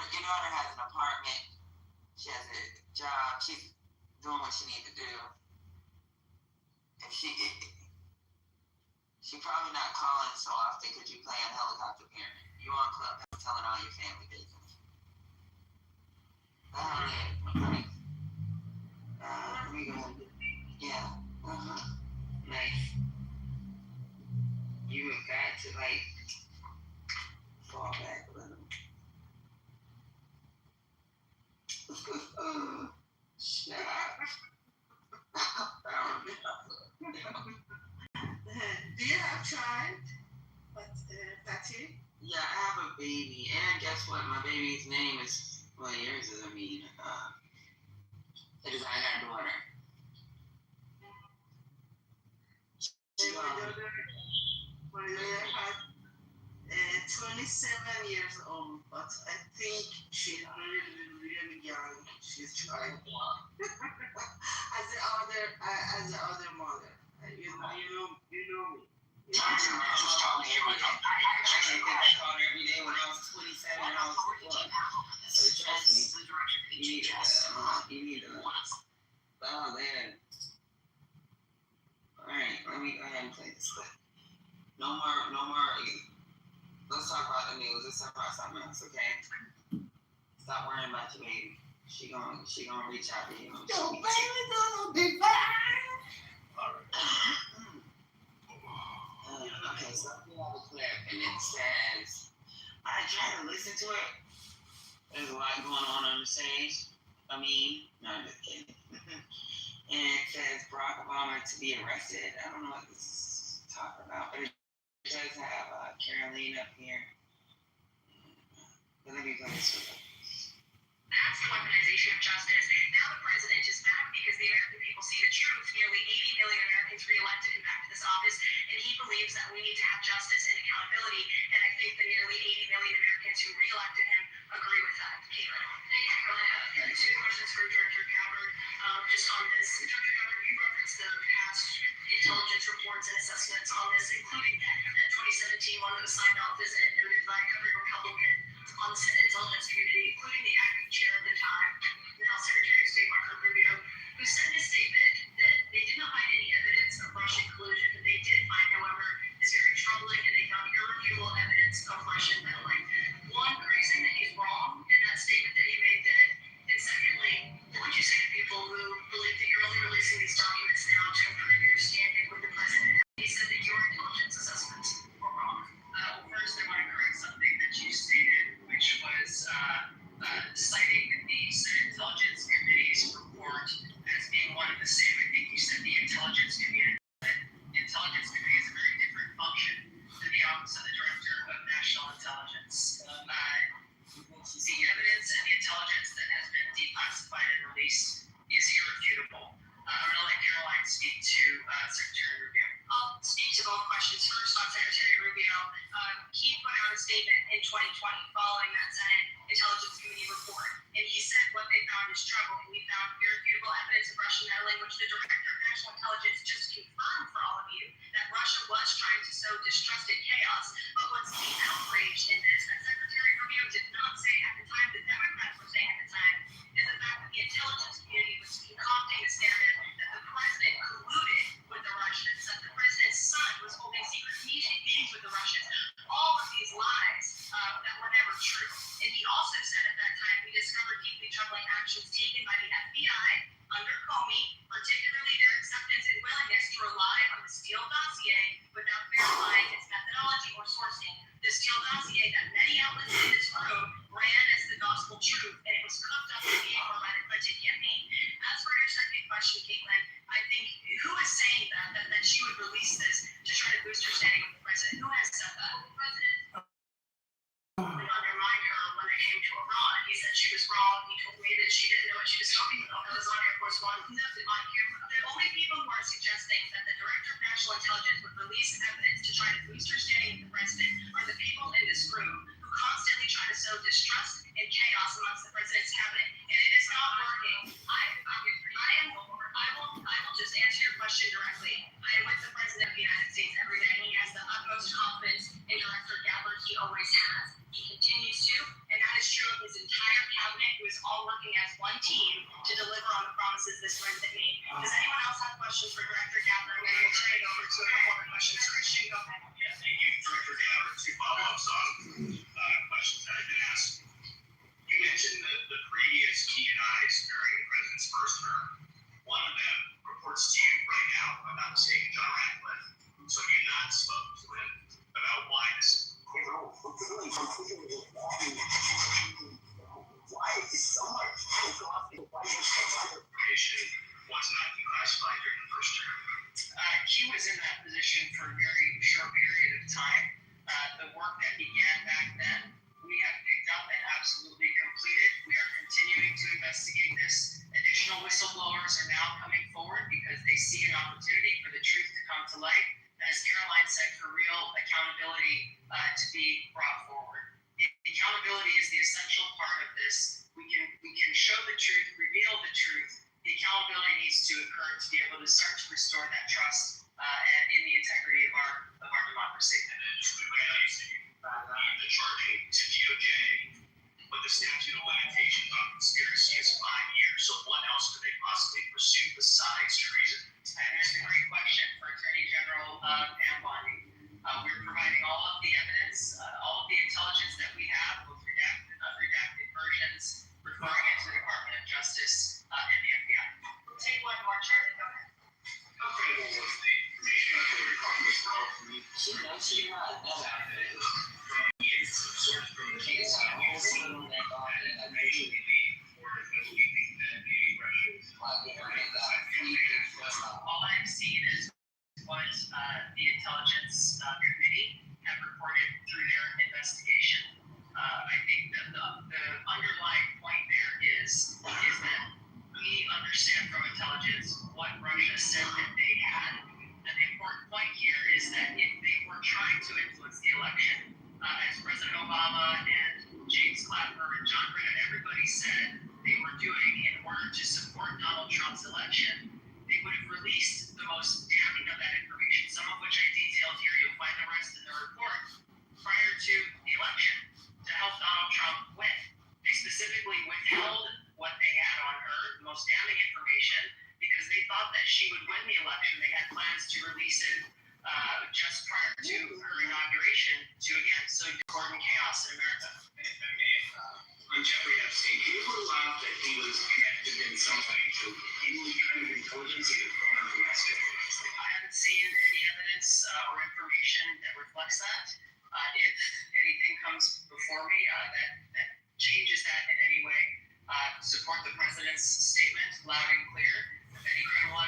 Your daughter has an apartment. She has a job. She's doing what she needs to do. If she probably not calling so often because you playing helicopter parent. You on Clubhouse telling all your family business. We go. Yeah. Nice. You have got to fall back a little. Shut up. Do you have a child? That's it? Yeah, I have a baby. And guess what? My baby's name is, well, yours is, it is, I got a daughter. My daughter had 27 years old, but I think she's really young. She's trying as the other mother. You know me. I called her every day when I was 27 and I was 4. So trust me, you need to follow that. Alright, let me go ahead and play this clip. No more. Let's talk about the news. Let's talk about something else, okay? Stop worrying about your baby. She gonna reach out to you. Your baby gonna be fine. Okay, so we have a clip, and it says, I try to listen to it. There's a lot going on the stage. No, I'm just kidding. And it says Barack Obama to be arrested. I don't know what this is talking about, but it does have Caroline up here. Let me play this with her. That's the weaponization of justice. Now the president is back because the American people see the truth. Nearly 80 million Americans reelected him back to this office, and he believes that we need to have justice and accountability. And I think the nearly 80 million Americans who reelected him agree with that. Caitlin. Thank you, Carla. Two questions for Director Coward. Just on this, Director Coward, you referenced the past intelligence reports and assessments on this, including that 2017 one that was signed off as noted by every Republican on the Senate Intelligence Committee, including the acting chair at the time, now Secretary of State Marco Rubio, who said in a statement that they did not find any evidence of Russian collusion, but they did find, however, is very troubling, and they found irrefutable evidence of Russian meddling. One, are you saying that he's wrong in that statement that he made then? And secondly, what would you say to people who believe that you're only releasing these documents now to improve your standing with the president? He said that your intelligence assessments were wrong. First, I want to correct something that you stated, which was citing the Senate Intelligence Committee's report as being one and the same. I think you said the Intelligence Committee. The Intelligence Committee is a very different function than the Office of the Director of National Intelligence. The evidence and the intelligence that has been declassified and released is irrefutable. I'm going to let Caroline speak to Secretary Rubio. I'll speak to both questions. First, on Secretary Rubio, he put out a statement in 2020 following that Senate Intelligence Committee report, and he said what they found is troubling. We found irrefutable evidence of Russian meddling, which the Director of National Intelligence just confirmed for all of you that Russia was trying to sow distrust and chaos. But what's the outrage in this, that Secretary Rubio did not say at the time, the Democrats were saying at the time, is the fact that the intelligence community was concocting this narrative that the president colluded with the Russians, that the president's son was holding secret meetings with the Russians. All of these lies that were never true. And he also said at that time, we discovered deeply troubling actions taken by the FBI under Comey, particularly their acceptance and willingness to rely on the Steele dossier without verifying its methodology or sourcing. The Steele dossier that many outlets responses this went to me. Does anyone else have questions for Director Gabber? And then we'll turn it over to a couple other questions. Christian, go ahead. Yeah, thank you, Director Gabber. Two follow-ups on questions that have been asked. You mentioned the previous P&Is during the president's first term. One of them reports to you right now, if I'm not mistaken, John Ratcliffe. So you've not spoken to him about why this is. Why is it so much? Information was not declassified during the first term. He was in that position for a very short period of time. The work that began back then, we have picked up and absolutely completed. We are continuing to investigate this. Additional whistleblowers are now coming forward because they see an opportunity for the truth to come to light. As Caroline said, for real accountability to be brought forward. The accountability is the essential part of this. We can show the truth, reveal the truth. The accountability needs to occur to be able to start to restore that trust and in the integrity of our democracy. And then just quickly, I know you said the charging to DOJ, but the statute of limitations on conspiracy is 5 years. So what else could they possibly pursue besides treason? And that's a great question for Attorney General Pam Bondi. We're providing all of the evidence, all of the intelligence that we have, both redacted and unredacted versions, referring it to the Department of Justice and the FBI. We'll take one more, Charlie. Go ahead. How credible was the information about Kitover Congressman? She knows she not. From the source from the case, information we lead for that we think that maybe Russia is all I've seen is what the intelligence committee have reported through their investigation. I think that the underlying point there is that we understand from intelligence what Russia said that they had. And the important point here is that if they were trying to influence the election, as President Obama and James Clapper and John Brennan, everybody said they were doing in order to support Donald Trump's election, they would have released the most damning of that information, some of which I detailed here. You'll find the rest in the report, prior to the election to help Donald Trump win. They specifically withheld what they had on her, the most damning information, because they thought that she would win the election. They had plans to release it just prior to her inauguration to, again, so discord and chaos in America. If I may, on Jeffrey Epstein, can you prove out that he was connected in some way to any kind of intelligence, either foreign or domestic? I haven't seen any evidence or information that reflects that. If anything comes before me that changes that in any way, support the president's statement loud and clear. If any credible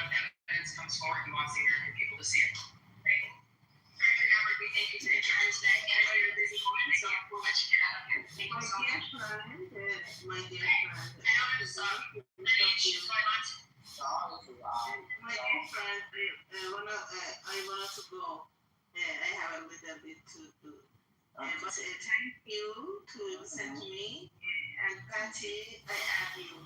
evidence comes forward, he wants the American people to see it. Thank you. Director Gabber, we thank you for your time today. I know you're a busy woman, so we'll let you get out of here. Thank you so much. My dear friend, I know there's many issues going on. my dear friend, I wanted to go. I have a little bit to do. But thank you to listen to me. And Patty, I add you.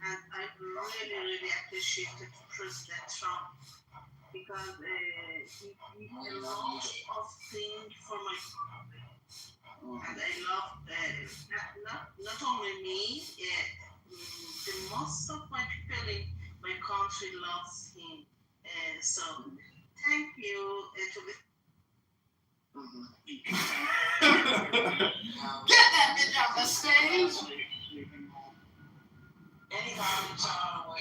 And I really appreciate President Trump because he did a lot of things for my country. And I love not only me, the most of my people in my country loves him. So thank you to Get that bitch off the stage! Any comment on what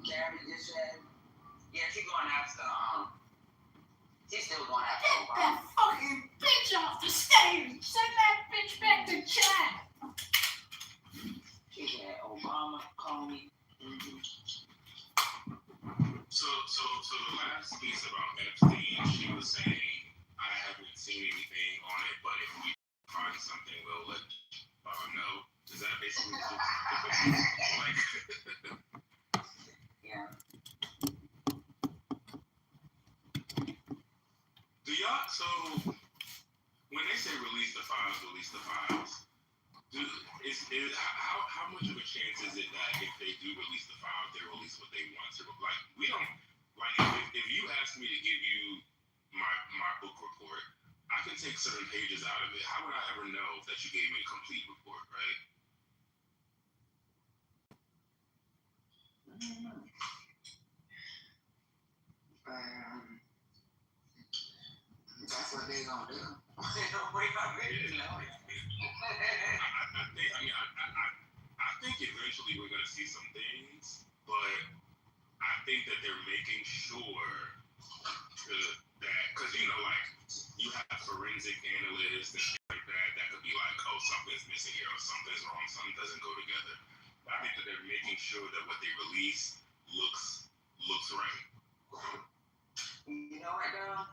Gabby just said? Yeah, she's going after she's still going after Get Obama. that fucking bitch off the stage! Send that bitch back to China! She said Obama, Comey. So the last piece about Epstein, she was saying, I haven't seen anything on it, but if we find something, we'll let know. Is that basically the question? Like, Yeah. do y'all, so when they say release the files, how much of a chance is it that if they do release the files, they release what they want to? Like, we don't, like, if you ask me to give you my book report, I can take certain pages out of it. How would I ever know that you gave me a complete report, right? That's what they gonna do. We already know it. I think eventually we're gonna see some things, but I think that they're making sure that, because like you have forensic analysts and shit like that, that could be like, oh, something's missing here, or something's wrong, something doesn't go together. But I think that they're making sure that what they release looks right. You know what, though?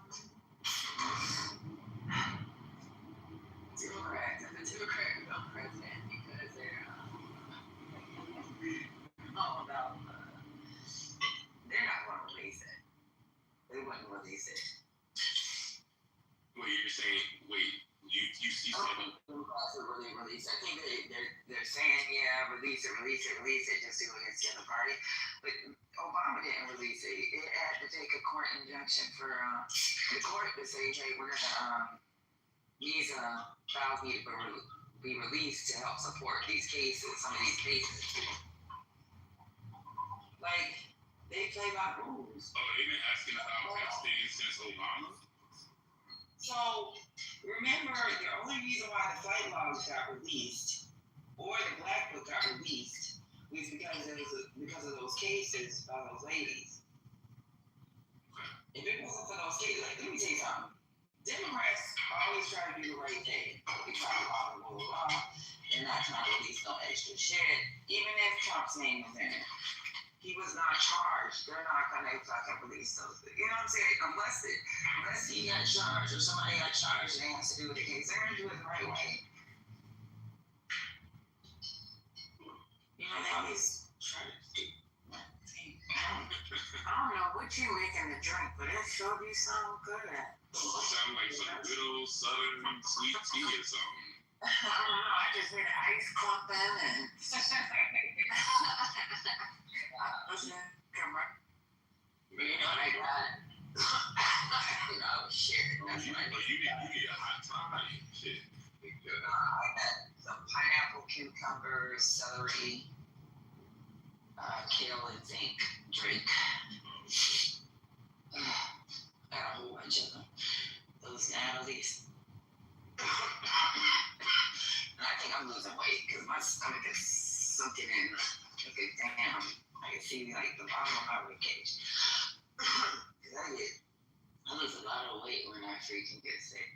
Democrats and the Democrats are president because they're all about. They're not going to release it. They wouldn't release it. Wait, you're saying? Wait, you see something? Democrats would really release it. I think they're saying, yeah, release it, just do it against the other party. But Obama didn't release it. It had to take a court injunction for the court to say, hey, we're gonna these files need to be released to help support these cases, some of these cases. Like, they play by rules. Oh, they've been asking about Epstein since Obama? So, remember, the only reason why the flight logs got released, or the Black Book got released, was because of those cases by those ladies. If it wasn't for those cases, like, let me tell you something. Democrats always try to do the right thing. They try to follow the law. They're not trying to release no extra shit. Even if Trump's name was in it. He was not charged. They're not going to fucking release those. You know what I'm saying? Unless he got charged or somebody got charged and they have to do with the case, they're going to do it the right way. You know, they always try to do that thing. I don't know what you making to drink, but it sure be something good. Sound like some good old southern sweet tea or something. I don't know. I just hear the ice clumping and. Come on. You know, like that. No, shit. That's what I But you get a hot toddy. Shit. I got some pineapple, cucumber, celery, kale, and zinc drink. I got a whole bunch of them. Those Natalie's. And I think I'm losing weight because my stomach is sunken in. Okay, damn. I can see like the bottom of my rib cage. Cause I lose a lot of weight when I freaking get sick.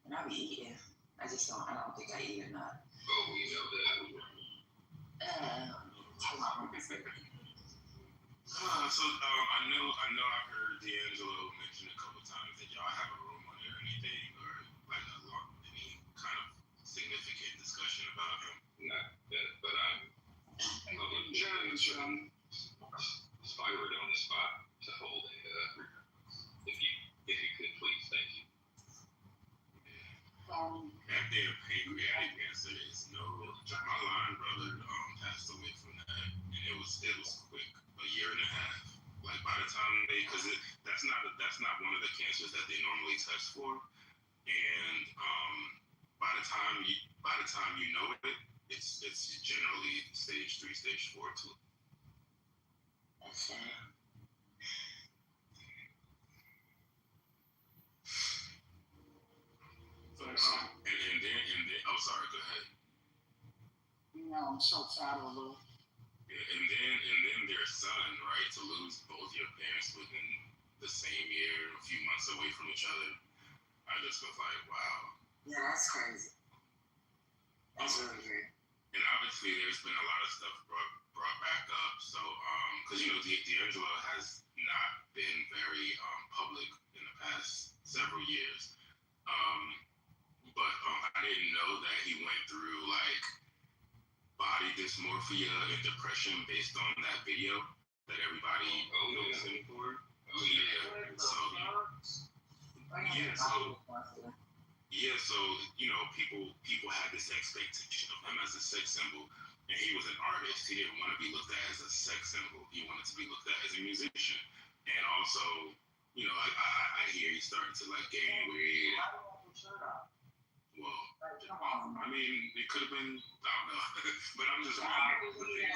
And I be eating. I don't think I eat enough. Oh, we know that. I know I've heard D'Angelo mention a couple times that y'all have a rumor or anything, or like any kind of significant discussion about him. Not that, but inspired on the spot to hold if you could please, thank you. That damn pancreatic cancer is no. My line brother passed away from that, and it was quick, a year and a half. Like by the time because that's not one of the cancers that they normally test for, and by the time you know it, it's generally stage 3, stage 4 too. That's sad. And then oh sorry, go ahead. No, I'm so proud of Lou. And then their son, right, to lose both your parents within the same year, a few months away from each other. I just was like, wow. Yeah, that's crazy. That's really weird. And obviously, there's been a lot of stuff brought back up. So, because D'Angelo has not been very public in the past several years. But I didn't know that he went through like body dysmorphia and depression based on that video that everybody knows him for. So people had this expectation of him as a sex symbol, and he was an artist. He didn't want to be looked at as a sex symbol. He wanted to be looked at as a musician. And also, I hear he's starting to like gain weight. Well, I mean, it could have been, I don't know, but I'm just wondering.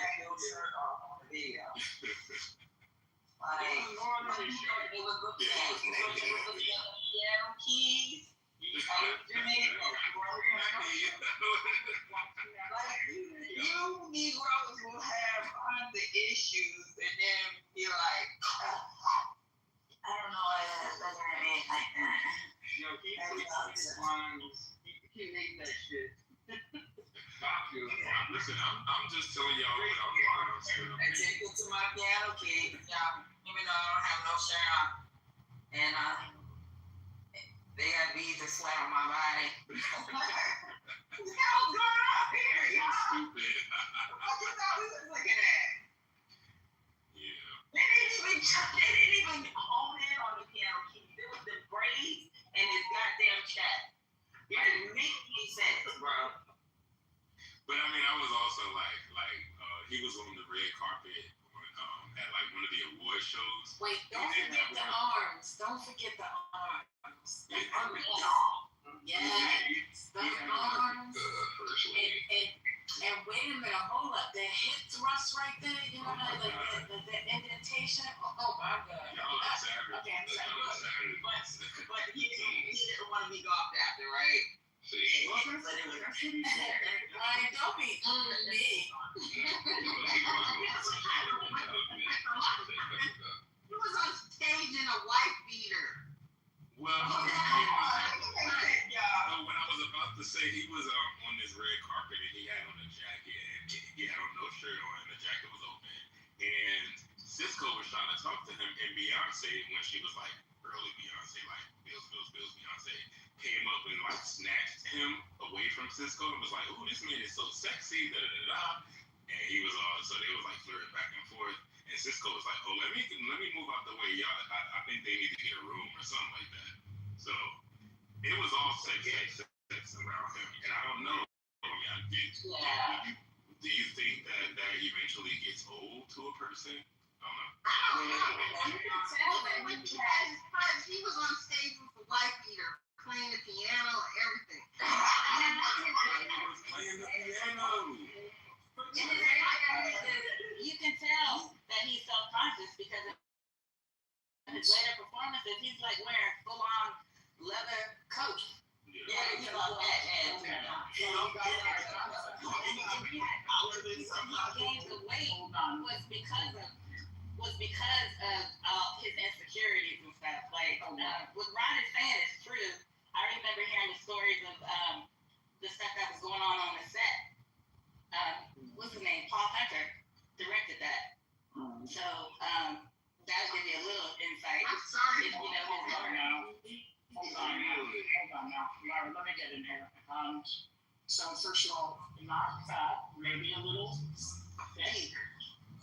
I'm just telling y'all what I'm saying. I take it to my piano kid, y'all, even though I don't have no shirt on. And they got beads of sweat on my body. What the hell's going on here, y'all? Stupid. What is that we was looking at? Yeah. They didn't even hone in on the piano keys. It was the braids and his goddamn chat. It didn't make any sense, bro. But I mean, I was also like he was on the red carpet at like one of the award shows. Wait, don't forget the arms. Don't forget the arms. The arms. Yes. The arms. And wait a minute, hold up. The hip thrust right there, you know, like the indentation. Oh my God. Y'all are savage. Okay, I'm sorry. But he didn't want to be golfed after, right? See? Ryan, don't be me. He was on stage in a wife beater. Well, Oh, when yeah. I was about to say he was on this red carpet and he had on a jacket and he had on no shirt on and the jacket was open. And Cisco was trying to talk to him and Beyonce, when she was like early Beyonce, like Bills, Beyonce, came up and like snatched him away from Cisco and was like, "Ooh, this man is so sexy, da da da da." And he was so they was like flirting back and forth. And Cisco was like, "Oh, let me move out the way, y'all. I think they need to get a room or something like that." So it was all sex around him, and I don't know. I mean, do you think that eventually gets old to a person? I don't know. You can tell that when he was on stage with the wife beater, playing the piano and everything. He was playing the piano. You can tell that he's self-conscious because of his later performances. He's like wearing full-on leather coat. Yeah, he lost that ass. He gained the weight was because of his insecurities and stuff. Like what Ron is saying is true. I remember hearing the stories of the stuff that was going on the set. What's his name? Paul Hunter directed that. So that'll give you a little insight. I'm sorry. If you know his story. Hold on now. Laura, let me get in here. So first of all, not fat, maybe a little thick.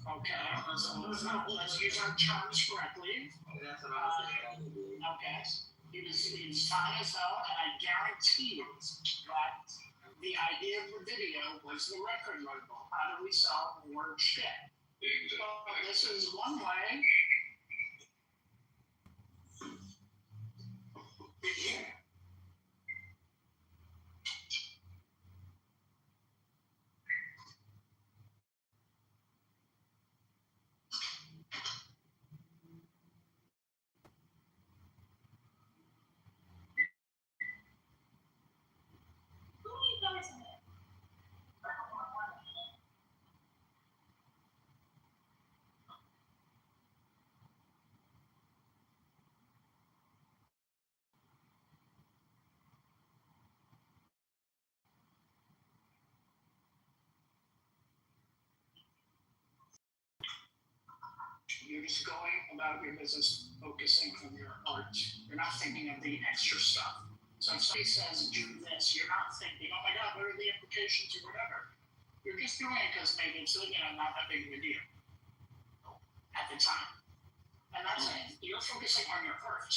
Okay, let's use our terms correctly. That's what I was saying. Okay, he was fine as hell, and I guarantee you that the idea of the video was the record label. How do we sell more shit? Well, this is one way. You're just going about your business, focusing on your art. You're not thinking of the extra stuff. So if somebody says do this, you're not thinking, oh my God, what are the implications or whatever. You're just doing it because maybe it's not that big of a deal at the time. And that's it. You're focusing on your art.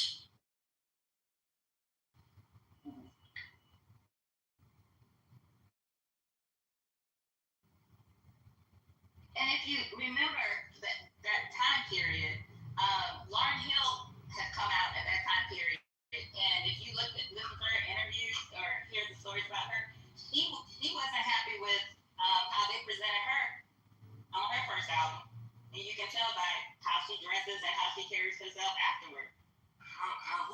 And if you remember that time period, Lauryn Hill had come out at that time period. And if you listen to her interviews or hear the stories about her, he wasn't happy with how they presented her on her first album. And you can tell by how she dresses and how she carries herself afterward.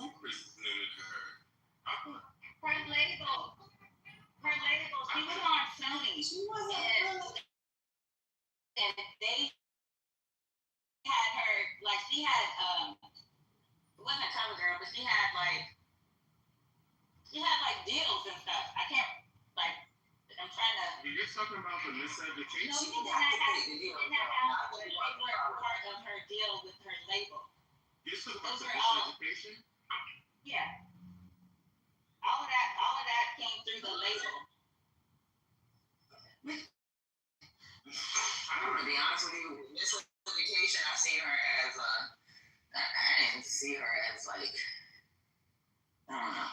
Who presented her? Her label. She was on Sony. She wasn't. And they had her, like, she had, it wasn't a cover girl, but she had, like, deals and stuff. I can't, like, I'm trying to. You're talking about the No, miseducation? she did not have they were part of her deal with her label. You're talking about Those the were all. miseducation? Yeah. All of that came through the label. I'm gonna be honest with you. This education, I seen her as I didn't see her as like, I don't know.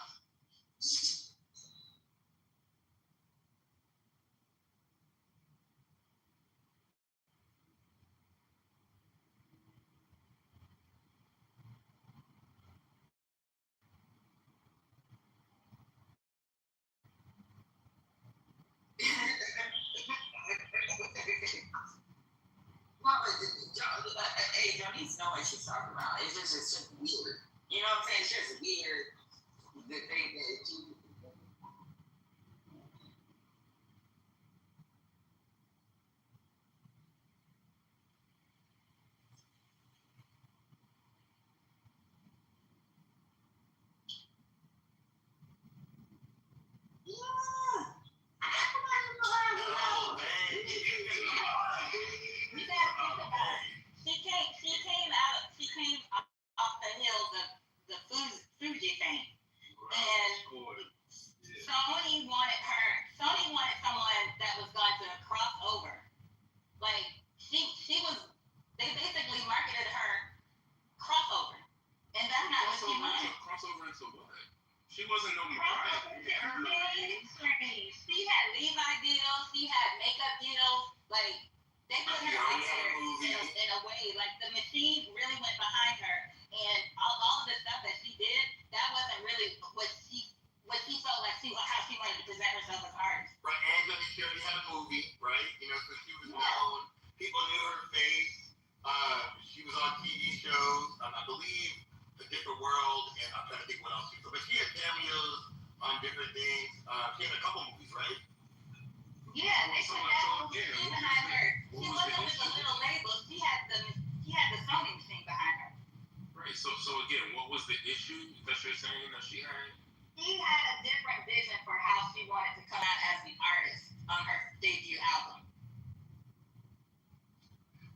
Hey, Jonice know what she's talking about. It's just weird. You know what I'm saying? It's just weird. The thing that you. She came off the heels of the Fuji thing. And Sony wanted someone that was going to cross over. Like they basically marketed her crossover. And that's not what she wanted. Crossover into what? She wasn't no Crossover into mainstream. She had Levi deals, she had makeup deals, like they put her out there in a way, like the machine really went behind her, and all of the stuff that she did, that wasn't really what she felt like how she wanted to present herself as artist. Right, and then she already had a movie, right? You know, so she was known. People knew her face. She was on TV shows. I believe A Different World, and I'm trying to think what else she was. But she had cameos on different things. She had a couple movies, right? Yeah, they put that whole machine behind her. She wasn't with the little label. She had the Sony machine behind her. Right. So again, what was the issue that you're saying that she had? She had a different vision for how she wanted to come out as the artist on her debut album.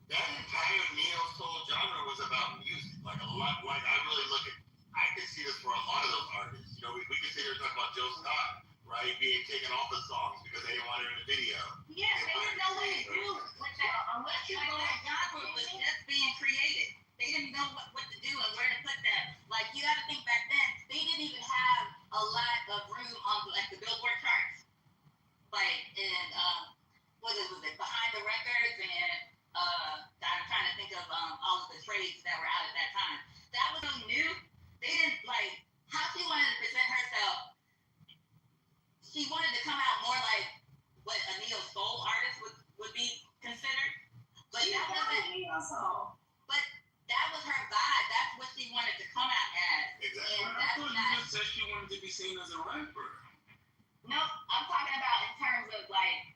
That entire neo soul genre was about music. Like a lot, like I could see this for a lot of those artists. You know, we could sit here and talk about Joe Scott, right, being taken off the songs because they didn't want her in the video. Yeah, they didn't know what to do with that. Unless you know that genre was just being created. They didn't know what to do and where to put them. Like, you got to think back then, they didn't even have a lot of room on like the Billboard charts. Like, and was it Behind the Records and I'm trying to think of all of the trades that were out at that time. That was so new. They didn't like how she wanted to present herself. She wanted to come out more like what a neo soul artist would be considered. But that wasn't neo soul. But that was her vibe. That's what she wanted to come out as. Exactly. And I that's thought not. you just said she wanted to be seen as a rapper. No, I'm talking about in terms of like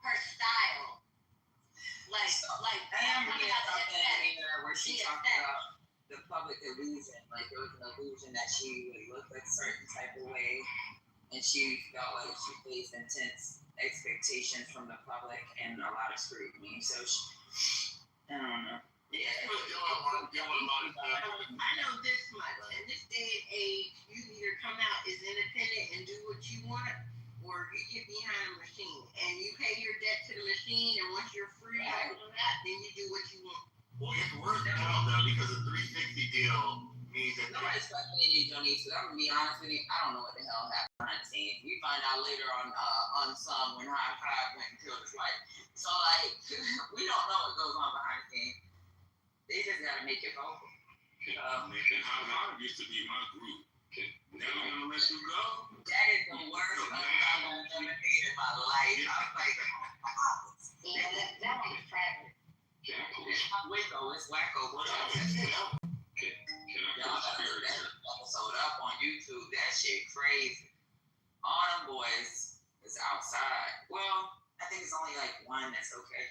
her style. Like I'm talking getting about the something aesthetic. in there where she talked about the public illusion. Like there was an illusion that she would look a certain type of way, and she felt like she faced intense expectations from the public and a lot of scrutiny. So I don't know. Yeah, she was doing a lot of stuff. I know this much. In this day and age, you either come out as independent and do what you want, or you get behind a machine and you pay your debt to the machine, and once you're free of that, then you do what you want. Well, it's worse now though because the 360 deal means that Nobody's questioning you, Jonice. But I'm gonna be honest with you. I don't know what the hell happened behind the scenes. We find out later on some when High Five went and killed his wife. So like we don't know what goes on behind the scenes. They just gotta make it vocal. And High Five used to be my group. Never gonna let you go. That is the worst thing I've ever made in my life. I was like, Yeah, that one was tragic. Wacko, it's wacko. What else? Can I Y'all gotta look that episode up on YouTube. That shit crazy. All them boys is outside. Well, I think it's only like one that's okay.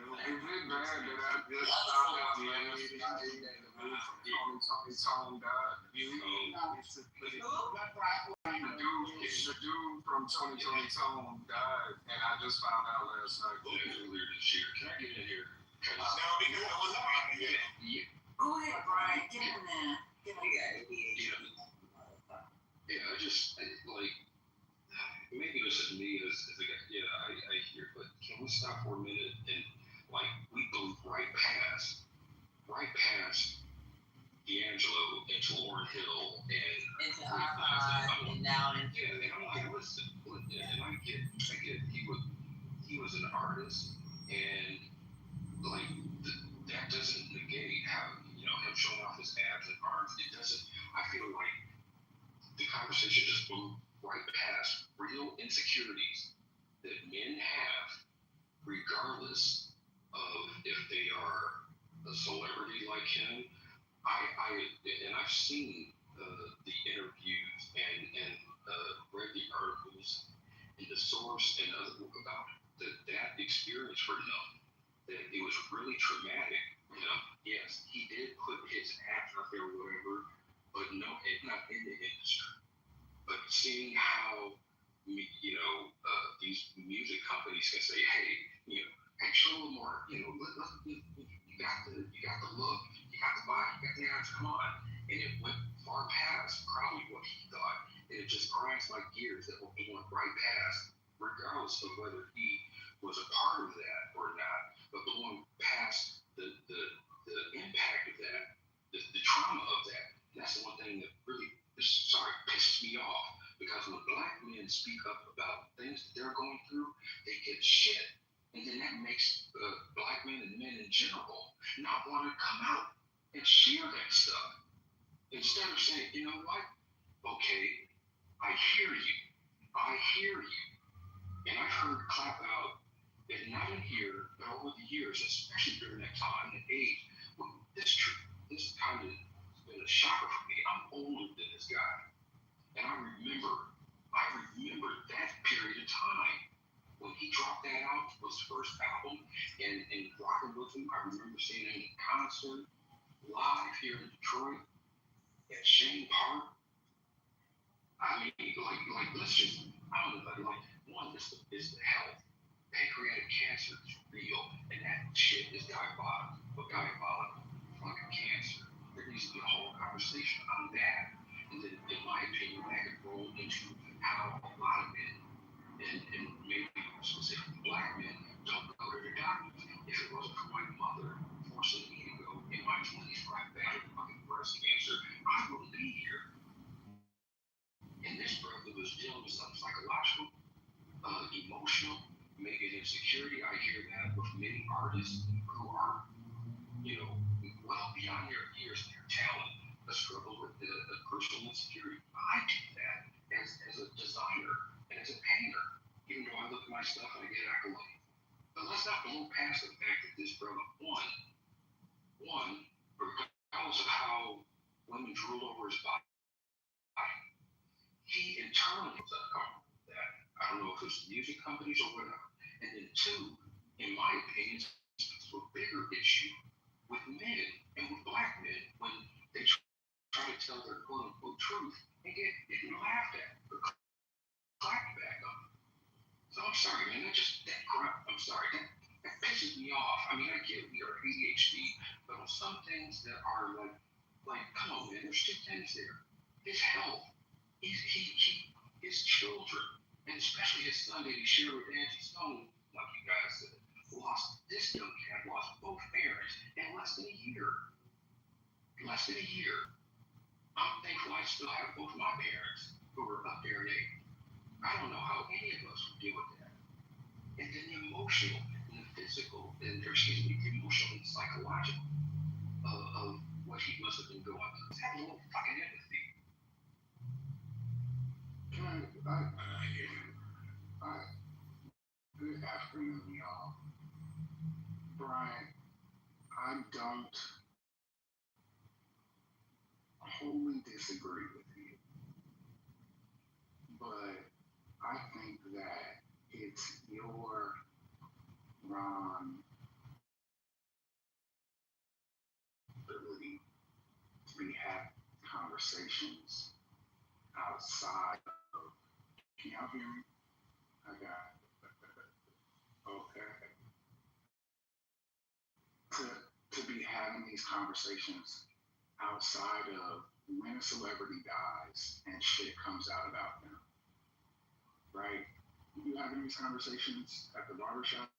Is it bad that I just found out last night that Tony died? Who? dude from 2020 Tone died, and I just found out last night. Earlier this year. Can I get in here? No, because it was about Yeah. Go ahead, Brian. Get in there. Get in there. Yeah, I just like maybe this is me as a guy. Yeah, I hear, but can we stop for a minute and like we blew right past D'Angelo into Lauren Hill and Into our and now into yeah, and I'm like, listen, and I get he was an artist, and like that doesn't negate how him showing off his abs and arms. It doesn't. I feel like the conversation just blew right past real insecurities that men have, regardless of if they are a celebrity like him. I've seen the interviews and read the articles in the source and other book about that experience for him. That it was really traumatic. Yes, he did put his abs out there or whatever, but no, it's not in the industry. But seeing how these music companies can say, hey, show them more, you got the look, you got the body, you got the abs, come on. And it went far past probably what he thought. And it just grinds my gears that he went right past, regardless of whether he was a part of that or not, but going past the impact of that, the trauma of that. And that's the one thing that really pisses me off. Because when black men speak up about things that they're going through, they get shit. And then that makes black men and men in general not want to come out and share that stuff. Instead of saying, you know what? Okay, I hear you. And I've heard clap out, and not in here, but over the years, especially during that time and age, when this kind of has been a shocker for me. I'm older than this guy. And I remember that period of time when he dropped that out, was his first album, and rocking with him. I remember seeing him in concert live here in Detroit at Shane Park. I mean, like let's just, I don't know, like one is the health. Pancreatic cancer is real, and that shit is diabolical. Fucking cancer. There needs to be a whole conversation on that. And then, in my opinion, that could roll into how a lot of men, and maybe specifically black men, don't go to their doctors. If it wasn't for my mother forcing me to go in my 20s for I battled fucking breast cancer, I wouldn't be here. And this brother was dealing with something psychological, emotional, maybe an insecurity. I hear that with many artists who are, well beyond their years and their talent, a struggle with a personal insecurity. I do that as a designer and as a painter, even though I look at my stuff and I get accolades. But let's not blow past the fact that this brother, one, regardless of how women drool over his body, he internally was uncomfortable with that. I don't know if it's music companies or whatever. And then two, in my opinion, it's a bigger issue with men and with black men when they try to tell their quote unquote truth and get laughed at or clapped back on. So I'm sorry, man. I'm sorry. That pisses me off. I mean, I get we are ADHD, but on some things that are like, come on, man. There's two things there. His health. His children, and especially his son that he shared with Angie Stone, like you guys said, this young cat lost both parents in less than a year. I'm thankful I still have both my parents who were up there in age. I don't know how any of us would deal with that. And then the emotional and the physical, the emotional and psychological of what he must have been going through. Have a little fucking empathy. Good afternoon, y'all. Brian, I don't wholly disagree with you, but I think that it's your ability to have conversations outside of, can y'all hear me? I got, okay. To be having these conversations outside of when a celebrity dies and shit comes out about them, right? You having these conversations at the barbershop,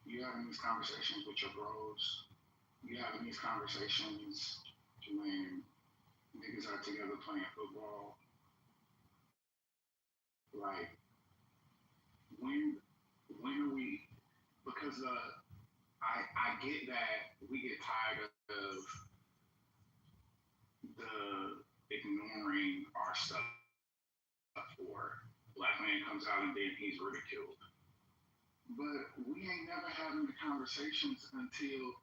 you having these conversations with your bros, you having these conversations when niggas are together playing football. Like, when are we, because I get that we get tired of the ignoring our stuff, or black man comes out and then he's ridiculed. But we ain't never having the conversations until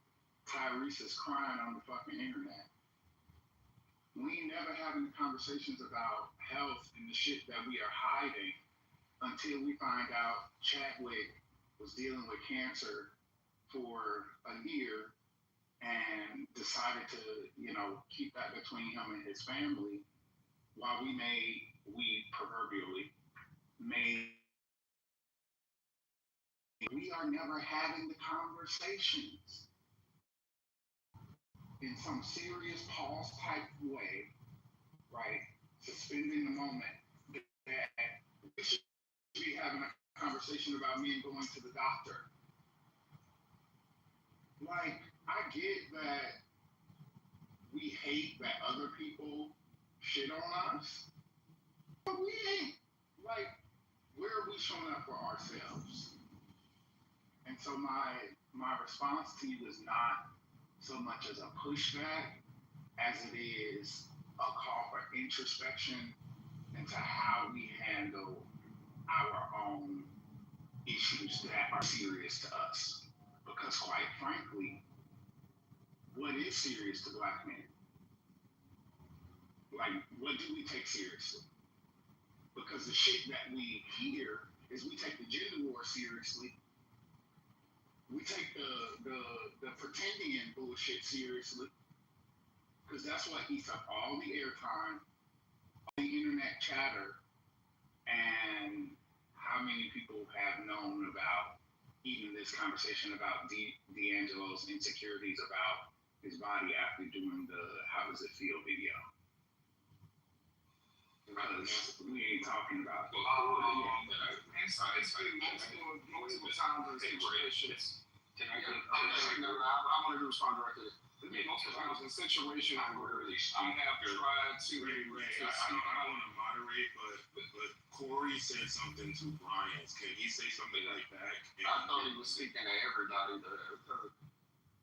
Tyrese is crying on the fucking internet. We ain't never having the conversations about health and the shit that we are hiding until we find out Chadwick was dealing with cancer for a year and decided to, keep that between him and his family, while we proverbially made, we are never having the conversations in some serious pause type way, right? Suspending the moment, that we should be having a conversation about me going to the doctor. Like, I get that we hate that other people shit on us, but we ain't, like, where are we showing up for ourselves? And so my response to you is not so much as a pushback as it is a call for introspection into how we handle our own issues that are serious to us. Because quite frankly, what is serious to black men? Like, what do we take seriously? Because the shit that we hear is we take the gender war seriously. We take the pretending and bullshit seriously. Because that's what eats up all the airtime, all the internet chatter, and how many people have known about even this conversation about D'Angelo's insecurities about his body after doing the "How Does It Feel" video. Because we ain't talking about. Multiple times in situations. Can I get? I want to respond directly. Multiple times in situations where I have tried to. I don't want to moderate, but Corey said something to Brian. Can he say something like that? I thought he was speaking to everybody.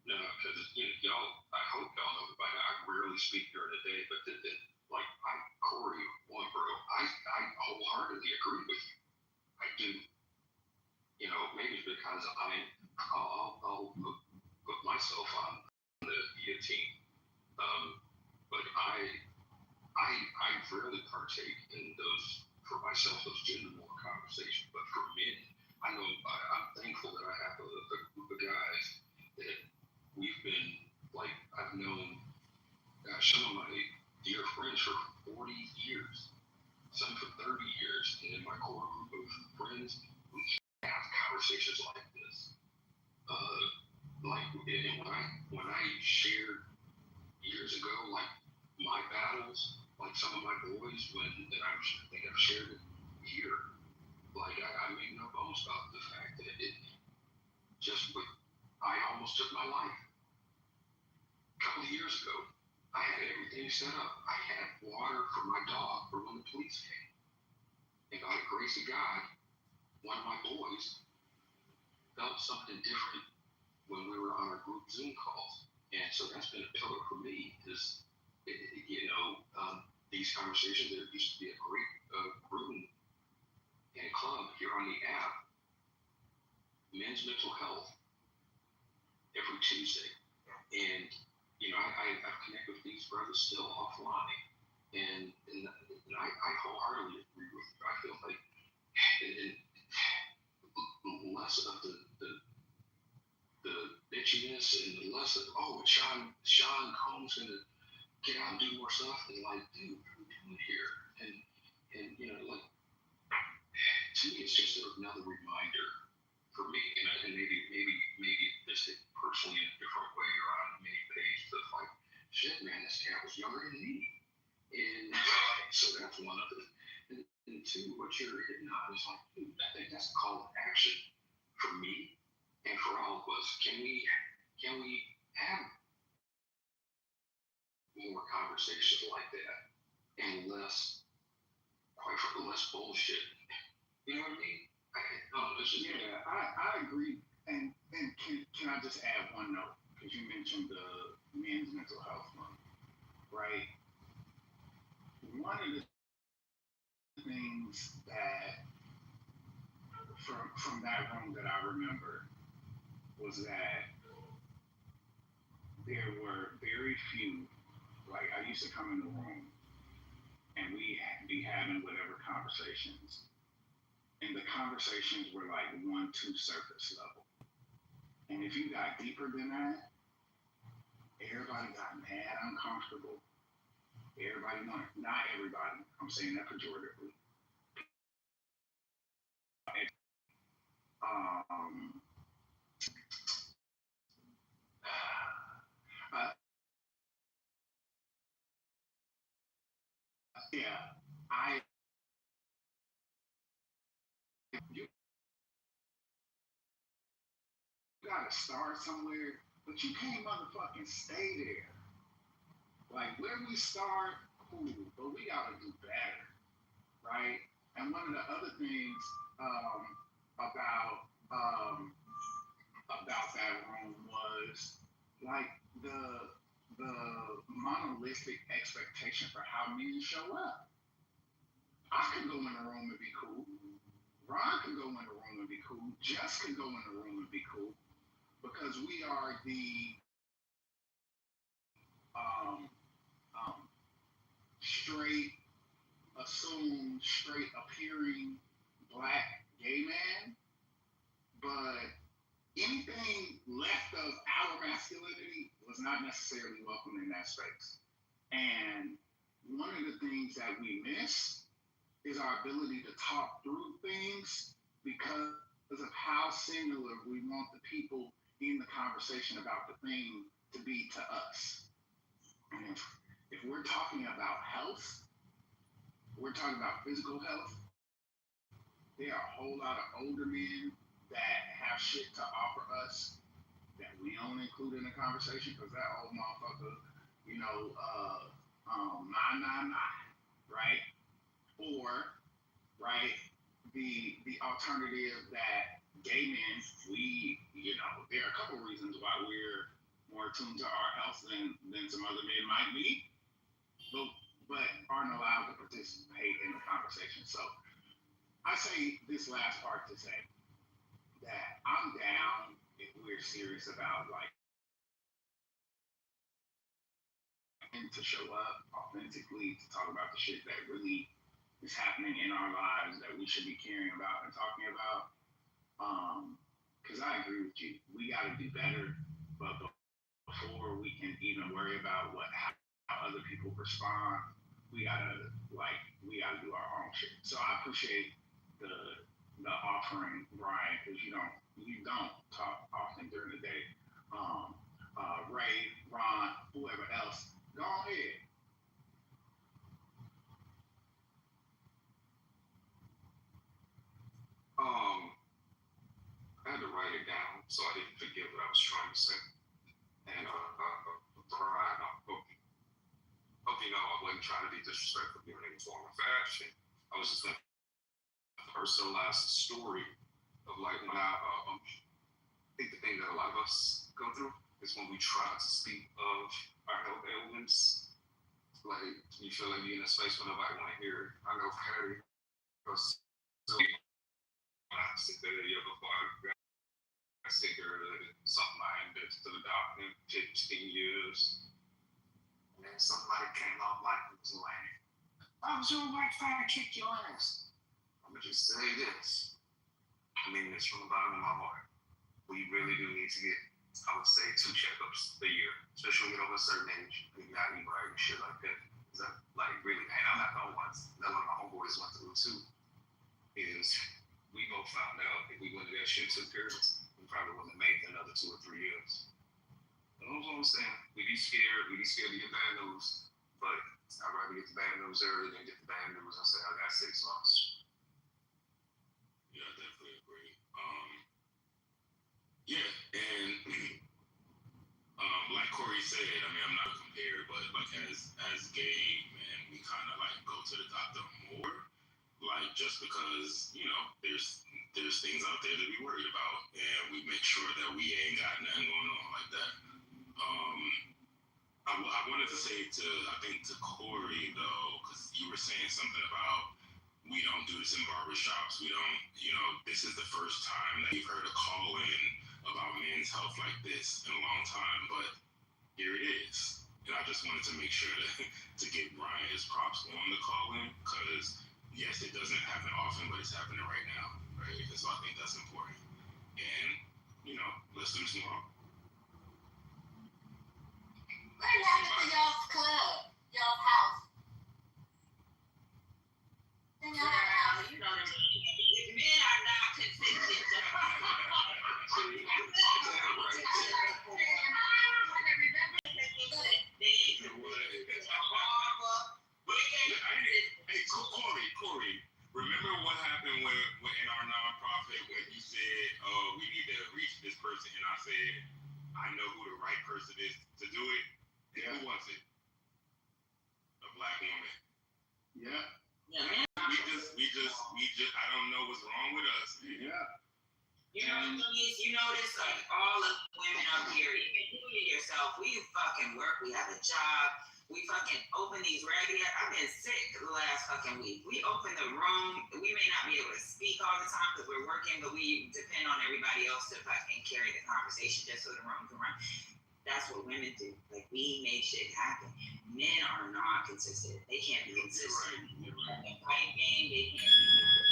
No, because y'all. I hope y'all know by now. I rarely speak during the day, but Corey, bro, I wholeheartedly agree with you. I do. Maybe it's because I'll put myself on the guillotine. But I rarely partake in those, for myself, those gender war conversations. But for men, I know I'm thankful that I have a group of guys that we've been, like, I've known some of my dear friends for 40 years, some for 30 years, and in my core group of friends, we have conversations like this. When I shared years ago, like, my battles, like some of my boys, I think I've shared it here. Like, I made no bones about the fact that I almost took my life. A couple of years ago, I had everything set up. I had water for my dog for when the police came. And by the grace of God, one of my boys felt something different when we were on our group Zoom calls. And so that's been a pillar for me, is, these conversations. There used to be a great room and club here on the app, Men's Mental Health, every Tuesday. And, I've connected with these brothers still offline. And I wholeheartedly agree with you. I feel like less of the bitchiness and less of, Sean Combs gonna get out and do more stuff, and like, dude, what are we doing here? And like, to me, it's just another reminder for me, and maybe just it personally in a different way or on many pages of like, shit, man, this cat was younger than me. And so that's one of it. And two, what you're hitting on is like, dude, I think that's a call to action for me and for all of us. Can we have more conversations like that and less, quite frankly, less bullshit? You know what I mean? I agree. And can I just add one note? Because you mentioned the men's mental health month, right? One of the things that from that room that I remember was that there were very few, like I used to come in the room and we'd be having whatever conversations. And the conversations were like 1-2 surface level. And if you got deeper than that, everybody got mad uncomfortable. Everybody wanted, not everybody, I'm saying that pejoratively. You gotta start somewhere, but you can't motherfucking stay there. Like where we start, cool, but we gotta do better, right? And one of the other things about that room was like the monolithic expectation for how men show up. I can go in the room and be cool. Ron can go in the room and be cool. Jess can go in the room and be cool. Because we are the straight, assumed, straight appearing black gay man. But anything left of our masculinity was not necessarily welcome in that space. And one of the things that we miss is our ability to talk through things because of how similar we want the people in the conversation about the thing to be to us. And if we're talking about health, we're talking about physical health, there are a whole lot of older men that have shit to offer us that we don't include in the conversation because that old motherfucker, 999, right? Or, right, the alternative that gay men, there are a couple reasons why we're more attuned to our health than some other men might be, but aren't allowed to participate in the conversation. So I say this last part to say that I'm down if we're serious about like and to show up authentically to talk about the shit that really is happening in our lives that we should be caring about and talking about. Because I agree with you, we got to do better, but before we can even worry about how other people respond, we gotta do our own shit. So I appreciate the offering, Brian, because you don't talk often during the day. Ray, Ron, whoever else, go ahead. I had to write it down so I didn't forget what I was trying to say. And Brian, I hope you know I wasn't trying to be disrespectful in any form or fashion. I was just going to personalize the story of like when I think the thing that a lot of us go through is when we try to speak of our health ailments. Like you feel like you're in a space where nobody want to hear it. I know Patty was so when I sit there before I sit there something I hadn't been to the doctor in 15 years. And then somebody came off like it was lame. I was your white fire kick your ass. I'm gonna just say this. I mean this from the bottom of my heart. We really do need to get, I would say, 2 checkups a year, especially when you get over a certain age. You gotta eat right and shit like that. Because that like really, and I'm not the only ones. None of my homeboys went through too. Is we both found out if we went to that shit took care of us, we probably wouldn't have made it another 2 or 3 years. You know what I'm saying? We be scared to get bad news, but I'd rather get the bad news early than get the bad news and say I got 6 months. Yeah, I definitely agree. Yeah, and like Corey said, I mean, I'm not compared, but like as gay men, we kind of like go to the doctor more, like just because there's things out there to be worried about, and we make sure that we ain't got nothing going on like that. I wanted to say to Corey though, because you were saying something about we don't do this in barbershops. We don't, this is the first time that we've heard a call in about men's health like this in a long time, but here it is. And I just wanted to make sure to give Brian his props on the call in, because yes, it doesn't happen often, but it's happening right now, right? So I think that's important. And, let's do tomorrow. What happened to y'all's club? Y'all's house? Then y'all have a house. Men are not consistent. Hey, Corey, remember what happened when in our nonprofit when you said, we need to reach this person, and I said, I know who the right person is to do it. And who was it? A black woman. Yeah. Yeah, man. We just, I don't know what's wrong with us, man. Yeah. You notice like all of the women up here, even you yourself, we fucking work, we have a job, we fucking open these regular. I've been sick the last fucking week. We open the room, we may not be able to speak all the time because we're working, but we depend on everybody else to fucking carry the conversation just so the room can run. That's what women do. Like, we make shit happen. Men are not consistent. They can't be consistent. You're right. They fight game, they can't be consistent.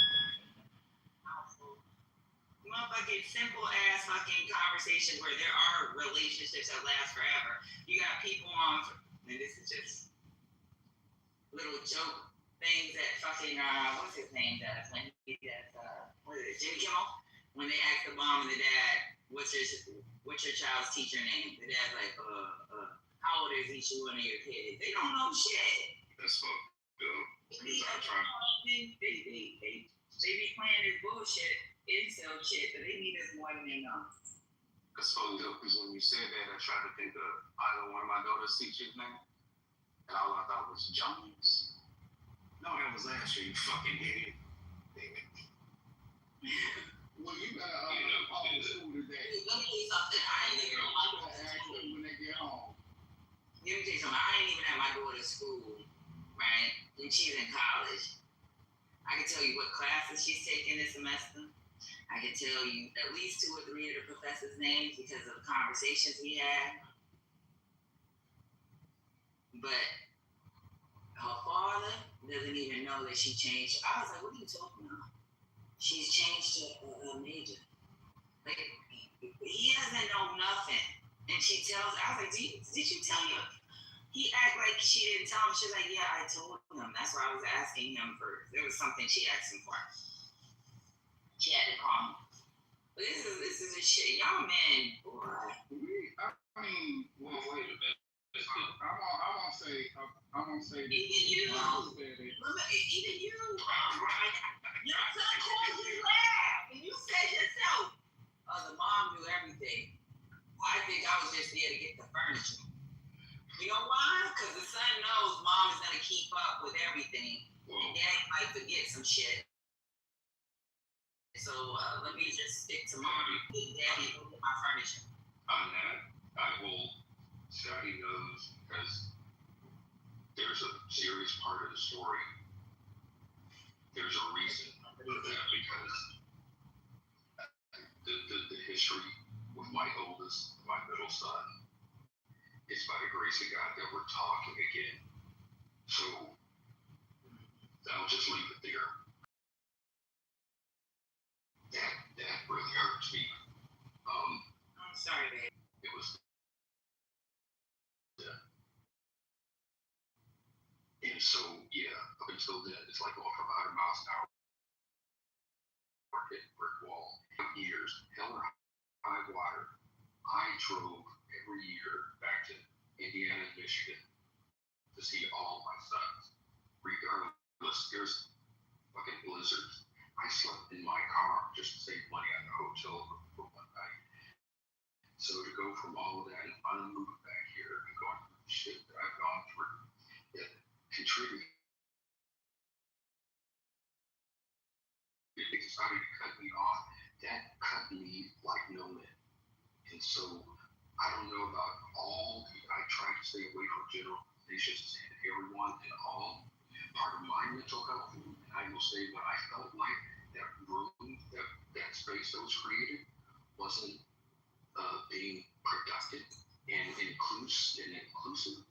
Motherfucking simple ass fucking conversations where there are relationships that last forever. You got people on, and this is just little joke things that fucking what's his name does when he does what is it, Jimmy Kimmel? When they ask the mom and the dad, what's your child's teacher name? The dad's like, how old is each one of your kids? They don't know shit. That's fucked up. They be playing this bullshit, incel shit, but they need us more than they know. That's fucked up, because when you said that, I tried to think of either one of my daughter's teachers' name, and all I thought was Jones. No, that was last year, you fucking idiot. Well, you gotta call the school today. Let me tell you something. I ain't even know my daughter's school. When they get home. Let me tell you something. I ain't even at my daughter's school, right? And she's in college. I can tell you what classes she's taking this semester. I can tell you at least 2 or 3 of the professors' names because of the conversations we had. But her father doesn't even know that she changed. I was like, what are you talking about? She's changed to a major. Like, he doesn't know nothing. And she tells, I was like, did you tell him? He acted like she didn't tell him. She's like, yeah, I told him. That's why I was asking him first. There was something she asked him for. She had to call me. But this is a shit. Y'all men, boy. I mean, Well, wait a minute. I'm gonna say this. Even you. Remember, even you. Your son called you laugh. And you said yourself, the mom knew everything. I think I was just there to get the furniture. You know why? Because the son knows mom is going to keep up with everything. And daddy might forget some shit. So let me just stick to mom. Daddy will get my furniture. On that, I will Scotty knows because there's a serious part of the story. There's a reason for that because the history with my oldest, my middle son, it's by the grace of God that we're talking again. So I'll just leave it there. That really hurts me. I'm sorry, babe. It was. so, yeah, up until then, it's like going from 100 miles an hour hit brick wall. Years, hell or high water, I drove every year back to Indiana and Michigan to see all my sons, regardless. There's fucking blizzards. I slept in my car just to save money at the hotel for one night. So to go from all of that and finally move back here and going through the shit that I've gone through, it contributed. They decided to cut me off. That cut me like no man. And so I don't know about all. I try to stay away from generalizations and everyone and all. Part of my mental health, and I will say what I felt like that room, that space that was created, wasn't being productive and inclusive.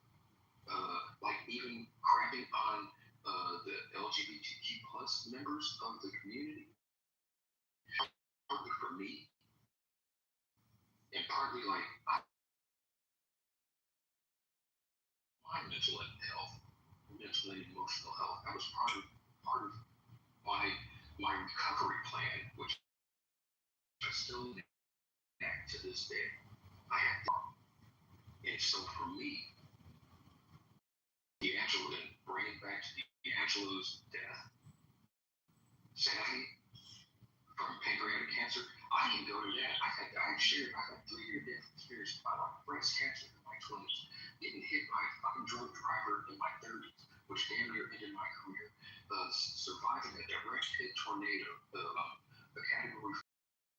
Like even crapping on the LGBTQ plus members of the community, partly for me, and partly like my mental health, mental and emotional health. That was part of my recovery plan, which I still enact to this day. I had to, and so for me, D'Angelo, and bringing back to D'Angelo's death, sadly, from pancreatic cancer, I didn't go to that. I had 3-year death experience by like breast cancer in my 20s, getting hit by a fucking drunk driver in my 30s, which damn near ended my career, surviving a direct hit tornado, a category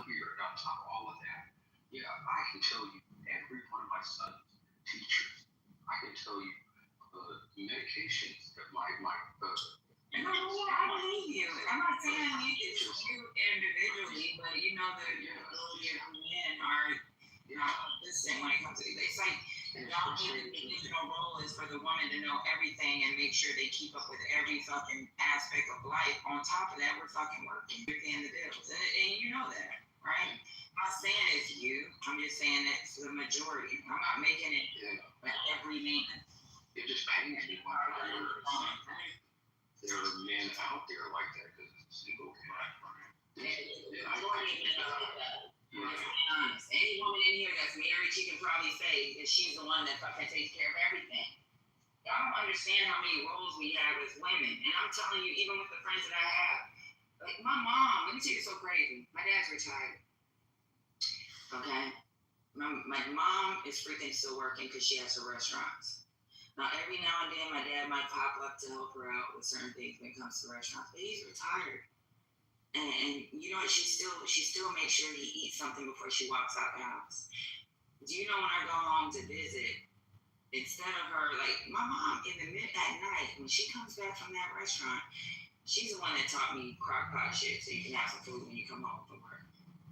4 here, and on top of all of that, yeah, I can tell you every one of my sons, teachers, I can tell you medications that my I believe you. I'm not saying it's you individually, but you know the majority of men are not listening when it comes to it. It's like the original role is for the woman to know everything and make sure they keep up with every fucking aspect of life. On top of that, we're fucking working. We're paying the bills. And you know that, right? I'm not saying it's you. I'm just saying it's the majority. I'm not making it every man. It just pains me when I hear there are men out there like that because it's single black man. Any woman in here that's married, she can probably say that she's the one that fucking takes care of everything. Y'all don't understand how many roles we have as women. And I'm telling you, even with the friends that I have, like my mom, let me tell you so crazy. My dad's retired. Okay? My mom is freaking still working because she has her restaurants. Now, every now and then, my dad might pop up to help her out with certain things when it comes to restaurants, but he's retired. And you know what? She still makes sure he eats something before she walks out the house. Do you know when I go home to visit, instead of her, like, my mom, at night, when she comes back from that restaurant, she's the one that taught me crock pot shit so you can have some food when you come home from work.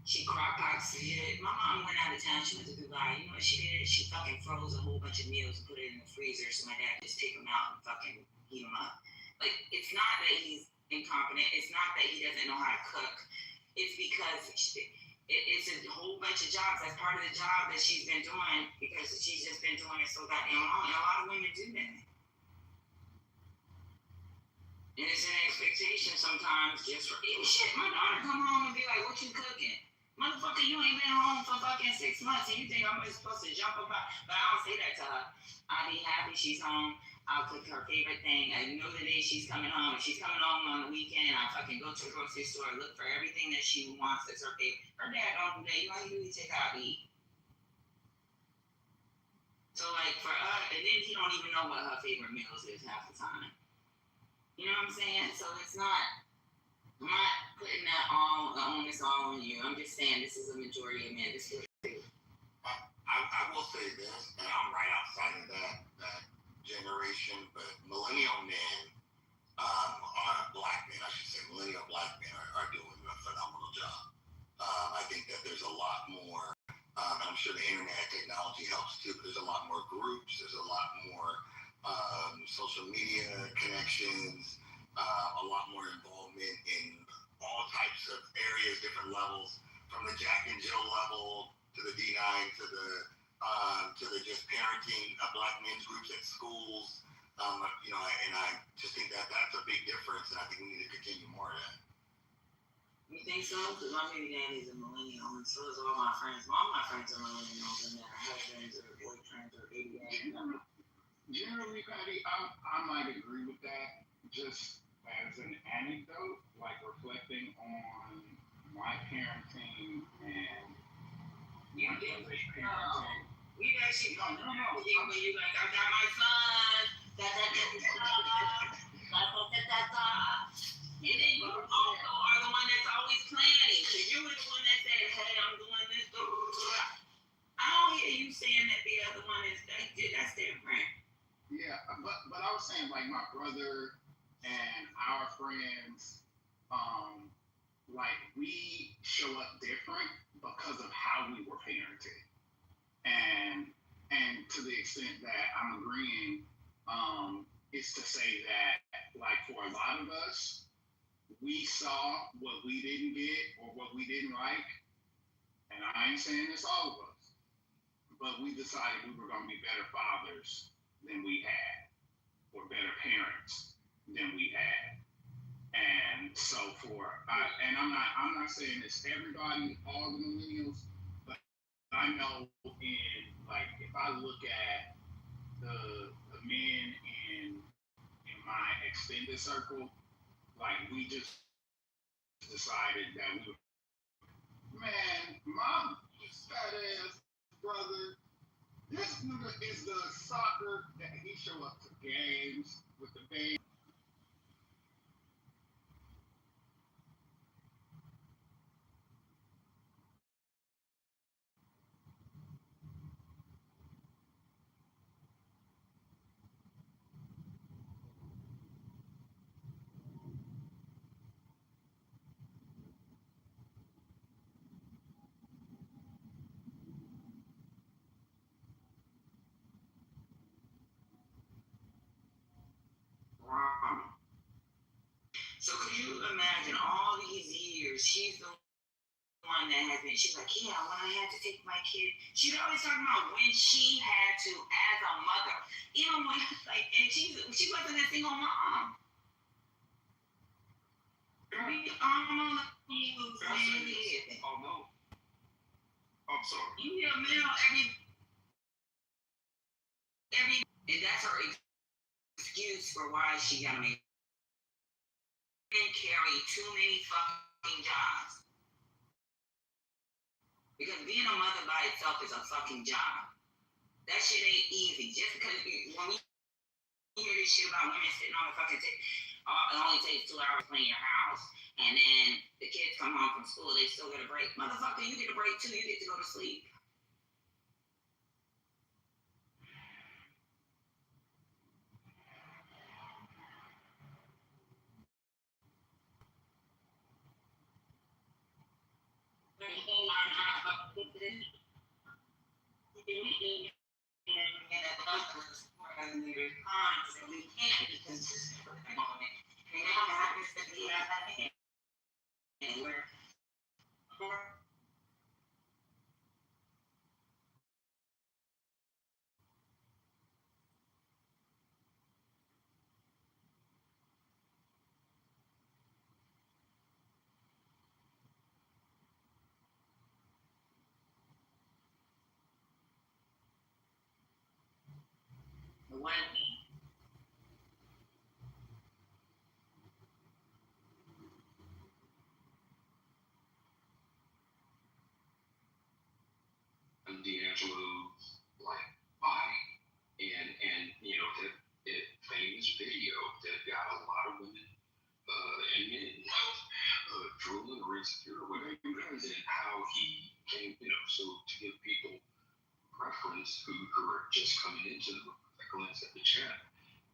She crock pots it. My mom went out of town. She went to Dubai. You know what she did? She fucking froze a whole bunch of meals and put it in the freezer so my dad just take them out and fucking heat them up. Like, it's not that he's incompetent. It's not that he doesn't know how to cook. It's because it's a whole bunch of jobs. That's part of the job that she's been doing because she's just been doing it so goddamn long. And a lot of women do that. And it's an expectation sometimes just for, shit, my daughter come home and be like, what you cooking? Motherfucker, you ain't been home for fucking 6 months and you think I'm supposed to jump about. But I don't say that to her. I'll be happy she's home. I'll cook her favorite thing. I know the day she's coming home. If she's coming home on the weekend, I'll fucking go to the grocery store and look for everything that she wants that's her favorite. Her dad don't do that. You know, he really take out to eat. So like for us, and then he don't even know what her favorite meals is half the time. You know what I'm saying? So it's not. I'm not putting that the onus all on you. I'm just saying this is a majority of men. This is I will say this, and I'm right outside of that generation, but millennial men, black men, I should say, millennial black men are doing a phenomenal job. I think that there's a lot more, I'm sure the internet technology helps too, but there's a lot more groups, there's a lot more social media connections, a lot more involvement in all types of areas, different levels, from the Jack and Jill level to the D9 to the just parenting black men's groups at schools. And I just think that that's a big difference, and I think we need to continue more of that. You think so? Because my baby daddy's a millennial, and so is all my friends. All my friends are millennials, and their husbands or boyfriends or baby daddies. Generally, Patty, I might agree with that. Just as an anecdote, like reflecting on my parenting and You my did. brother's parenting. We actually no. When you like, I got my son. And then you also are the one that's always planning. Because you were the one that said, "Hey, I'm doing this." I don't hear you saying that the other one is that's different. Yeah, but I was saying like my brother and our friends, like we show up different because of how we were parented, and to the extent that I'm agreeing, is to say that like for a lot of us, we saw what we didn't get or what we didn't like, and I ain't saying it's all of us, but we decided we were going to be better fathers than we had, or better parents than we had. And so and I'm not saying it's everybody, all the millennials, but I know in like if I look at the men in my extended circle, like we just decided that my fat ass brother, this nigga is the soccer that he show up to games with the band. Wow. So could you imagine all these years she's the one that has been, she's like, yeah, when I had to take my kid, she's always talking about when she had to as a mother. Even when like and she wasn't a single mom. We all Oh no. I'm sorry. you hear a male every and that's her excuse for why she gotta make and carry too many fucking jobs. Because being a mother by itself is a fucking job. That shit ain't easy. Just because when we hear this shit about women sitting on the fucking it only takes 2 hours to clean your house, and then the kids come home from school, they still get a break. Motherfucker, you get a break too. You get to go to sleep. And there's times that we can't be consistent with the moment. And that happens to be and we're one D'Angelo's like body and that famous video that got a lot of women and men drooling or insecure or whatever, and how he came, so to give people reference who are just coming into the glance at the chat.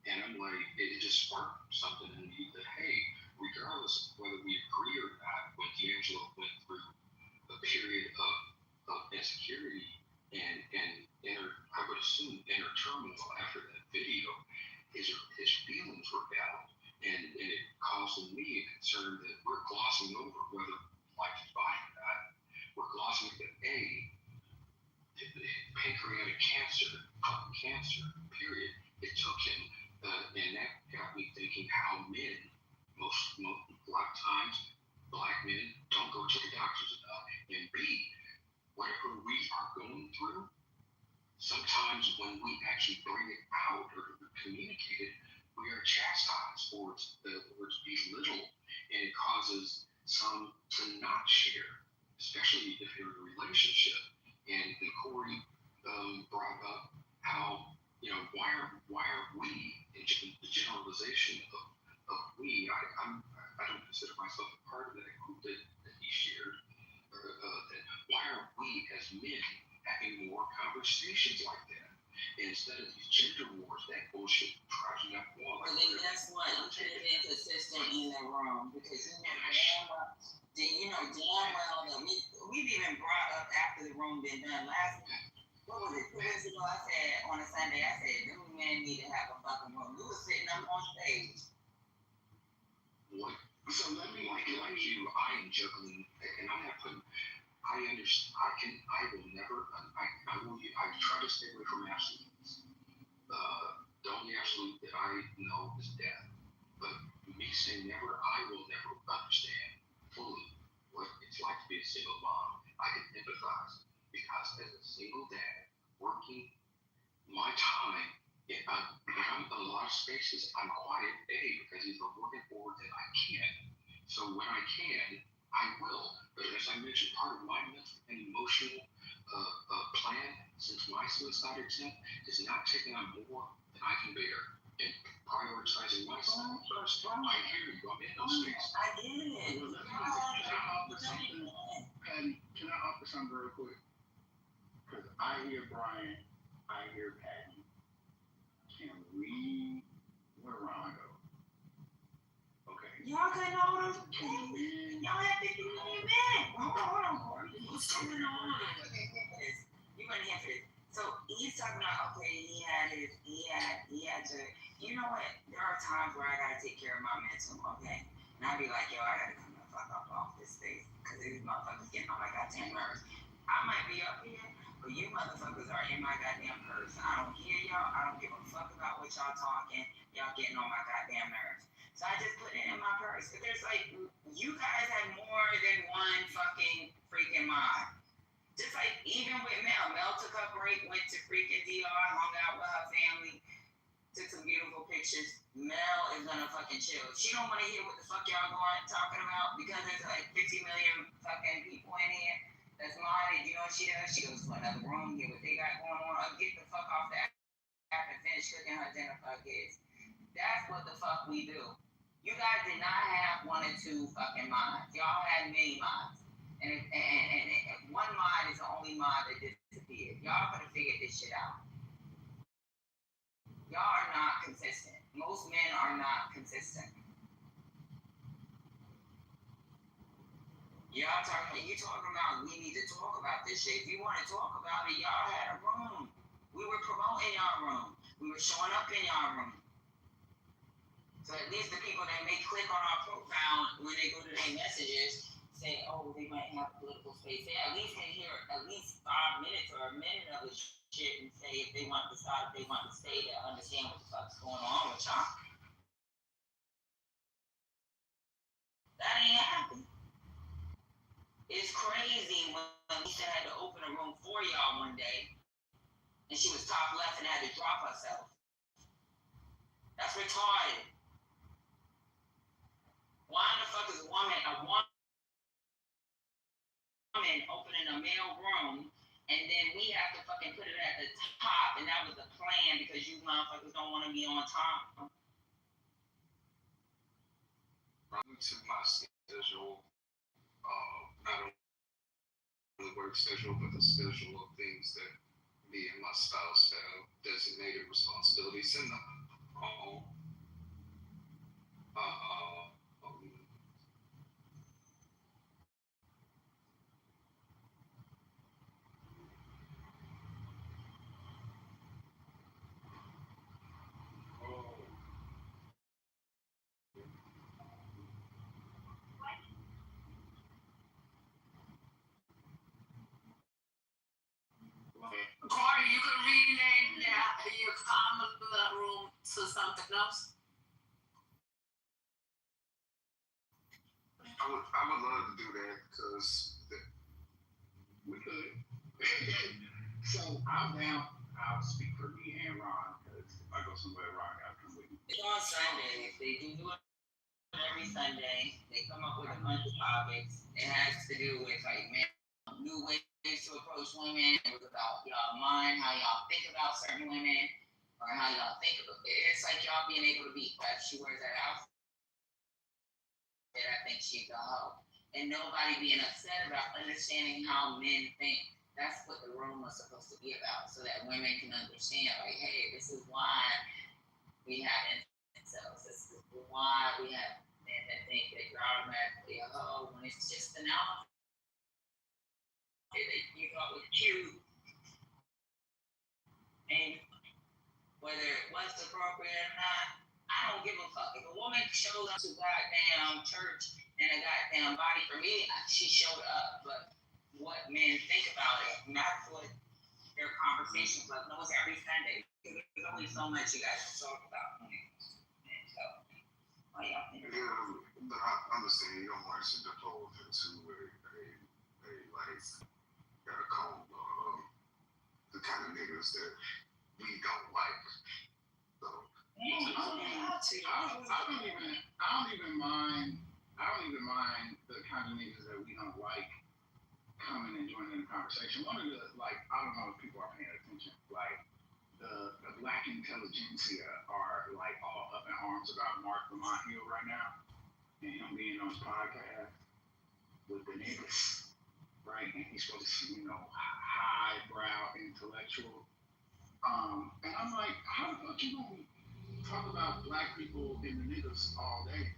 And I'm like, it just sparked something in me that, hey, regardless of whether we agree or not, when D'Angelo went through a period of insecurity and I would assume inner turmoil after that video, his feelings were valid. And it caused me a concern that we're glossing over whether life is fine or not. We're glossing that pancreatic cancer, period. It took him a And that got me thinking how men, most a lot of times, black men don't go to the doctors enough. And B, whatever we are going through, sometimes when we actually bring it out or communicate it, we are chastised or it's belittled, and it causes some to not share, especially if you're in a relationship. And Corey brought up how, why are we, in the generalization of we, I don't consider myself a part of that group that he shared, why are we as men having more conversations like that? And instead of these gender wars, that bullshit drives me up the wall. Well, then guess what? You should have been consistent in the room because damn well that we've even brought up after the room been done last week. What was it? 2 weeks ago, I said on a Sunday, I said, them men need to have a fucking room. We were sitting up on stage. What? So let me, like you, I am juggling, and I'm not putting, I understand, I will never, I try to stay away from absolutes. The only absolute that I know is death. But me saying never, I will never understand fully what it's like to be a single mom. I can empathize because as a single dad, working my time, I'm in a lot of spaces, I'm quiet, because if I'm working forward, then I can. So when I can, I will. But as I mentioned, part of my mental and emotional plan since my suicide attempt is not taking on more than I can bear and prioritizing myself. I hear you. I'm in those spaces. I get it. Well, can I offer something? Patty, can I offer something real quick? Because I hear Brian, I hear Patty. Can we, where Ron go? Okay. Y'all couldn't hold us. Y'all had 50 million men. Hold on, Corey. What's going on? You weren't here for this. So he's talking about, okay, he had to, you know what? There are times where I gotta take care of my mental, okay? And I'd be like, yo, I gotta come the fuck up off this space because these motherfuckers getting on my goddamn nerves. I might be up here, but you motherfuckers are in my goddamn purse. I don't hear y'all. I don't give a fuck about what y'all talking. Y'all getting on my goddamn nerves. So I just put it in my purse. But there's like, you guys have more than one fucking freaking mod. Just like even with Mel. Mel took a break, went to freaking DR, hung out with her family, took some beautiful pictures. Mel is gonna fucking chill. She don't want to hear what the fuck y'all talking about because there's like 50 million fucking people in here. That's modded. You know what she does? She goes to another room, get what they got going on, get the fuck off the app and finish cooking her dinner for her kids. That's what the fuck we do. You guys did not have 1 or 2 fucking mods. Y'all had many mods. And one mod is the only mod that disappeared. Y'all could have figured this shit out. Y'all are not consistent. Most men are not consistent. You talking about we need to talk about this shit. If you want to talk about it, y'all had a room. We were promoting y'all room. We were showing up in y'all room. So at least the people that may click on our profile when they go to their messages say, oh, they might have a political space. They at least can hear at least 5 minutes or a minute of the shit and say if they want to start, if they want to stay there, understand what the fuck's going on with y'all. That ain't happening. It's crazy when Lisa had to open a room for y'all one day and she was top left and had to drop herself. That's retarded. Why the fuck is a woman opening a male room and then we have to fucking put it at the top and that was the plan because you motherfuckers don't want to be on top? To my schedule, not only the work schedule, but the schedule of things that me and my spouse have designated responsibilities in the home. Corey, you can rename your common room to something else. I would love to do that because We could. So I'm down. I'll speak for me and Ron because if I go somewhere, Ron got to come with me. It's on Sundays. They do it every Sunday. They come up with a bunch of topics. It has to do with like new ways to approach women. It was about y'all mind, how y'all think about certain women, or how y'all think about it. It's like y'all being able to be like she wears that outfit. I think she's a hoe. And nobody being upset about understanding how men think. That's what the room was supposed to be about, so that women can understand, like, hey, this is why we have incels. This is why we have men that think that you're automatically a hoe when it's just an outfit that you thought was cute. And whether what's appropriate or not, I don't give a fuck. If a woman shows up to goddamn church in a goddamn body, for me, she showed up. But what men think about it, not what their conversations like. No, it's every Sunday. There's only so much you guys can talk about. And so, what y'all think? Yeah, but I understand you don't want to default into a like got a cone the kind of niggas that we don't like. So I don't even mind the kind of niggas that we don't like coming and joining the conversation. One of the I don't know if people are paying attention. The black intelligentsia are all up in arms about Mark Lamont Hill right now and him being on his podcast with the niggas, right? And he's supposed to be, highbrow intellectual. And I'm like, how the fuck you gonna talk about black people and the niggas all day,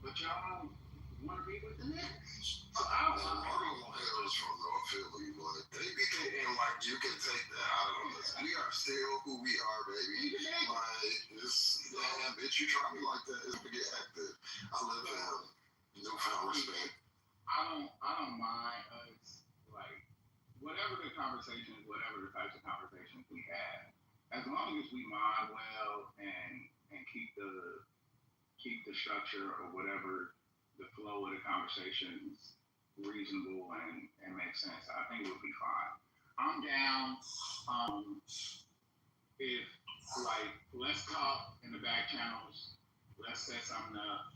but y'all don't want to be with the niggas? So I was Hills from North Philly, but they be thinking like you can take that out of us. We are still who we are, baby. Like this, damn bitch, you try me like that, it's gonna get active. I live in newfound respect. I don't mind us whatever the conversations, whatever the types of conversations we have, as long as we mind well and keep the structure or whatever the flow of the conversations reasonable and make sense, I think we'll be fine. I'm down. If let's talk in the back channels, let's set something up.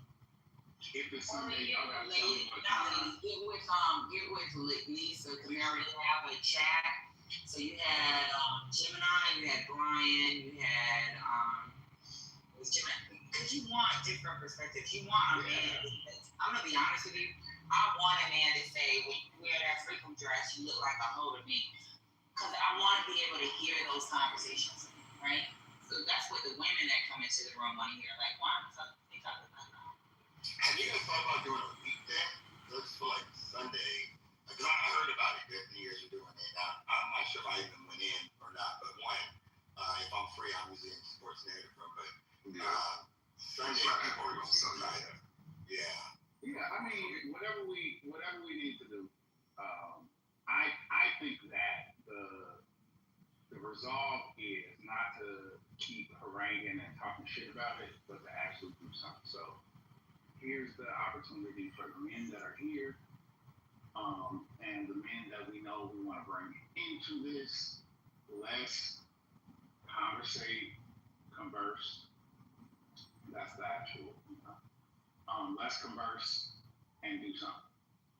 If it's Sunday, y'all gotta tell me what time. Get with Lisa, because they already have a chat. So you had Gemini, you had Brian, you had was Gemini, because you want different perspectives. You want a man. I'm gonna be honest with you. I want a man to say, when you wear that freakum dress, you look like a hoe to me. Because I want to be able to hear those conversations, right? So that's what the women that come into the room want to hear. Like, why the fuck are they talking about that? Have you guys thought about doing a weekend? Just for Sunday. Because I heard about it that years you're doing it. Now, I'm not sure if I even went in or not, but one, if I'm free, I'm usually in sports narrative room, but Sunday people are going to try to. Yeah. Yeah, I mean, whatever we need to do. I think that the resolve is not to keep haranguing and talking shit about it, but to actually do something. So here's the opportunity for the men that are here, and the men that we know we want to bring into this. Let's conversate, converse. That's the actual. Let's converse and do something.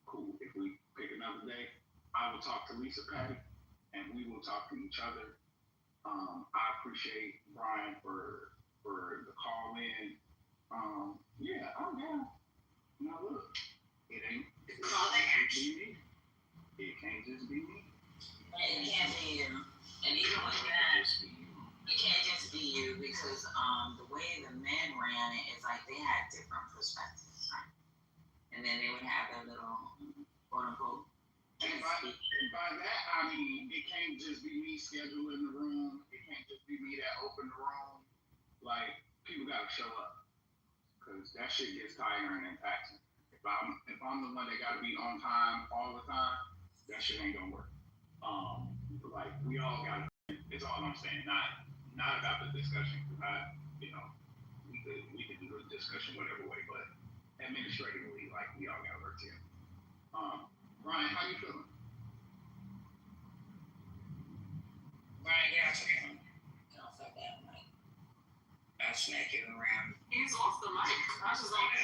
Cool. If we pick another day, I will talk to Lisa Patty, and we will talk to each other. I appreciate Brian for the call in. Yeah, I'm down. Now look, it Call to action. be me. It can't just be me. It can't be you. And even with that, it can't just be you, because the way the men ran it is like they had different perspectives, right? And then they would have their little quote unquote. And by that, I mean, it can't just be me scheduling the room. It can't just be me that opened the room. People gotta show up, because that shit gets tiring and taxing. If I'm the one that gotta be on time all the time, that shit ain't gonna work. We all gotta. It's all I'm saying. Not about the discussion, because we could do a discussion whatever way, but administratively, like we all got work too. Brian, how you feeling? Brian, get out your phone. Don't fuck that mic. I'll smack you around. He's off the mic. I was just on that.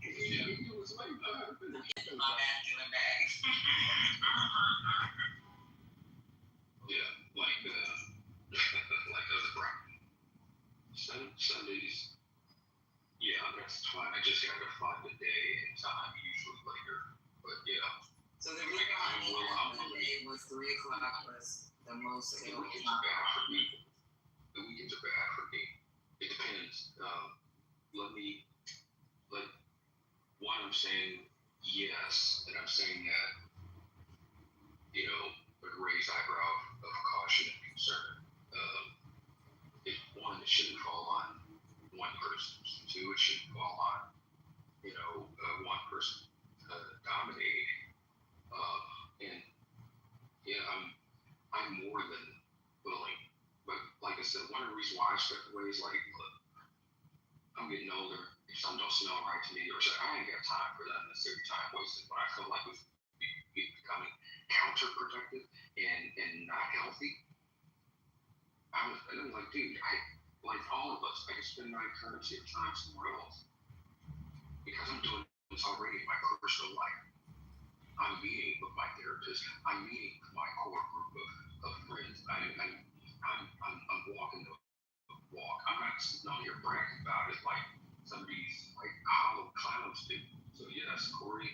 You was late. My masculine bag. Yeah, like like other Friday. Sundays, yeah, that's fine. I just gotta find the day and time, usually later. But yeah. So the reason I needed Monday was 3 o'clock was the most The available weekends time. are bad for me. The weekends are bad for me. It depends. One, I'm saying yes, and I'm saying that, a raised eyebrow of caution and concern. It shouldn't fall on one person. Two, it shouldn't fall on, one person dominating. And yeah, I'm more than willing. But like I said, one of the reasons why I stepped away is like, look, I'm getting older. If something don't smell right to me, or so, I ain't got time for that unnecessary time wasted. But I feel like it's becoming counterproductive and not healthy. I'm like, dude, like all of us, I can spend my currency of time somewhere else because I'm doing this already in my personal life. I'm meeting with my therapist. I'm meeting with my core group of friends. I'm walking the walk. I'm not sitting on here bragging about it like some of these like hollow clowns do. So yes, Corey,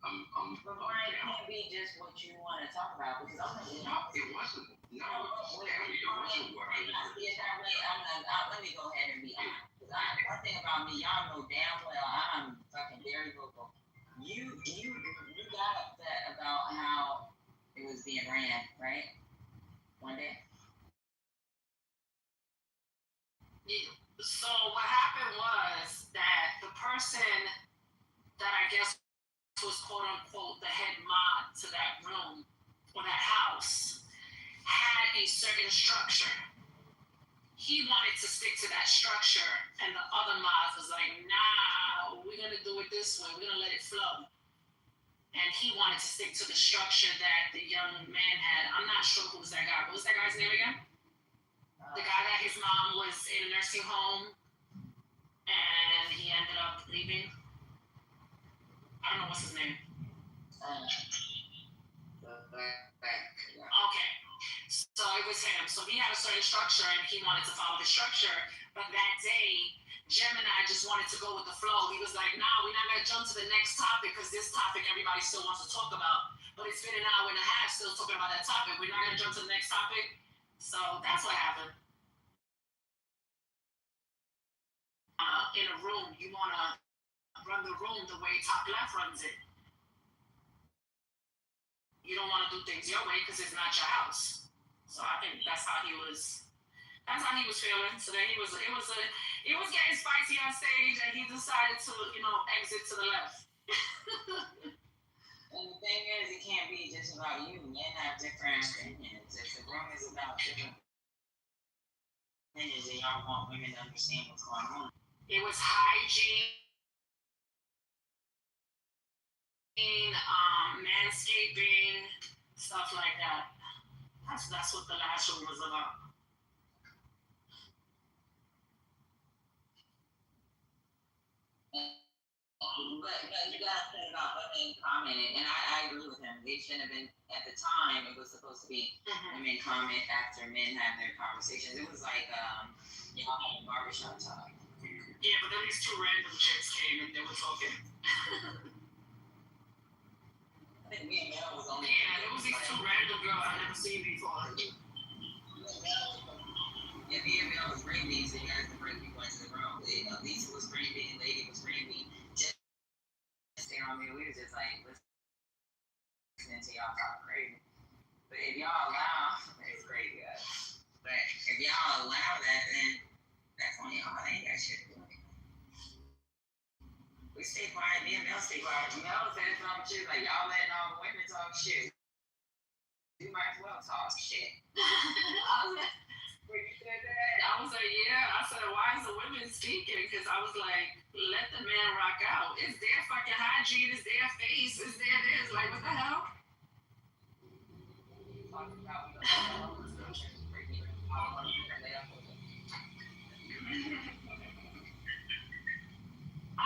I'm But Brian, it can't be just what you want to talk about because ultimately, it wasn't. No, it wasn't what I wanted. See it that way. Let me go ahead and be honest. Because one thing about me, y'all know damn well I'm fucking very vocal. You got upset about how it was being ran, right? One day. So what happened was that the person that I guess was quote unquote the head mod to that room or that house had a certain structure. He wanted to stick to that structure, and the other mods was like, nah, we're gonna do it this way, we're gonna let it flow. And he wanted to stick to the structure that the young man had. I'm not sure who was that guy. What was that guy's name again? The guy that his mom was in a nursing home and he ended up leaving. I don't know what's his name. Okay. So it was him. So he had a certain structure and he wanted to follow the structure. But that day, Gemini just wanted to go with the flow. He was like, nah, we're not going to jump to the next topic because this topic everybody still wants to talk about. But it's been an hour and a half still talking about that topic. We're not going to jump to the next topic. So that's what happened. In a room, you want to run the room the way top left runs it. You don't want to do things your way because it's not your house. So I think that's how he was feeling. So then it was getting spicy on stage, and he decided to, exit to the left. And the thing is, it can't be just about you. Men have different opinions. If the room is about different opinions, and y'all want women to understand what's going on. It was hygiene, manscaping, stuff like that. That's what the last room was about. But you gotta think about women commenting, and I agree with him. They shouldn't have been at the time. It was supposed to be women comment after men have their conversations. It was like y'all having barbershop talk. Yeah, but then these two random chicks came and they were talking. I think me and Mel was only. Yeah, there was these two random girls I've never seen before. Yeah, me and Mel was bringing me, so you guys can bring people into the room. Lisa was bringing me, Lady was bringing me. Just stay on me. We was just like listening to y'all talk crazy. But if y'all allow, it's crazy, guys. But if y'all allow that, then that's on y'all. I ain't got shit to do. We stay quiet. Me and Mel stay quiet. Mel said some shit like y'all letting all the women talk shit. You might as well talk shit. When you said that, I was like, yeah. I said, why is the women speaking? Because I was like, let the man rock IG, it's their face, it's their this. Like, what the hell? Talking about I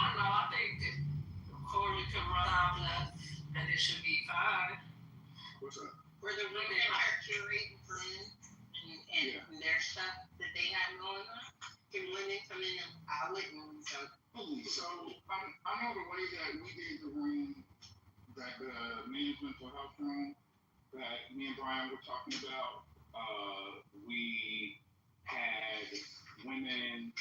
don't know. I think that Corey could run off left, and it should be fine. What's up? Where the women are curating friends and their stuff that they have going on. Can women come in and I wouldn't so. So I know the way that we did the room, that the men's mental health room that me and Brian were talking about, we had women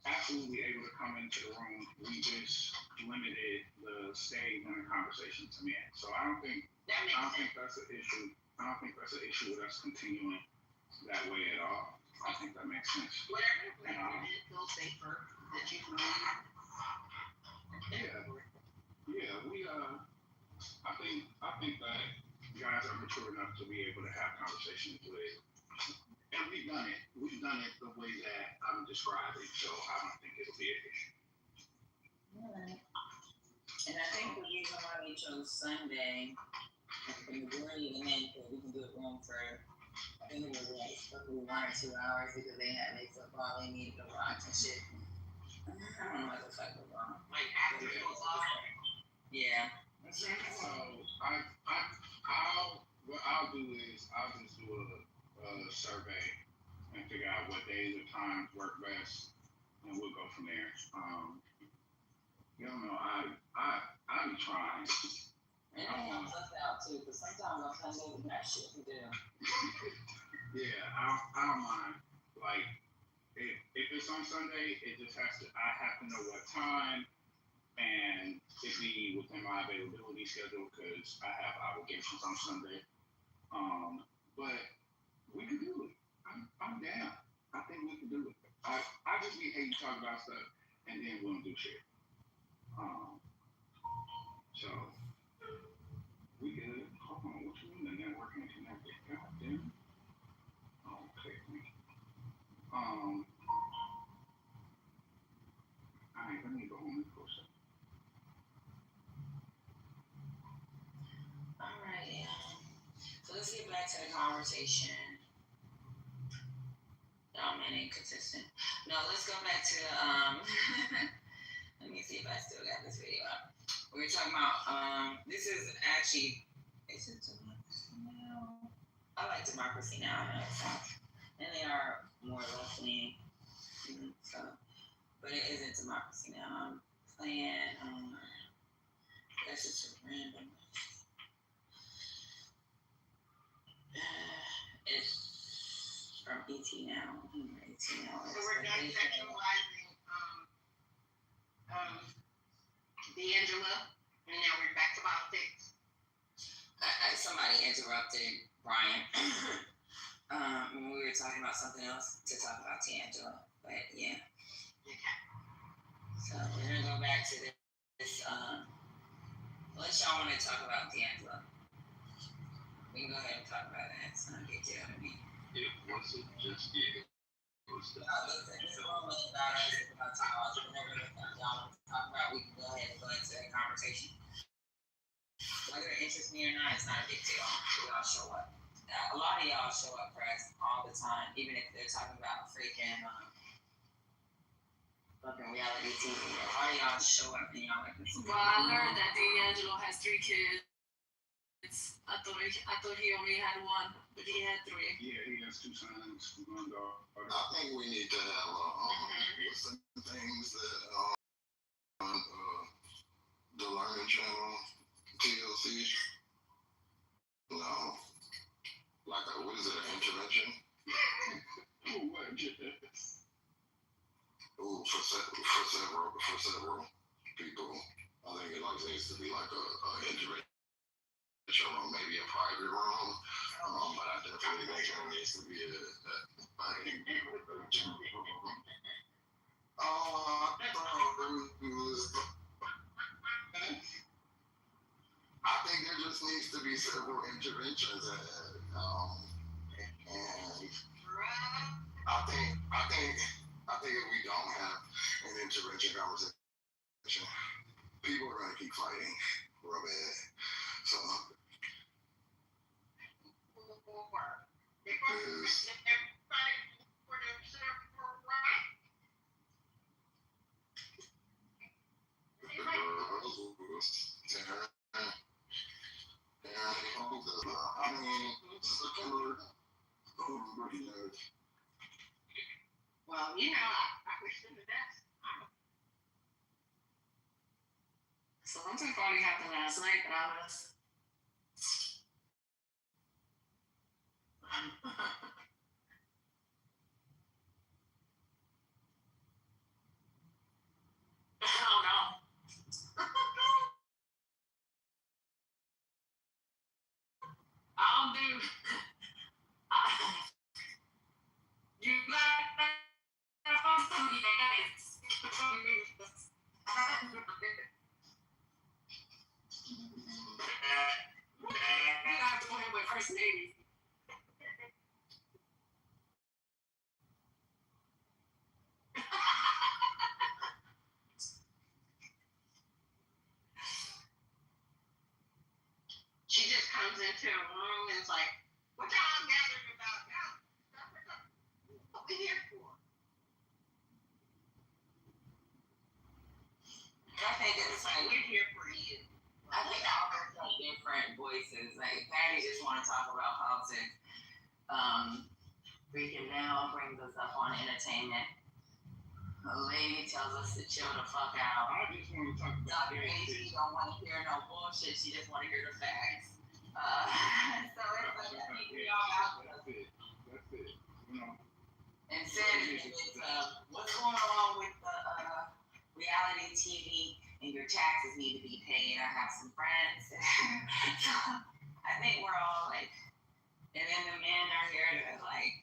absolutely able to come into the room. We just limited the staying in the conversation to men. So I don't think that's an issue. I don't think that's an issue with us continuing that way at all. I think that makes sense. Whatever makes women feel safer that you can Yeah, we I think that guys are mature enough to be able to have conversations with, and we've done it the way that I'm describing, so I don't think it'll be an issue. Alright. And I think the reason why we chose Sunday, the majority of the men, we can do it room for, I think it was like roughly 1 or 2 hours because they had their football they needed to watch and shit. I don't know what the fuck was wrong. like after football. Yeah. So what I'll do is I'll just do a survey and figure out what days or times work best, and we'll go from there. You don't know, I be trying. And it helps us out too, because sometimes on Sunday we got shit to do. Yeah, I don't mind. Like, if it's on Sunday, it just has to, I have to know what time, and it be within my availability schedule, because I have obligations on Sunday. But we can do it. I'm down. I think we can do it. I just be hating to talk about stuff, and then we don't do shit. So, we good. Hold on, what you mean the network ain't connected? God damn. Okay. Alright, let me go home and post it. Alright, so let's get back to the conversation. Oh man, inconsistent. No, let's go back to let me see if I still got this video up. We were talking about this is actually, is it Democracy Now? I like Democracy Now. I know it sounds, and they are more left wing, so, but it isn't Democracy Now. I'm playing that's just a random. It's from ET Now. ET Now. So we're done sexualizing D'Angelo, and now we're back to politics. Somebody interrupted Brian when we were talking about something else to talk about D'Angelo, but yeah. Okay. So we're gonna go back to this. Unless y'all want to talk about D'Angelo, we can go ahead and talk about that. It's not a big deal to me. It wasn't just it. It was the This room is about us. It's about y'all. Whatever y'all want to talk about, we can go ahead and go into that conversation. Whether it interests me or not, it's not a big deal. Y'all show up. A lot of y'all show up, press, all the time, even if they're talking about freaking fucking reality TV. A lot of y'all show up and y'all like this. Well, I learned that D'Angelo has 3 kids. I thought he only had 1, but he had 3. Yeah, he has 2 sons, 1 daughter. I think we need to have some things that on the Learning Channel, TLC. No, like what is it? An intervention? What? Ooh, for several people, I think it like needs to be like a intervention room, maybe a private room. But I definitely think it needs to be I think there just needs to be several interventions, and I think if we don't have an intervention conversation, people are going to everybody for themselves for right. Well, you know, I wish them the best. Something funny happened last night, Alice. Oh no. I'll do. You got you have to put him with first lady. She just comes into a room and is like, what y'all gathering about now? What we here for? I think it's like We're here for you. I think all of us have different voices. Like Patty just want to talk about politics. Freaking Mel brings us up on entertainment. A lady tells us to chill the fuck out. I just want to talk about Dr. AC don't want to hear no bullshit. She just want to hear the facts. So it's like I think we all out. That's it. You know. And said it's what's going on with the reality TV and your taxes need to be paid. I have some friends. So I think we're all like, and then the men are here to like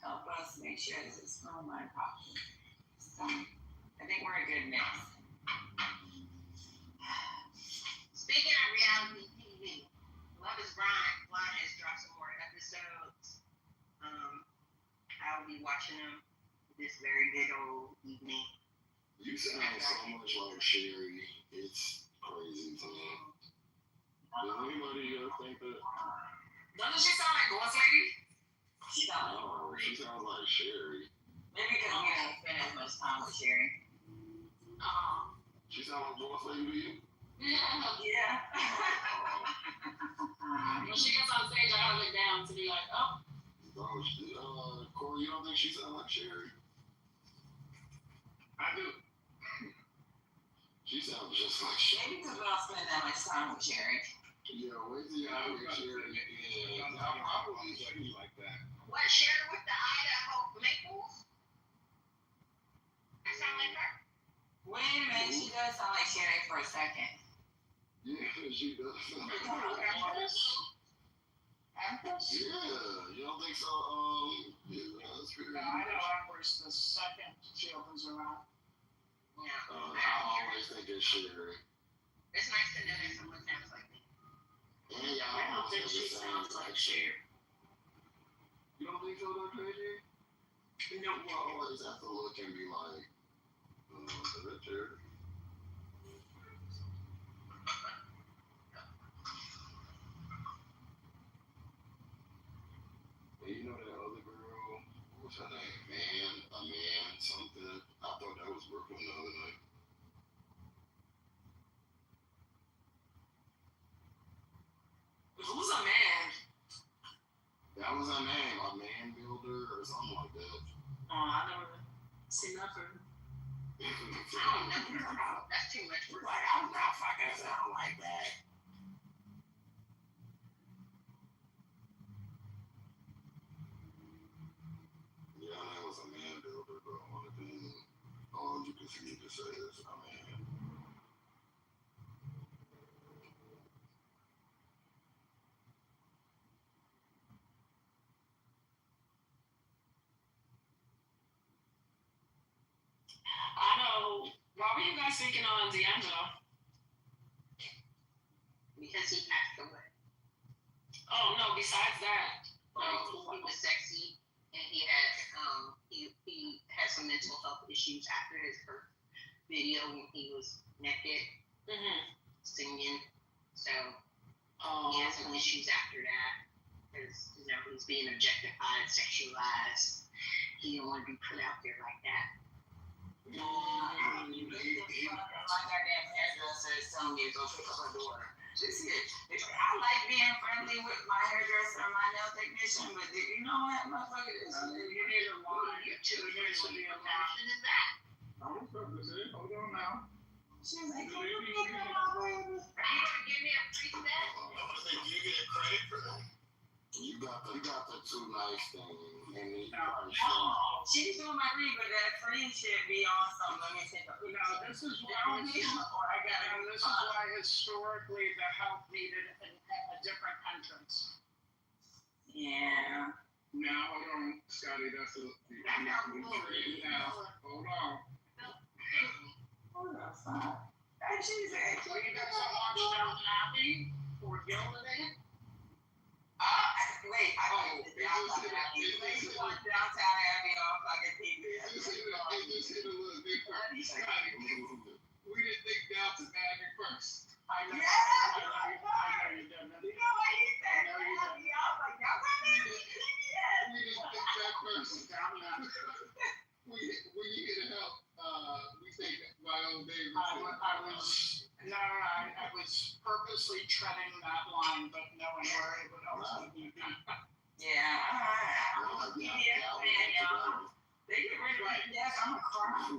help us make sure this is from my pocket. So I think we're a good mix. Speaking of reality TV, Love is Blind has dropped some more episodes. I'll be watching them this very good old evening. You sound so much like Sherry. It's crazy to me. Does anybody else think that? Doesn't she sound like Boss Lady? She sounds No, she sounds like Sherry. maybe because we don't spend as much time with Sherry. She sounds like Boss Lady to you? Yeah. When she gets on stage, I gotta look down to be like, oh. Corey, you don't think she sounds like Sherry? I do. She sounds just like Sherry. Maybe because we don't spend that much time with Sherry. Yeah, wait till you have Sherry again. I'm probably like that. What, Sherry with the Idaho Maples? I sound like her. Wait a minute, she does sound like Sherry for a second. Yeah, she does. Empress? Yeah, you don't think so? Yeah, that's pretty No, I know Empress the second she opens her mouth. Yeah. I always think it's Sherry. It's nice to know that someone sounds like me. And y'all I don't think also she sounds like Cher. You don't think so, Dr. AJ? You know, we'll always have to look and be like, is that Sherry? And you know that other girl, what was her name? A man, something. I thought that was Brooklyn the other night. Who's a man? That was her name, a man builder or something like that. I never seen nothing. I don't know. That's too much for Like, I'm not fucking sound like that. Yeah, that was a man builder, but only thing all you can see to say is a man. I know. Why were you guys speaking on D'Angelo? because he passed away. Oh no, besides that. He was sexy and he had some mental health issues after his first video when he was naked singing. So he had some issues after that. because he's being objectified, sexualized. He don't want to be put out there like that. My goddamn hairdresser is telling me to go pick up her daughter. Just it. I like being friendly with my hairdresser and my nail technician, but you know what, motherfucker, You need a line. you too. There needs to be a line. Passion is that. I'm purpose. Hold on now. She's like, can you pick up my baby? Are you gonna give me a free set? I want to say, do you get credit for that? You got the too nice thing, and you No. probably should. She's doing my read, but that free shit be on something. Let me take a picture. No, this is why. Or I got And this is why historically the health needed a different entrance. Yeah. Now, hold on, Scotty, that's a, now, hold on. Hold on, son. She's So you got some Marshall Abbey or Gildan? Wait, I don't know. Downtown Abbey on fucking TV. It just hit a little different. Scotty, we didn't think Downton Abbey first. I know. Yeah. I know you didn't. You know what he said? I was like, Downtown Abbey, PBS. We didn't think that first. When you get help, we think my old David. I was purposely treading that line, but knowing where it would ultimately be. Yeah, I'm a PBS fan, y'all. They get rid of PBS, I'm a cry.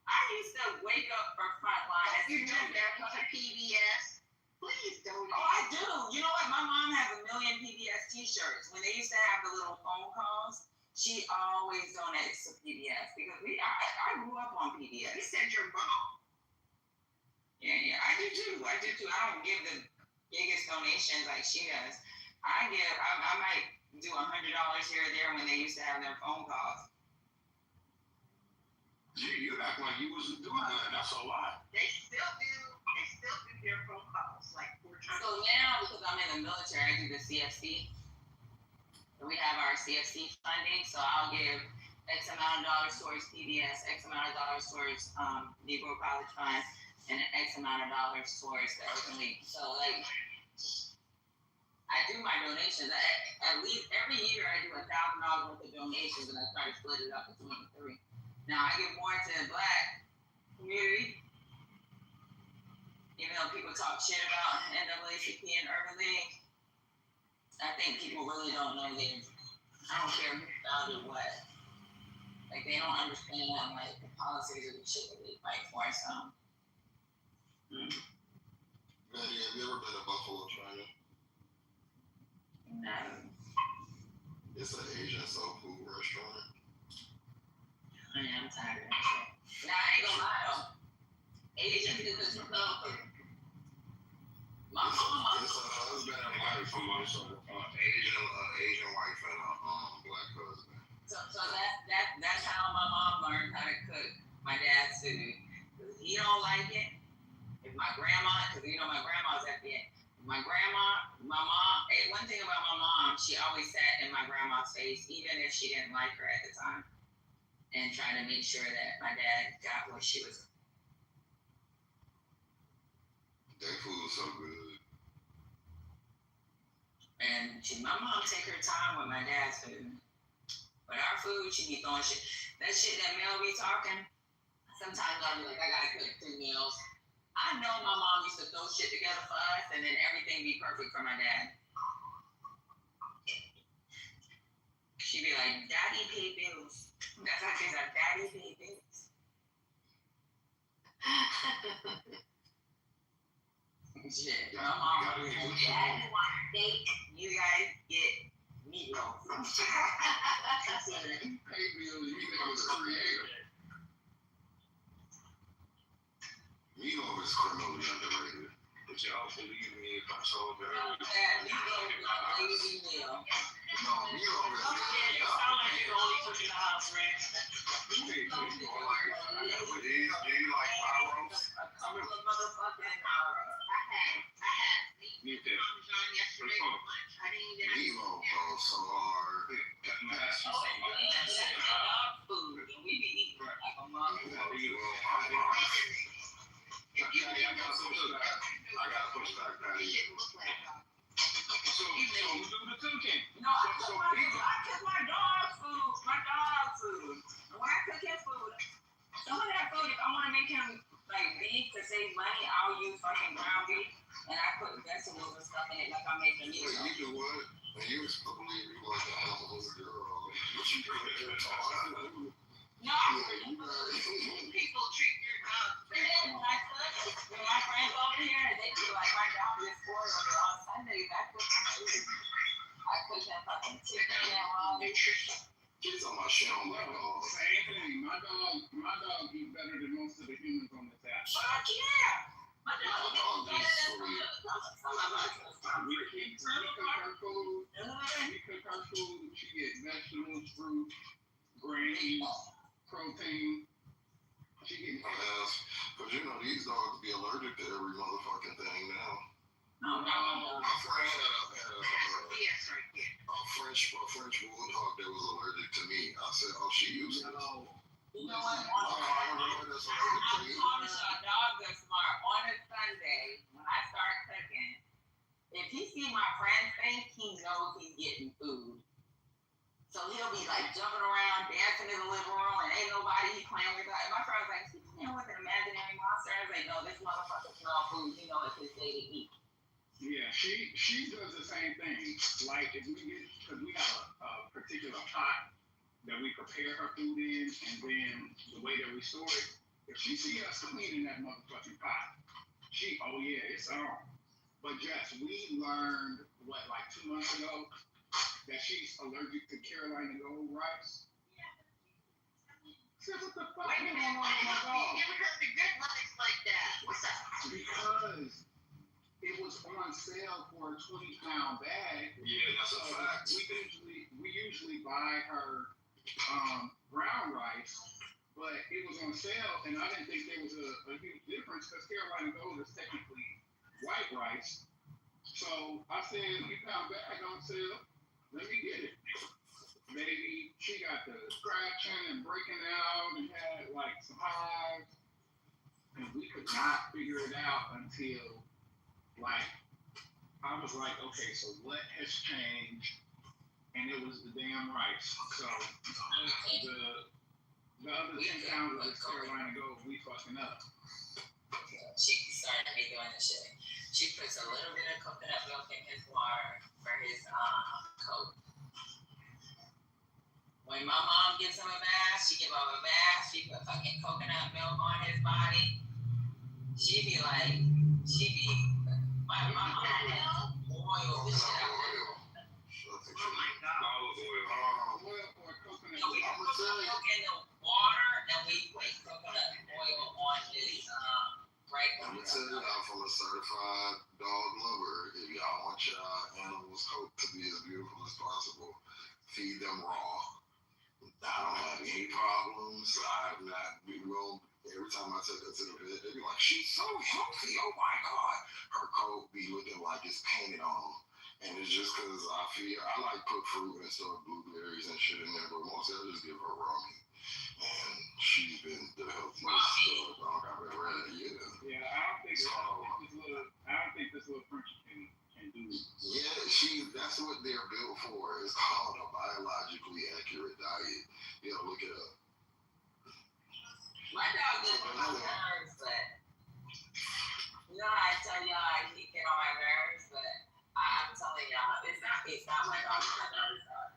I used to wake up for Frontline. You do that for PBS? Please don't. Oh, I do. You know what? My mom has a million PBS t-shirts. When they used to have the little phone calls, she always donates to PBS because I grew up on PBS. You said your mom. Yeah, I do too. I don't give the biggest donations like she does. I might do $100 here or there when they used to have their phone calls. You act like you wasn't doing that. That's a lot. They still do their phone calls. Like we're trying So now, because I'm in the military, I do the CFC. We have our CFC funding, so I'll give X amount of dollars towards PBS, X amount of dollars towards Negro College Fund, and X amount of dollars towards the Urban League. So like, I do my donations. At least every year I do $1,000 worth of donations, and I try to split it up between the three. Now I give more to the Black community, even though people talk shit about NAACP and Urban League. I think people really don't know this. I don't care who founded what. Like they don't understand like the policies of the shit that they fight for. So. Maddie, have you ever been to Buffalo, China? No. It's an Asian soul food restaurant. I'm tired of that shit. Now I ain't gonna lie though. Asian do this for soul food. My mama. It's a husband and wife from Asian wife and a black husband. So that's how my mom learned how to cook my dad's food. Cause he don't like it. If my grandma, cause you know my grandma's at the end. My mom, one thing about my mom, she always sat in my grandma's face, even if she didn't like her at the time, and try to make sure that my dad got what she was. That food's so good. And my mom take her time with my dad's food. But our food, she be throwing shit. That shit that Mel be talking, sometimes I'll be like, I gotta cook 3 meals. I know my mom used to throw shit together for us and then everything be perfect for my dad. She'd be like, Daddy pay bills. That's how she's like, Daddy pay bills. Shit, my mom was like, Daddy want steak, you guys get meatloaf. Pay bills, you know, it's creative. Meatloaf is criminally underrated. But y'all believe me if I told you. Meatloaf is a lazy meal. No, meatloaf is good. It sounds like you only cook in the house, right? Do you like pot roast? A couple of motherfucking I had Need that. Parmesan yesterday for lunch. I didn't even. Meatloaf goes so hard. Let me ask you Oh, something. that's dog food. We be eating like a motherfucker. I got to push back, Patty. It looked like So we do the cooking. No, people treat your dog bad. When my friends over here, they be like, my dog is spoiled. On Sundays, I cook them food. I cook them fucking chicken and raw. She's on my show, my dog. Same thing. My dog eat better than most of the humans on this app. Fuck yeah! My dog eats better than some of us. We cook her food. She get vegetables, fruit, grains, protein. She get Because you know these dogs be allergic to every motherfucking thing now. No. My friend had a Yes, right here. French bulldog that was allergic to me. I said, oh, she used it. You know what? My that's allergic to you. I promise y'all, dogs are smart. On a Sunday, when I start cooking, if he see my friend's face, he knows he's getting food. So he'll be like jumping around, dancing in the living room, and ain't nobody he playing with. My friend's like, "She playing with an imaginary monster?" I was like, "No, this motherfucker smell food. You know it's his day to eat." Yeah, she does the same thing. Like if because we have a particular pot that we prepare her food in, and then the way that we store it. If she see us cleaning that motherfucking pot, oh yeah, it's on. But Jess, we learned like 2 months ago that she's allergic to Carolina Gold rice. So what the fuck is going on with my dog? Never heard the good rice like that. What's up? Because it was on sale for a 20-pound bag. Yeah, that's a fact. We usually buy her brown rice, but it was on sale, and I didn't think there was a huge difference because Carolina Gold is technically white rice. So I said, you found bag on sale, let me get it. Maybe she got the scratching and breaking out and had like some hives, and we could not figure it out until like I was like, okay, so what has changed? And it was the damn rice. So the other 10 pounds of this Carolina Gold, we fucking up. She started me doing this shit. She puts a little bit of coconut milk in his water for his coat. When my mom gives him a bath, she give him a bath. She put fucking coconut milk on his body. My mom oil the shit out of him. Oh my God. Oil or coconut So we milk. put milk in the water and we put coconut oil on his right. Let me tell you, I'm from a certified dog lover. If y'all want y'all animals' coat to be as beautiful as possible, feed them raw. I don't have any problems. I'm not, every time I take her to the vet, they be like, she's so healthy. Oh my God. Her coat be looking like it's painted on. And it's just because I like put fruit and stuff, blueberries and shit in there, but mostly I just give her raw meat. And she's been the healthiest dog I've ever had. Yeah, I don't think this little Frenchie can do it. Yeah, that's what they're built for. It's called a biologically accurate diet. You know, look it up. My dog gets on my nerves, but you know how I tell y'all he get on my nerves, but I'm telling y'all it's not my dog, my nerves are.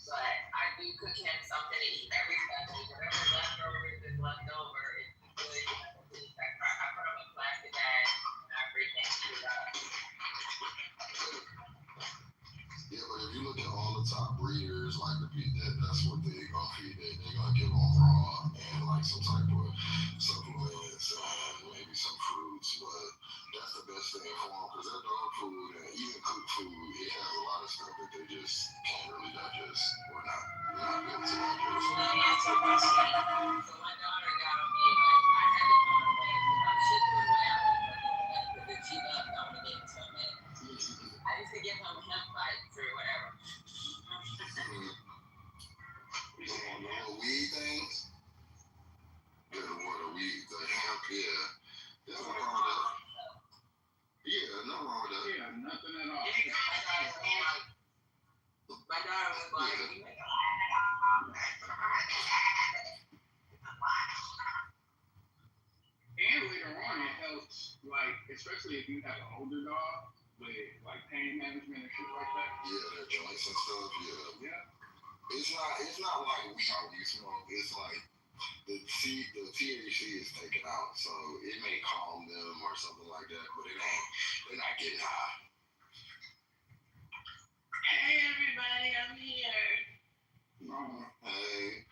But I do cook him something to eat every Sunday. Whatever's left over is left over. It's good. I put him in plastic bags and I freaking eat it up. Yeah, but if you look at all the top breeders, like that's what they're gonna feed. They're gonna give them raw and like some type of supplements and maybe some fruits. But that's the best thing for them because that dog food and even cooked food, it has a lot of stuff that they just can't really digest or not built to digest. Let me ask you a question. So my daughter got on me like I had to go away. She threw me out because if she left, I would have given to him. I used to give him hemp bites or whatever. The little weed things? Yeah, the weed, the hemp, yeah. There's nothing wrong with that. Yeah, nothing wrong with that. Yeah, nothing at all. My daughter was like, And later on, it helps, like, especially if you have an older dog with, like, pain management and shit like that. Yeah, their joints and stuff, yeah. Yeah. It's not like we smoke. It's like the THC is taken out, so it may calm them or something like that, but it ain't. They're not getting high. Hey everybody, I'm here. Hey.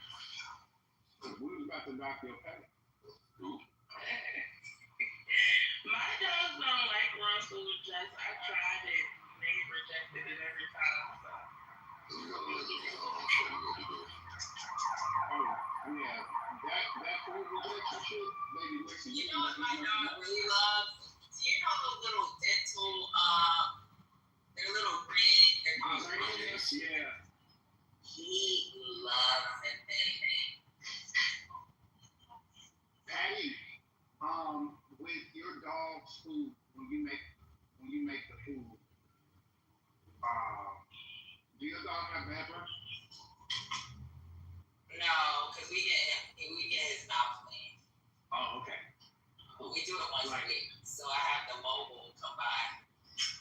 We was about to knock your pet. My dogs don't like Russell. Just I tried it. They rejected it every time. So. You gotta let them know. I'm sure you what to do. Oh, yeah. That food rejection shit, baby, listen. You know what my dog really loves? Do you know those little dental, they're little green, they're called Yes, yeah. He loves it, baby. Patty, with your dog's food, when you make the food, do your dog have bad breath? No, because we get his mouth clean. Oh, okay. We do it once a week. So I have the mobile come by.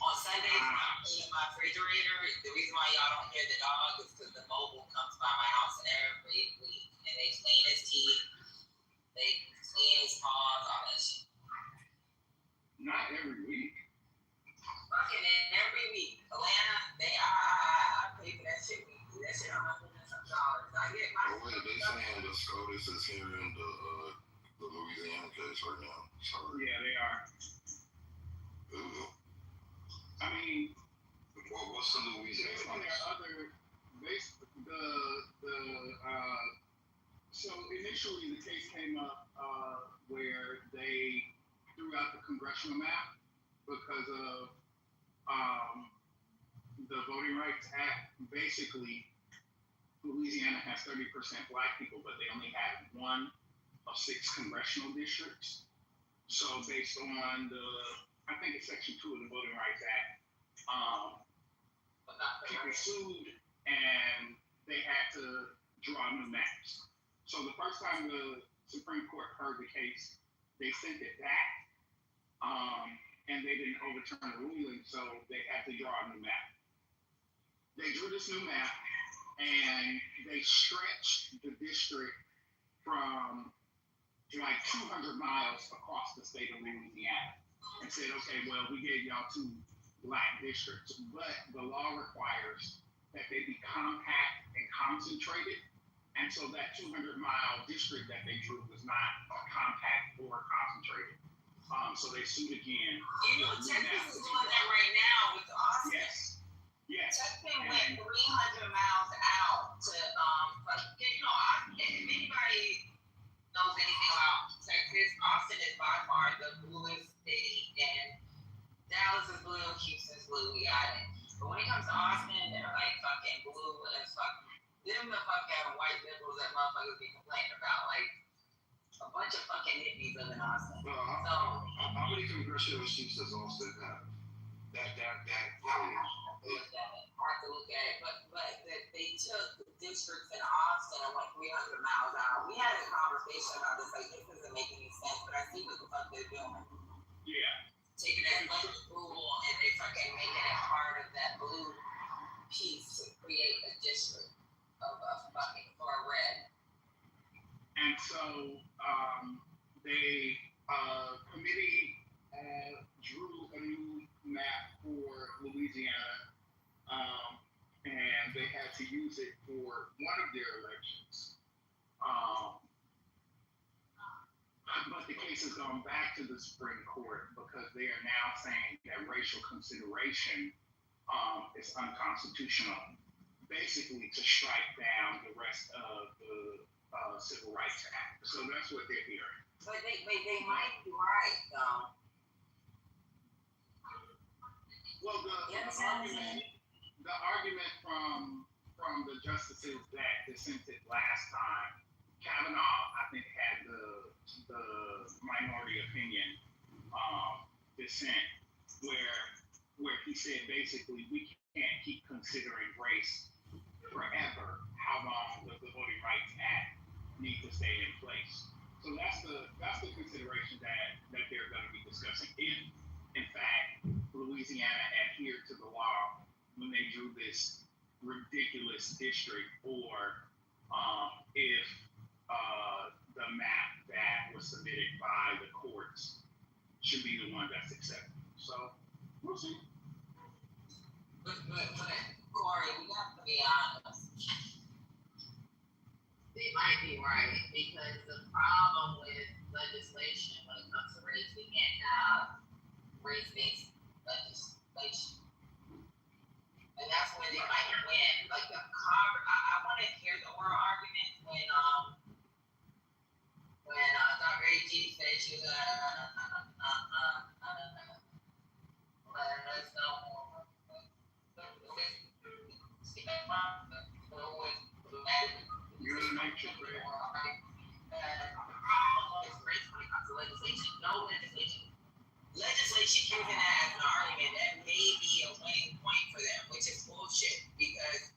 On Sundays, when I'm cleaning my refrigerator, the reason why y'all don't hear the dog is because the mobile comes by my house every week. And they clean his teeth, they clean his paws, all that shit. Not every week. Fucking every week. Atlanta, I pay for that shit weekly. That shit $100 and some dollars. I get my They saying the SCOTUS is hearing the Louisiana case right now. Sorry. Yeah, they are. Ooh. I mean, What's the Louisiana? based on their other, so initially the case came up where they threw out the congressional map because of the Voting Rights Act. Basically, Louisiana has 30% black people, but they only have 1 of 6 congressional districts. So based on I think it's Section 2 of the Voting Rights Act, people sued and they had to draw new maps. So the first time the Supreme Court heard the case, they sent it back, and they didn't overturn the ruling, so they had to draw a new map. They drew this new map, and they stretched the district from like 200 miles across the state of Louisiana and said, okay, well, we gave y'all 2 black districts, but the law requires that they be compact and concentrated. And so that 200-mile district that they drew was not compact or concentrated. So they sued again. You know, Texas is doing that right now with Austin. Yes. Texas went 300 miles out to, if anybody knows anything about Texas, Austin is by far the bluest city, and Dallas is blue, Houston's blue, we got it. But when it comes to Austin, they're like fucking blue as fuck. Them the fucking white liberals that motherfuckers be complaining about, like a bunch of fucking hippies live in Austin. How many congressional seats does Austin have? That Hard to look at it, but they took the districts in Austin and went 300 miles out. We had a conversation about this, like, this doesn't make any sense, but I see what the fuck they're doing. Yeah. Taking that much approval and they fucking making it part of that blue piece to create a district of fucking for red. And so they committee drew a new map for Louisiana, and they had to use it for one of their elections. But the case has gone back to the Supreme Court because they are now saying that racial consideration is unconstitutional, basically to strike down the rest of the Civil Rights Act. So that's what they're hearing. But they might be right, though. Well, the argument from the justices that dissented last time, Kavanaugh, I think, had the minority opinion dissent, where he said basically we can't keep considering race forever. How long does the Voting Rights Act need to stay in place? So that's the consideration that they're going to be discussing. If, in fact, Louisiana adhered to the law when they drew this ridiculous district, or or if the map that was submitted by the courts should be the one that's accepted. So we'll see. But Corey, we have to be honest. They might be right because the problem with legislation when it comes to race, we can't have race-based legislation. And that's when they might win. Like I want to hear the oral arguments when Dr. A.G. said she was let us know more. You're in the matrix, right? The problem is race when it comes to legislation. No legislation using that as an argument that may be a winning point for them, which is bullshit because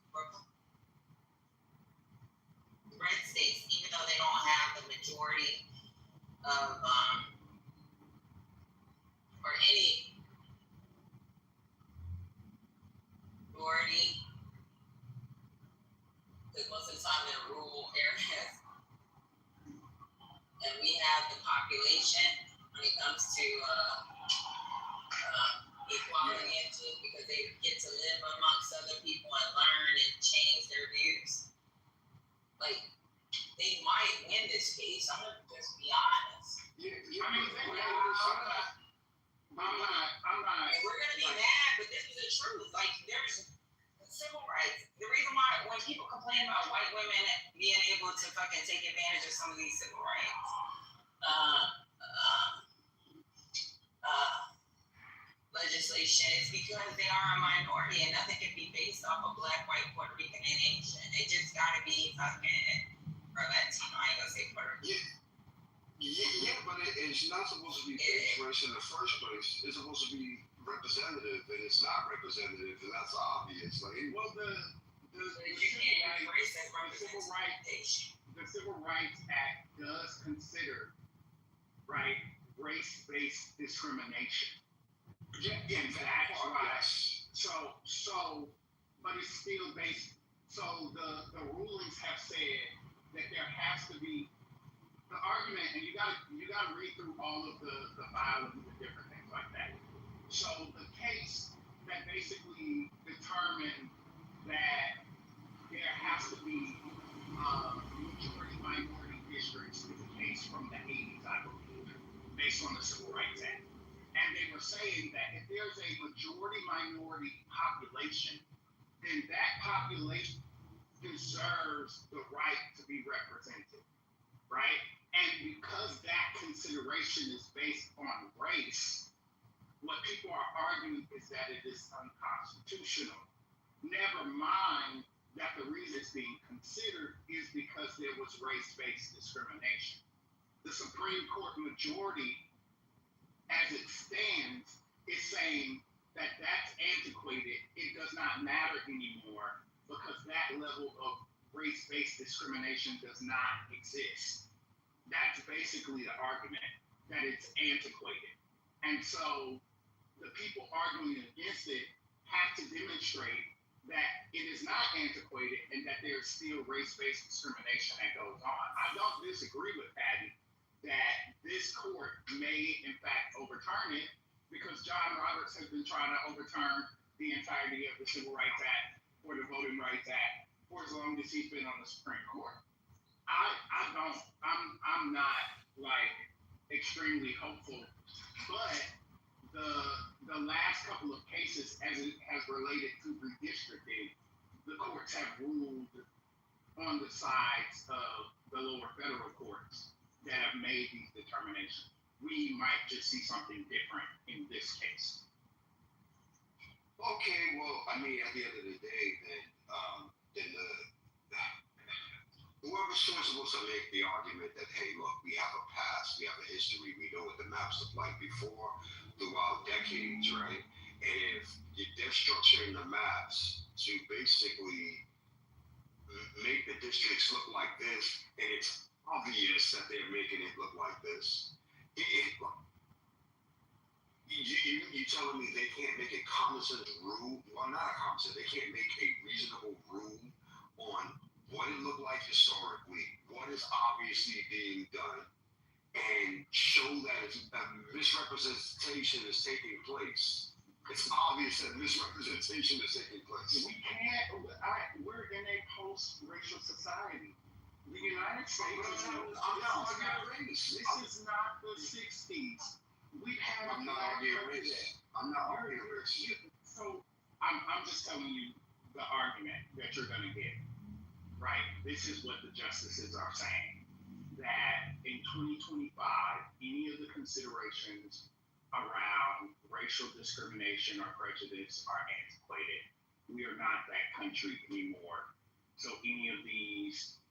red states, even though they don't have the majority of or any majority, because most of the time they're rural areas, and we have the population when it comes to equality into because they get to live amongst other people and learn and change their views. Like they might win this case. I'm gonna just be honest. I mean, I'm not. And we're gonna be mad, but this is the truth. Like there's civil rights. The reason why when people complain about white women being able to fucking take advantage of some of these civil rights, legislation, it's because they are a minority and nothing can be based off of black, white, Puerto Rican, and Asian. It just gotta be fucking or Latino. I ain't gonna say Puerto Rican. Yeah, but it's not supposed to be based race in the first place. It's supposed to be representative, and it's not representative, and that's obvious. Like, Well, the Civil Rights Act does consider race-based discrimination. yeah, And that's why. yes. So, but it's still based. So the rulings have said that there has to be the argument, and you gotta read through all of the filings and different things like that. So the case that basically determined that there has to be majority minority districts is a case from the 80s, I believe, based on the Civil Rights Act. And they were saying that if there's a majority minority population, then that population deserves the right to be represented, right? And because that consideration is based on race, what people are arguing is that it is unconstitutional. Never mind that the reason it's being considered is because there was race-based discrimination. The Supreme Court majority, as it stands, is saying that that's antiquated. It does not matter anymore because that level of race-based discrimination does not exist. That's basically the argument, that it's antiquated. And so the people arguing against it have to demonstrate that it is not antiquated and that there's still race-based discrimination that goes on. I don't disagree with Patty that this court may in fact overturn it because John Roberts has been trying to overturn the entirety of the Civil Rights Act or the Voting Rights Act for as long as he's been on the Supreme Court. I'm not like extremely hopeful, but the last couple of cases as it has related to redistricting, the courts have ruled on the sides of the lower federal courts that have made these determinations. We might just see something different in this case. Okay, well, I mean, at the end of the day, then whoever's supposed to make the argument that, hey, look, we have a past, we have a history, we know what the maps look like before, throughout decades, right? And if they're structuring the maps to basically make the districts look like this, and it's obvious that they're making it look like this, you telling me they can't make a common sense rule? Well, not a common sense. They can't make a reasonable rule on what it looked like historically, what is obviously being done, and show that if a misrepresentation is taking place, it's obvious that misrepresentation is taking place. We can't. We're in a post-racial society. The United States I'm not arguing race. This is not the 60s. We've had. I'm not arguing race. I'm not arguing race. So I'm just telling you the argument that you're going to get. Right. This is what the justices are saying. That in 2025, any of the considerations around racial discrimination or prejudice are antiquated. We are not that country anymore. So any of these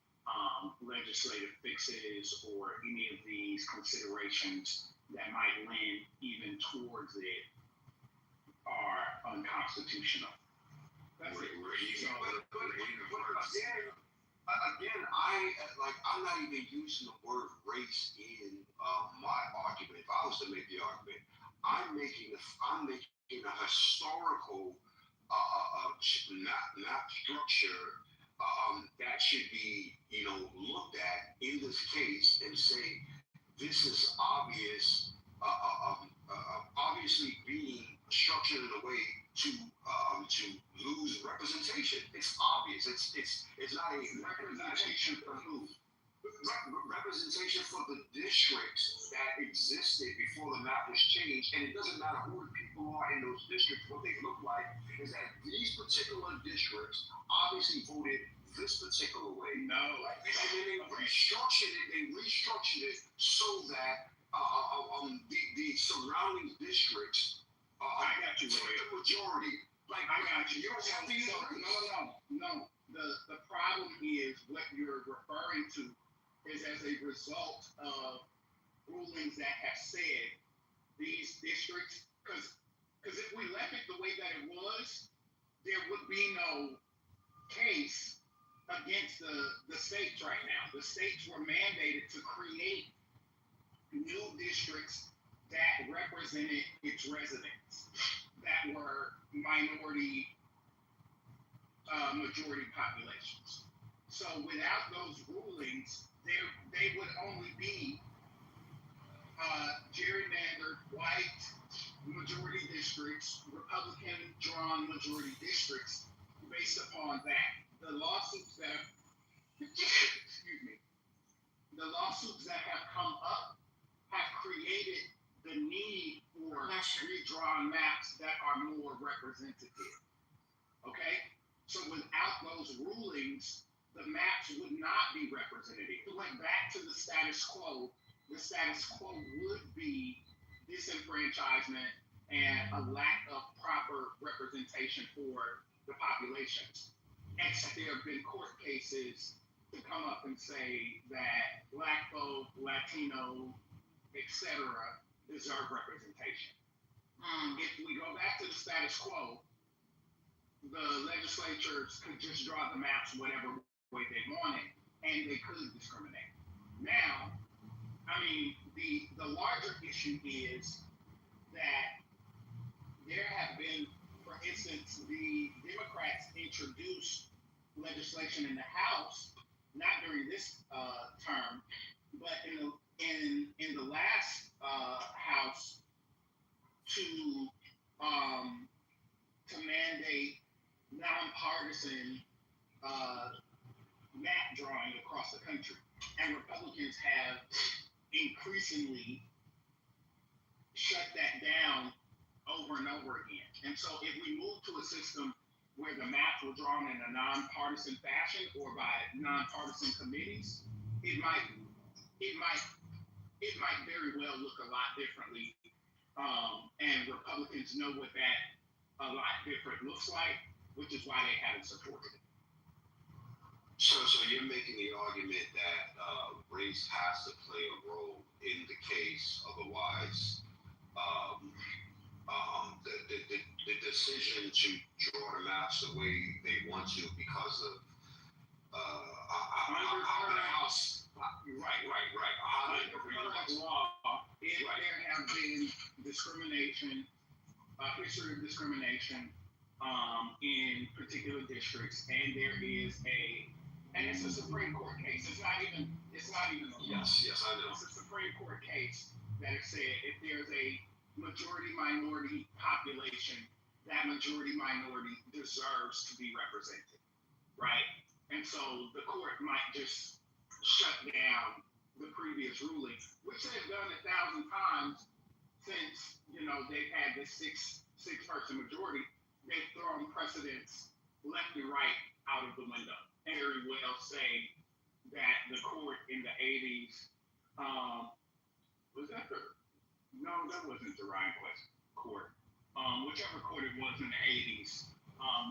legislative fixes or any of these considerations that might lend even towards it are unconstitutional. That's it. Again, I'm not even using the word race in my argument. If I was to make the argument, I'm making a historical map structure that should be looked at in this case and say this is obviously being structured in a way to lose representation. It's obvious. It's not a representation for who. Representation for the districts that existed before the map was changed, and it doesn't matter who the people are in those districts. What they look like is that these particular districts obviously voted this particular way. No, and then they restructured it. They restructured it so that the surrounding districts I got you. take the majority. I got you. You don't have to use No. The problem is what you're referring to is as a result of rulings that have said these districts, because if we left it the way that it was, there would be no case against the states right now. The states were mandated to create new districts that represented its residents, that were minority, majority populations. So without those rulings, they would only be gerrymandered white majority districts, Republican drawn majority districts based upon that. The lawsuits that have come up have created the need for redrawn maps that are more representative. Okay? So without those rulings, the maps would not be representative. If we went back to the status quo would be disenfranchisement and a lack of proper representation for the populations. Except there have been court cases to come up and say that Black folk, Latino, etc., deserve representation. If we go back to the status quo, the legislatures could just draw the maps whatever way they wanted, and they could discriminate. Now, I mean, the larger issue is that there have been, for instance, the Democrats introduced legislation in the House, not during this term, but in the last House to mandate nonpartisan map drawing across the country. And Republicans have increasingly shut that down over and over again. And so if we move to a system where the maps were drawn in a nonpartisan fashion or by nonpartisan committees, it might very well look a lot differently. And Republicans know what that a lot different looks like, which is why they haven't supported it. So you're making the argument that race has to play a role in the case, otherwise the decision to draw the maps the way they want to because of how the House. Right. Under law, if there have been discrimination, history of discrimination in particular districts, and there is a and it's a Supreme Court case. It's not even a Yes, I know. It's a Supreme Court case that said if there's a majority minority population, that majority minority deserves to be represented, right? And so the court might just shut down the previous ruling, which they've done 1,000 times since they've had this six person majority. They've thrown precedents left and right out of the window. And very well say that the court in the 80s, was that no, that wasn't the Ryan Quest court. Whichever court it was in the 80s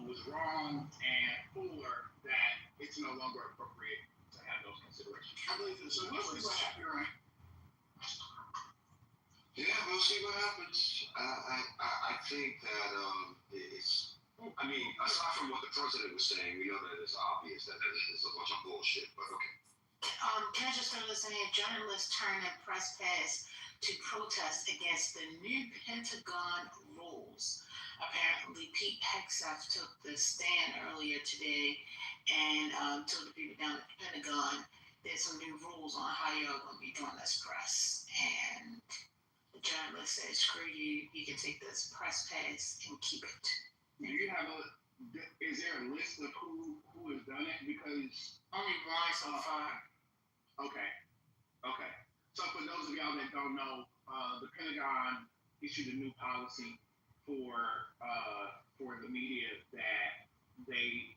was wrong and for that it's no longer appropriate to have those considerations. I believe it. So we'll see what happens, right? Yeah, we'll see what happens. I think that it's. I mean, aside from what the president was saying, we know that it's obvious that it's a bunch of bullshit. But okay. Can I just throw this in here? Journalists turn in press pass to protest against the new Pentagon rules. Apparently, Pete Hegseth took the stand earlier today and told the people down at the Pentagon there's some new rules on how y'all going to be doing this press. And the journalist said, screw you, you can take this press pass and keep it. Do you have is there a list of who has done it? Because only one so far. Okay. So for those of y'all that don't know, the Pentagon issued a new policy for the media that they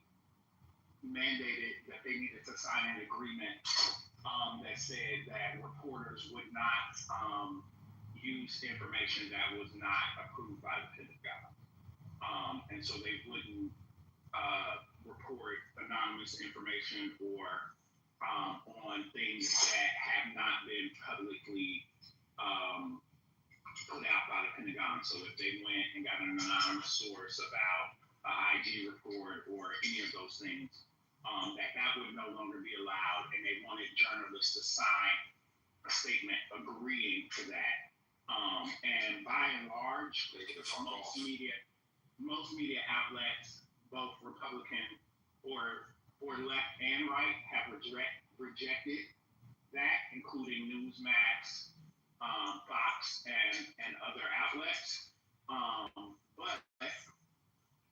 mandated that they needed to sign an agreement that said that reporters would not use information that was not approved by the Pentagon. And so they wouldn't report anonymous information or on things that have not been publicly put out by the Pentagon. So if they went and got an anonymous source about an IG report or any of those things, that would no longer be allowed, and they wanted journalists to sign a statement agreeing to that. And by and large, most media outlets, both Republican or left and right, have rejected that, including Newsmax, Fox, and other outlets. But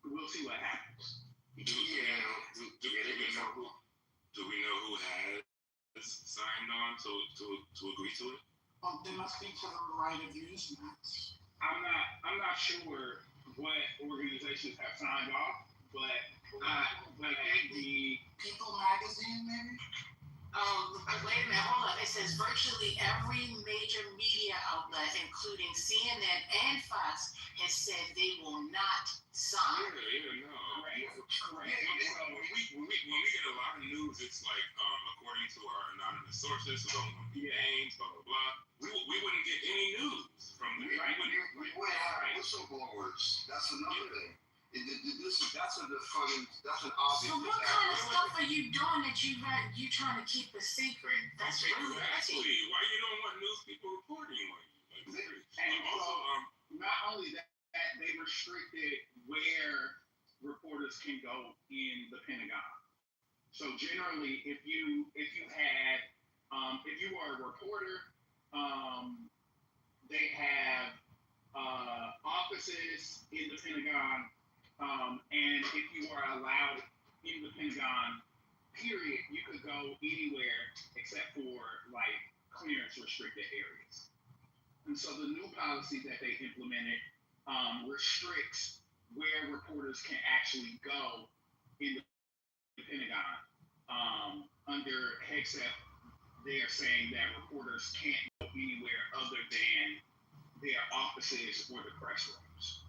we'll see what happens. Do we know who has signed on to agree to it? They must be to the right of Newsmax. I'm not sure what organizations have signed off, but the People Magazine, maybe? Wait a minute, hold on. It says virtually every major media outlet, including CNN and Fox, has said they will not sign. Yeah, no. Correct. When we get a lot of news, it's like according to our anonymous sources, who don't want to be names, blah blah blah. We wouldn't get any news from them. We have whistleblowers. That's another thing. That's an obvious. So what kind of stuff are you doing that you trying to keep a secret? That's really exactly why you don't want news people reporting on you. And also, not only that, they restricted where reporters can go in the Pentagon. So generally, if you were a reporter, they have offices in the Pentagon, and if you are allowed in the Pentagon, period, you could go anywhere except for like clearance restricted areas. And so the new policy that they implemented restricts where reporters can actually go in the Pentagon. Under Hegseth, they're saying that reporters can't go anywhere other than their offices or the press rooms.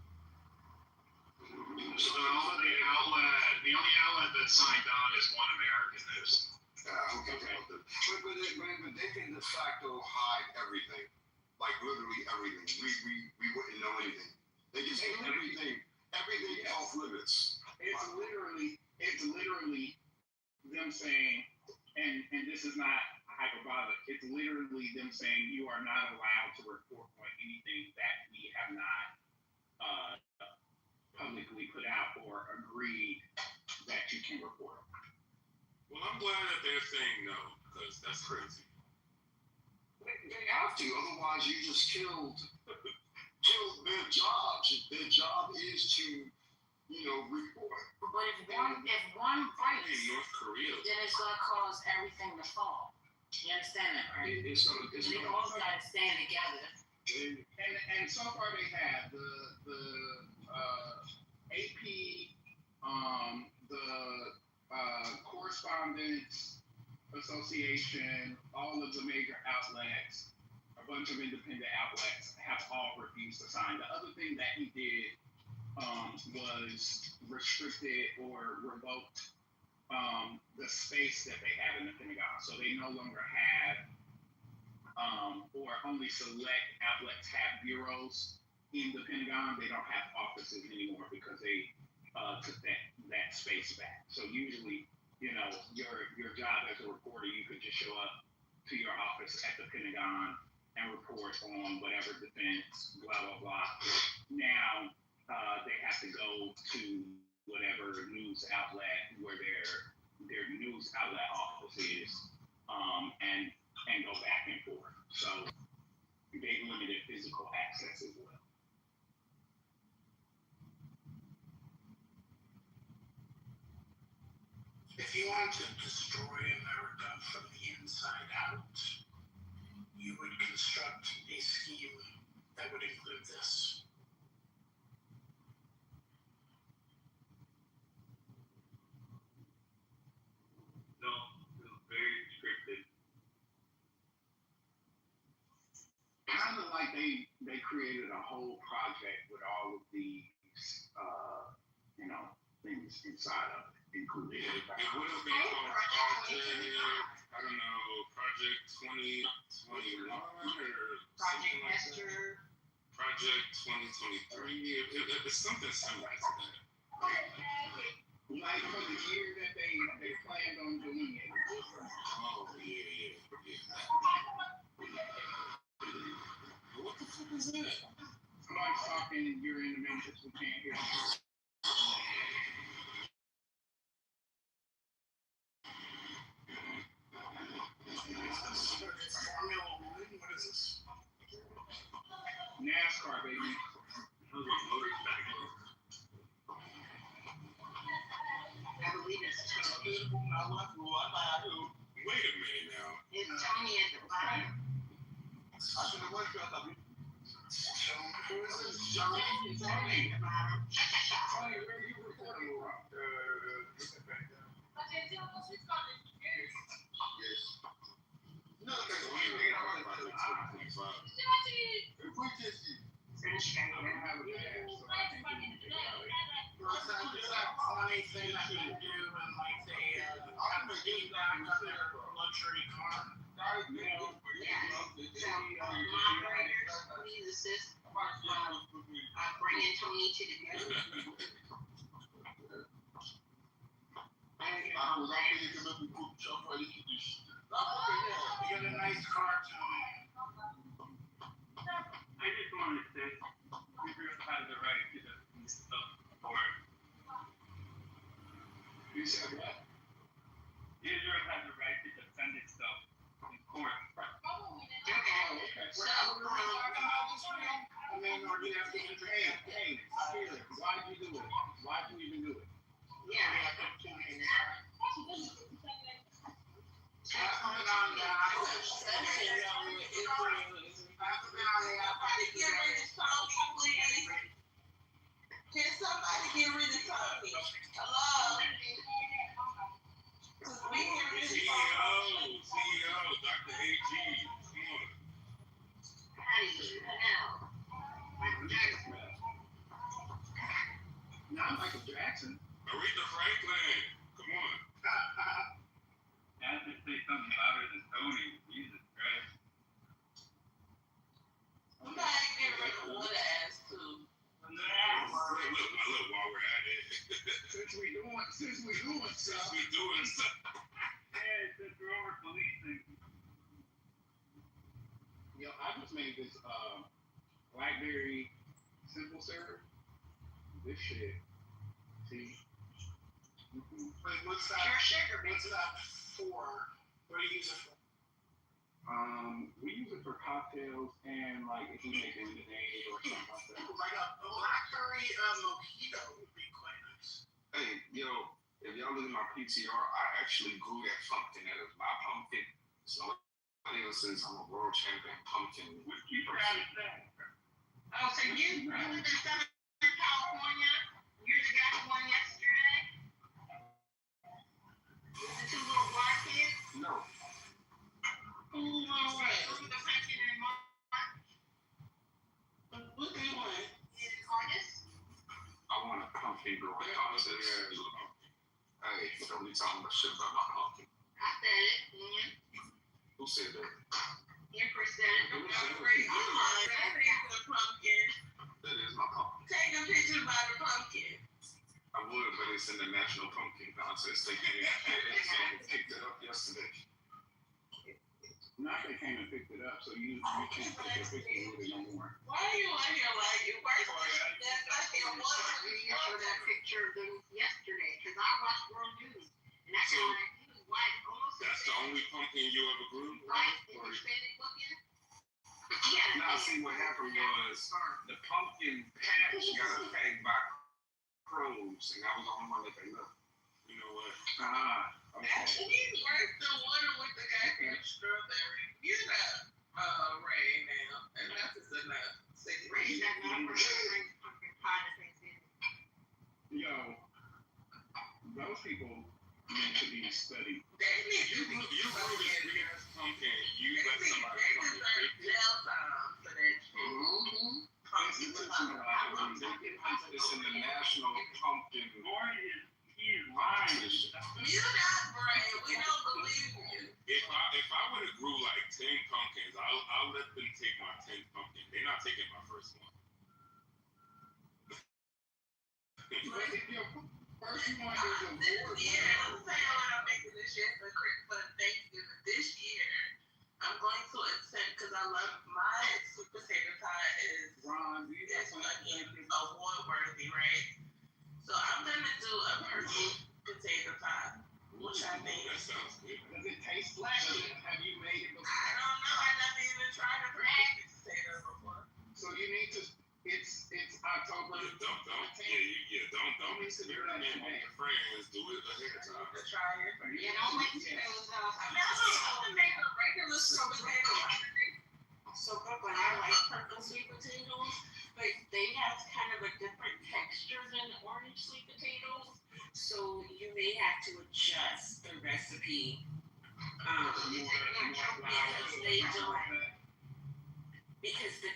So the only outlet that signed on is One American News. Okay. But they can de facto hide everything, like literally everything. We wouldn't know anything. They can say everything off limits. It's literally them saying, and this is not hyperbolic, it's literally them saying you are not allowed to report on anything that we have not publicly put out or agreed that you can report on. Well, I'm glad that they're saying no, because that's crazy. They have to, otherwise you just killed their jobs. Their job is to, report. But if one breaks, In North Korea. then it's gonna cause everything to fall. You understand that, right? It's They all gotta stand together. And so far they have the AP, the Correspondents Association, all of the major outlets, a bunch of independent outlets have all refused to sign. The other thing that he did was restricted or revoked the space that they had in the Pentagon. So they no longer have, or only select outlets have bureaus in the Pentagon. They don't have offices anymore because they took that space back. So usually, your job as a reporter, you could just show up to your office at the Pentagon and report on whatever defense, blah, blah, blah. Now, they have to go to whatever news outlet where their news outlet office is, and go back and forth. So they limited physical access as well. If you want to destroy America from the inside out, you would construct a scheme that would include this. No, it was very scripted. Kind of like they created a whole project with all of these, things inside of it, including. It would have been called Project 2021 or something like that. Project 2023. It's something similar to that. Like for the year that they planned on doing it. Oh, yeah. What the fuck is that? Somebody's talking and you're in the matrix, we can't hear you. Formula One? What is this? NASCAR, baby. Those are motorcycles. I believe it's Tony. Wait a minute now. It's Tony at the bottom. Who is this? Tony at the bottom. Tony, where are you recording from? Finish I don't have a badge, so I can't do anything about it. It's that funny thing that you do in like the deep back of their luxury car. Yeah. So, moderators, please assist. Bringing Tony to the group. You got a nice car, Tony. I just want to say, Israel has the right to defend itself in court. You said what? Israel has the right to defend itself in court. Okay. So, I mean, or you have to hey, Spirit, why'd you do it? Why'd you even do it? yeah. Can somebody get rid of Tony? Hello? Cause we hear this CEO, Dr. AG, come on. Michael Jackson. Not Michael Jackson. Aretha Franklin, come on. I have to say something louder than Tony. Jesus Christ. Somebody get rid of Water Ass too. Look, while we're at it. Since we doing stuff. Hey, since we're over policing. Yo, I just made this BlackBerry Simple Serve. This shit. See, Wait, what's that? Pure sugar, baby. What's that for? What do you use it for? We use it for cocktails and like if we make lemonade or something like that. Like a blackberry mojito would be quite nice. Hey, yo, if y'all look at my PTR, I actually grew that pumpkin. That is my pumpkin. So since I'm a world champion pumpkin. What you trying to say? Oh, so you live in Southern California? You're the guy who won yesterday? The two little black kids? No. Who won what? Who the pumpkin in March? What do you want? Is it artist? I want a pumpkin growing contest. Hey, don't be talking about shit about my pumpkin. I said it. Mm-hmm. Who said that? Empress said it. Who Don't said worry. that? That is a pumpkin. That is my pumpkin. Take a picture by the pumpkin. I would, but it's in the National Pumpkin Contest. They picked it up yesterday. Not they came and picked it up, so you can't take a picture with it no more. Why are you on here like you first? That's like it was. For that picture of them yesterday, because I watched World News, and that's So, all I do. White, almost That's the only pumpkin you ever grew? white and Hispanic looking. Yeah. Now, see, what happened was the pumpkin patch got attacked by crows, and that was the only one that they left. You know what? Okay. He's worth the one with the goddamn strawberry. You know, Ray now. Enough is enough. Raise that number. Bring pumpkin pie to Thanksgiving. Yo, those people need to be studied. They need to You be grew this big ass pumpkin. You They let somebody come and deserve pick it. jail time for that shit. Pumpkin It's pie. It's in the National Pumpkin Competition. You're not brave. We don't believe you. If I would have grew like 10 pumpkins, I'll let them take my 10th pumpkin. They're not taking my first one. First one is a This award. year, I'm saying when I'm making this shit for Thanksgiving this year, I'm going to accept because I love my sweet potato pie is Ron, do you it's have fucking award worthy, right? So I'm gonna do a purple potato pie, which I think That sounds good. Does it taste like it? Have you made it before? I don't know. I never even tried a purple potato before. So you need to. It's October. Don't experiment with your friends. Do it ahead of time. To try it. Yeah, don't make potatoes out. I mean, I don't make a regular sweet potato pie. So when I like purple sweet potatoes, but they have kind of a different texture than orange sweet potatoes. So you may have to adjust the recipe. They don't. Because the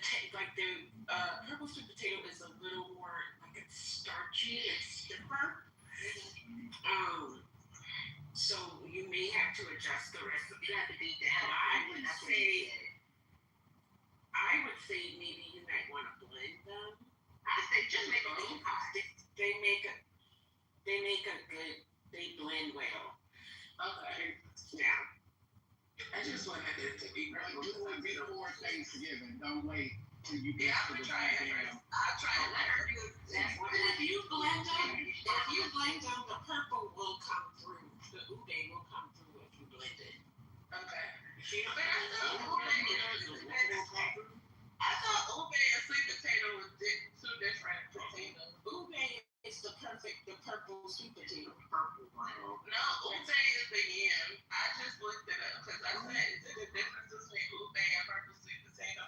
purple sweet potato is a little more like it's starchy and stiffer. So you may have to adjust the recipe. You have to beat the hell I out of would it. That's what say- you said. I would say maybe you might want to blend them. I say just make a bean pie. They make a good. They blend well. Okay. Yeah. I just wanted it to be Do great. it before Thanksgiving. Don't wait till you Yeah, get I'm to gonna the try it goddamn. first. I'll try it later. If you blend them, the purple will come through. The ube will come through if you blend it. Okay. But I thought ube and sweet potato was two different potatoes. Ube is the purple sweet potato. No, ube is the yam. I just looked it up because I said, is it a difference between ube and purple sweet potato?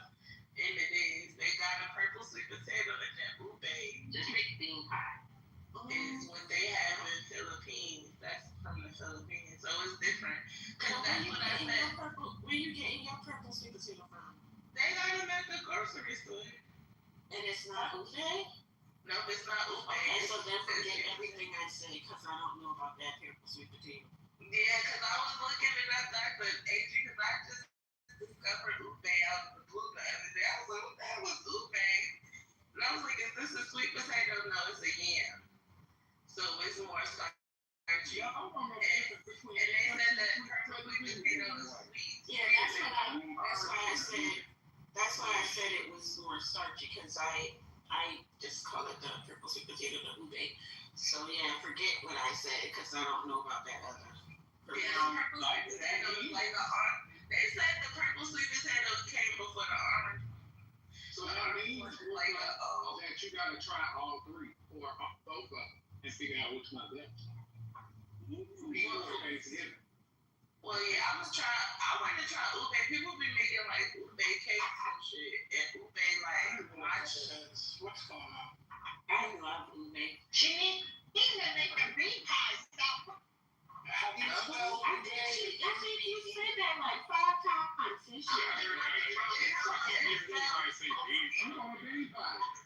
And it is. They got a purple sweet potato and then ube Just make bean pie. is what they have in Philippines. That's from the Philippines. So it's different. Because that's what I said. Where you getting your purple sweet potato from? They got them at the grocery store. And it's not ube? No, it's not ube. Okay, so then forget everything I say because I don't know about that purple sweet potato. Yeah, because I was looking it up, Dr. AG, because I just discovered ube out of the blue the other day. I was like, what the hell was ube? And I was like, is this a sweet potato? No, it's a yam. So it's more starchy. And they said that purple sweet potato is sweet. Yeah, that's why I said it was more starchy because I just call it the purple sweet potato, the ube. So yeah, forget what I said because because I don't know about that other. Yeah, the purple sweet potato is like a orange. They said the purple sweet potato came before the orange. So that means Like that you gotta try all three or both of them and figure out which one's best. Well, yeah, I want to try ube. People be making like ube cakes and shit. And ube like What's going on? I love ube. She need to make a green pie. Stop. Have you spelled I think you said that like 5 times this year.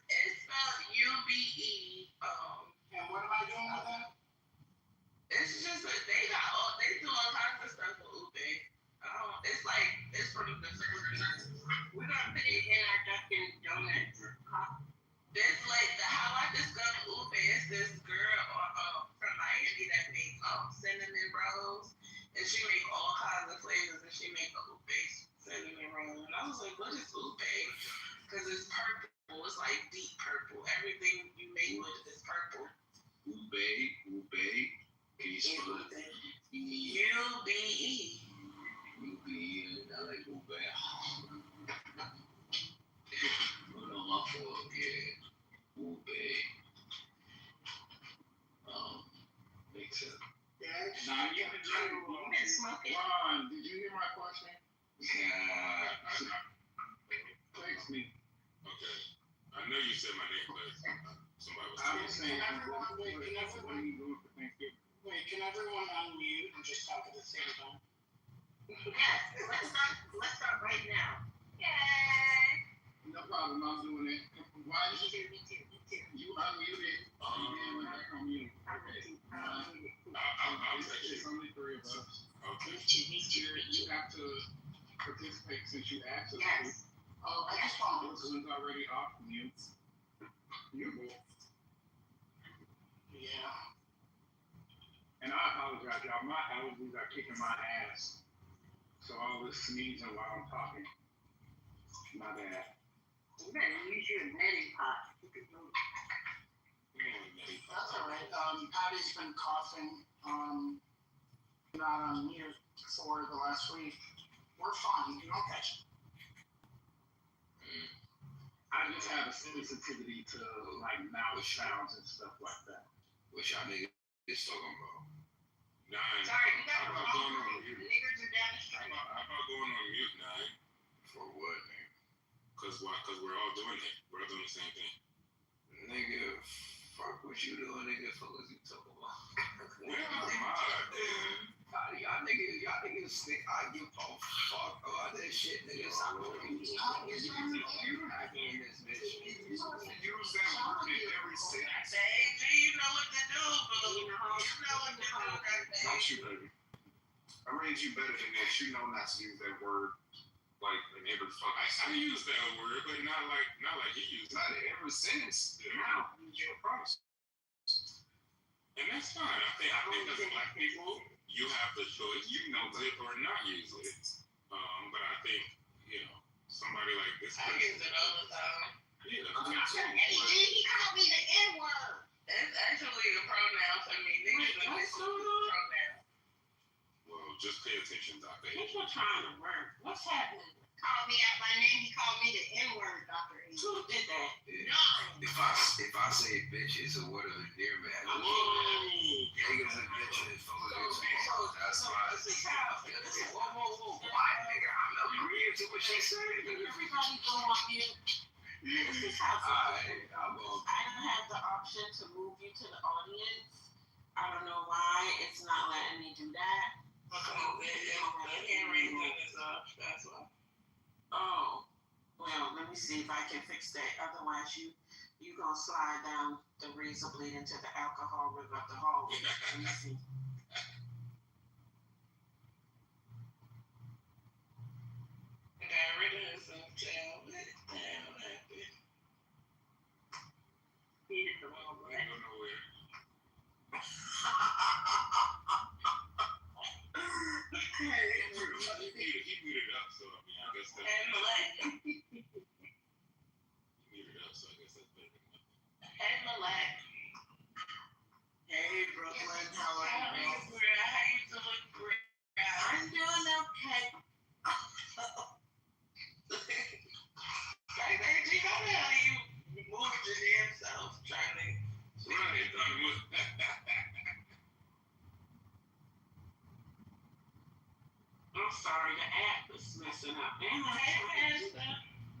It's spelled UBE. And what am I doing with that? It's just that they do all kinds of stuff for ube. It's like it's from the Philippines. We're gonna put it in our Dunkin' Donuts. There's like how I discovered ube is this girl from Miami that makes cinnamon rolls, and she make all kinds of flavors, and she make a ube cinnamon roll. And I was like, what is ube? Because it's purple. It's like deep purple. Everything you make with it is purple. Ube. Can you spell it? UBE. Ube, I like ube. Put on my fork, yeah. Ube. Makes sense. Now you can You been smoking? Ron, did you hear my question? Yeah. Text me. Okay. I know you said my name, but somebody was I was saying, Can everyone what are you doing for Thanksgiving? Wait, can everyone unmute and just talk at the same time? Yes, let's start right now. Yay! No problem, I'm doing it. Why did you unmuted? And then we're back on mute. I'll text It's you. only 3 of us. Okay. You have to participate since you asked us to. Yes. Oh, that's fine. This one's already off mute. You're good. Yeah. And I apologize, y'all. My allergies are kicking my ass. So all this sneezing while I'm talking. My bad. You better use your neti pot. That's all right. Patty's been coughing, not on mute for the last week. We're fine. You don't catch it. I just have a sensitivity to like mouth sounds and stuff like that. What y'all niggas is talking about? Nine. Sorry, you got How the about wrong going on group. mute? Niggers are down the How street. about going on mute, Nine? For what, nigga? Cause why? Cause we're all doing it. We're all doing the same thing. Nigga, fuck what you doing, nigga. Fuck what you talking about? Where am I? Y'all niggas think I give a fuck about that shit, nigga. Stop fucking talking. You hacking in this bitch. You use that word in every sentence. Baby, you know what to do, boo. You know what to do, goddamn. Not you, baby. I raised you better than that. You know not to use that word like in every fucking I use that word, but not like you use it. not in every sentence. Yeah. You use your promise. And that's fine. I think as black people, you have the choice. You can use it or not use it. But I think, somebody like this I use it all the time. Yeah. Hey, G, he called me the N-word. It's actually a pronoun for me. Niggas know it's a pronoun. Well, just pay attention, Dr. H. People trying to work. What's happening? Called me out my name. He called me the N-word, Dr. E. Who did that? No. If I say bitch, it's a word of endearment. Whoa. Niggas and bitches. That's why. Whoa. Why, nigga? I'm not agreeing to what she said. Everybody go on mute. This is how Alright, I'm on. I don't have the option to move you to the audience. I don't know why it's not letting me do that. Because the hand raising is up. That's why. Oh, well, let me see if I can fix that. Otherwise, you gonna slide down the razor blade into the alcohol river of the hallway. Let me see. I got rid of this and tell it down like this. He hit the wrong Ain't button. go nowhere. He muted up, so I mean, I guess that's. And Malay. He muted up, so I guess that's better than nothing. And Malay. Hey, Brooklyn, how are you? sorry, the app is messing up. And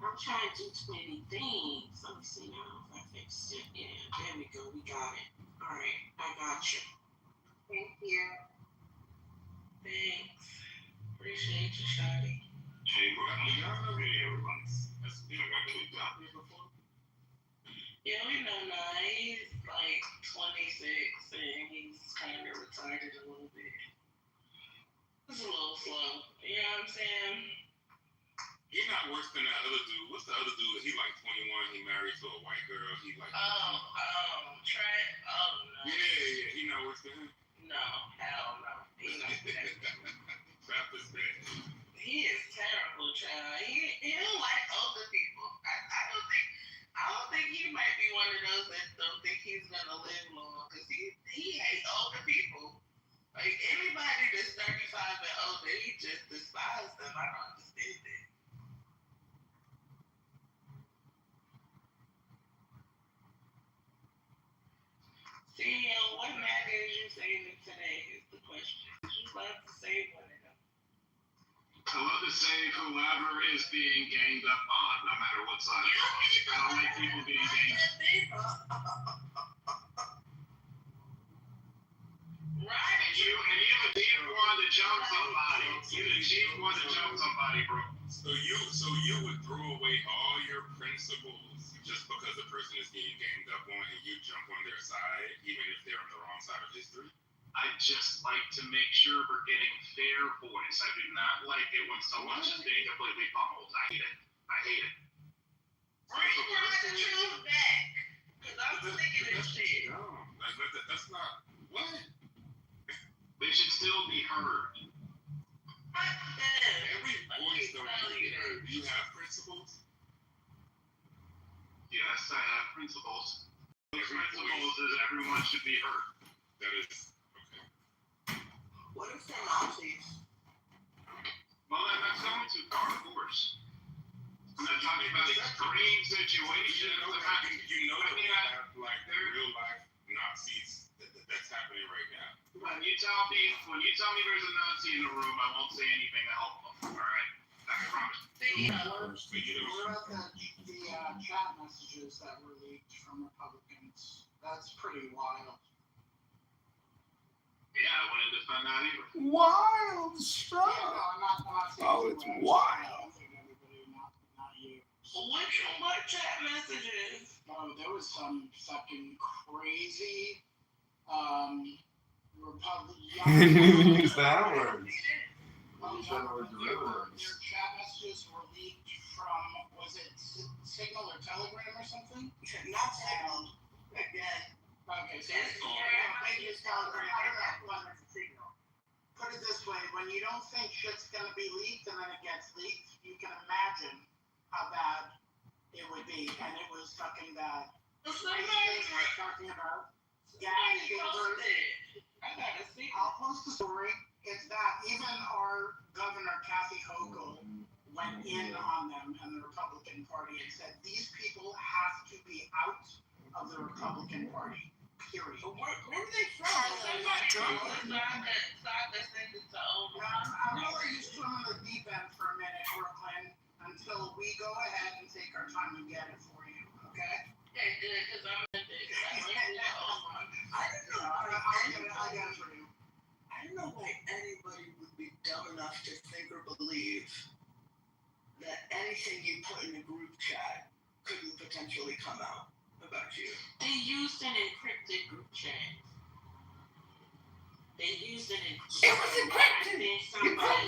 I'm trying to do 20 things. Let me see now if I fixed it. Yeah, there we go. We got it. All right, I got you. Thank you. Thanks. Appreciate you, Shadi. Hey, bro, hey, everybody. That's, you know, got clicked out. Yeah, we know now. He's like 26 and he's kind of retarded a little bit. It's a little slow. You know what I'm saying? He's not worse than that other dude. What's the other dude? He like 21. He married to a white girl. He like. Trent. Oh, no. Yeah. He not worse than him. No, hell no. He's not Trap is bad. He is terrible, child. He don't like older people. I don't think he might be one of those that don't think he's gonna live long. Cause he hates older people. Like anybody that's 35 and older, he just despises them. I don't understand it. CEO, what matter is you saving today is the question. You love to save one of them. I love to save whoever is being ganged up on, no matter what side. I don't like people being ganged up. Right. And you the chief one to jump somebody. You the chief one to jump somebody, bro. So you would throw away all your principles just because the person is getting ganged up on and you jump on their side, even if they're on the wrong side of history? I just like to make sure we're getting fair voice. I do not like it when someone just being completely pummeled. I hate it. Bring the truth back. Because I'm sick of this shit. Dumb. Like, that's not. What? They should still be heard. Every voice don't need to be heard. Do you have principles? Yes, I have principles. The principles is everyone should be heard. That is. What if they're Nazis? Well, that's going too far, of course. I'm not talking about extreme situations. You know that we have like real life Nazis that's happening right now. When you tell me there's a Nazi in the room, I won't say anything to help them. All right, I can promise. What about the chat messages that were leaked from Republicans? That's pretty wild. Yeah, I wouldn't defend that either. Wild stuff. Yeah, no, I'm not saying it's wild. Not you. What chat messages? Oh, there was some fucking crazy Republican. They didn't even use that word. Their chat messages were leaked from, was it Signal or Telegram or something? Not Signal. Again. Okay, so put it this way, when you don't think shit's gonna be leaked and then it gets leaked, you can imagine how bad it would be, and it was fucking bad. Talking about gas chambers. I'll post the story. It's that even our governor Kathy Hochul went in on them and the Republican Party and said these people have to be out of the Republican Party. Period. Where are they from? I'm gonna use swim in the deep end for a minute, Brooklyn, until we go ahead and take our time and get it for you, okay? Okay, good, because I'm in this. I don't know. I got it for you. I don't know why anybody would be dumb enough to think or believe that anything you put in a group chat couldn't potentially come out about you. They used an encrypted group chat. It was encrypted. Somebody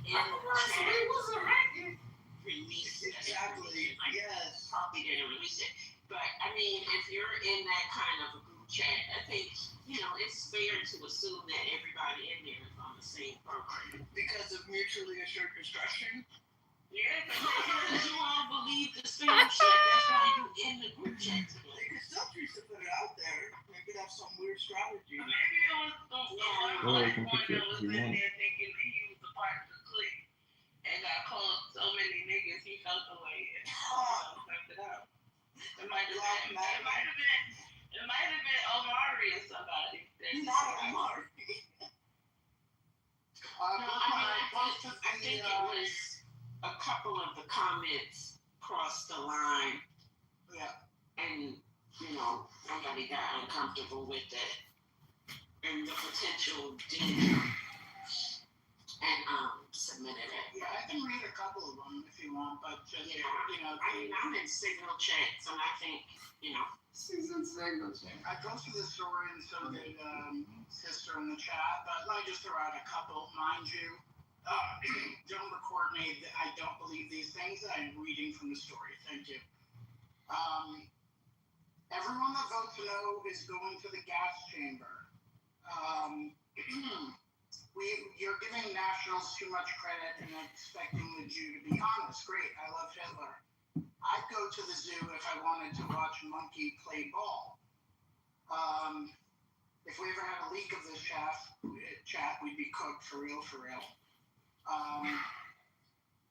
in the chat released it. Exactly. Yes. Probably didn't release it. But I mean, if you're in that kind of a group chat, I think it's fair to assume that everybody in there is on the same program because of mutually assured discretion. Yeah, because you all believe the same shit. That's why you in the group chat together. They could still choose to put it out there. Maybe that's some weird strategy. Maybe it was the one that was in there thinking he was a part of the clique and got called so many niggas he felt the way it fucked it up. It might have been Omari or somebody. Not Omari. No, I mean, think it was a couple of the comments crossed the line. Yeah. And, somebody got uncomfortable with it. And the potential did. And submitted it. Yeah, I can read a couple of them if you want, but just, I'm in signal check, so I think, She's in signal check. I go through the story and so did sister in the chat, but let me just throw out a couple. Mind you, don't record me. I don't believe these things. I'm reading from the story. Thank you. Everyone that votes no is going to the gas chamber. You're giving nationals too much credit and expecting the Jew to be honest. Great, I love Hitler. I'd go to the zoo if I wanted to watch a monkey play ball. If we ever had a leak of this chat, we'd be cooked for real.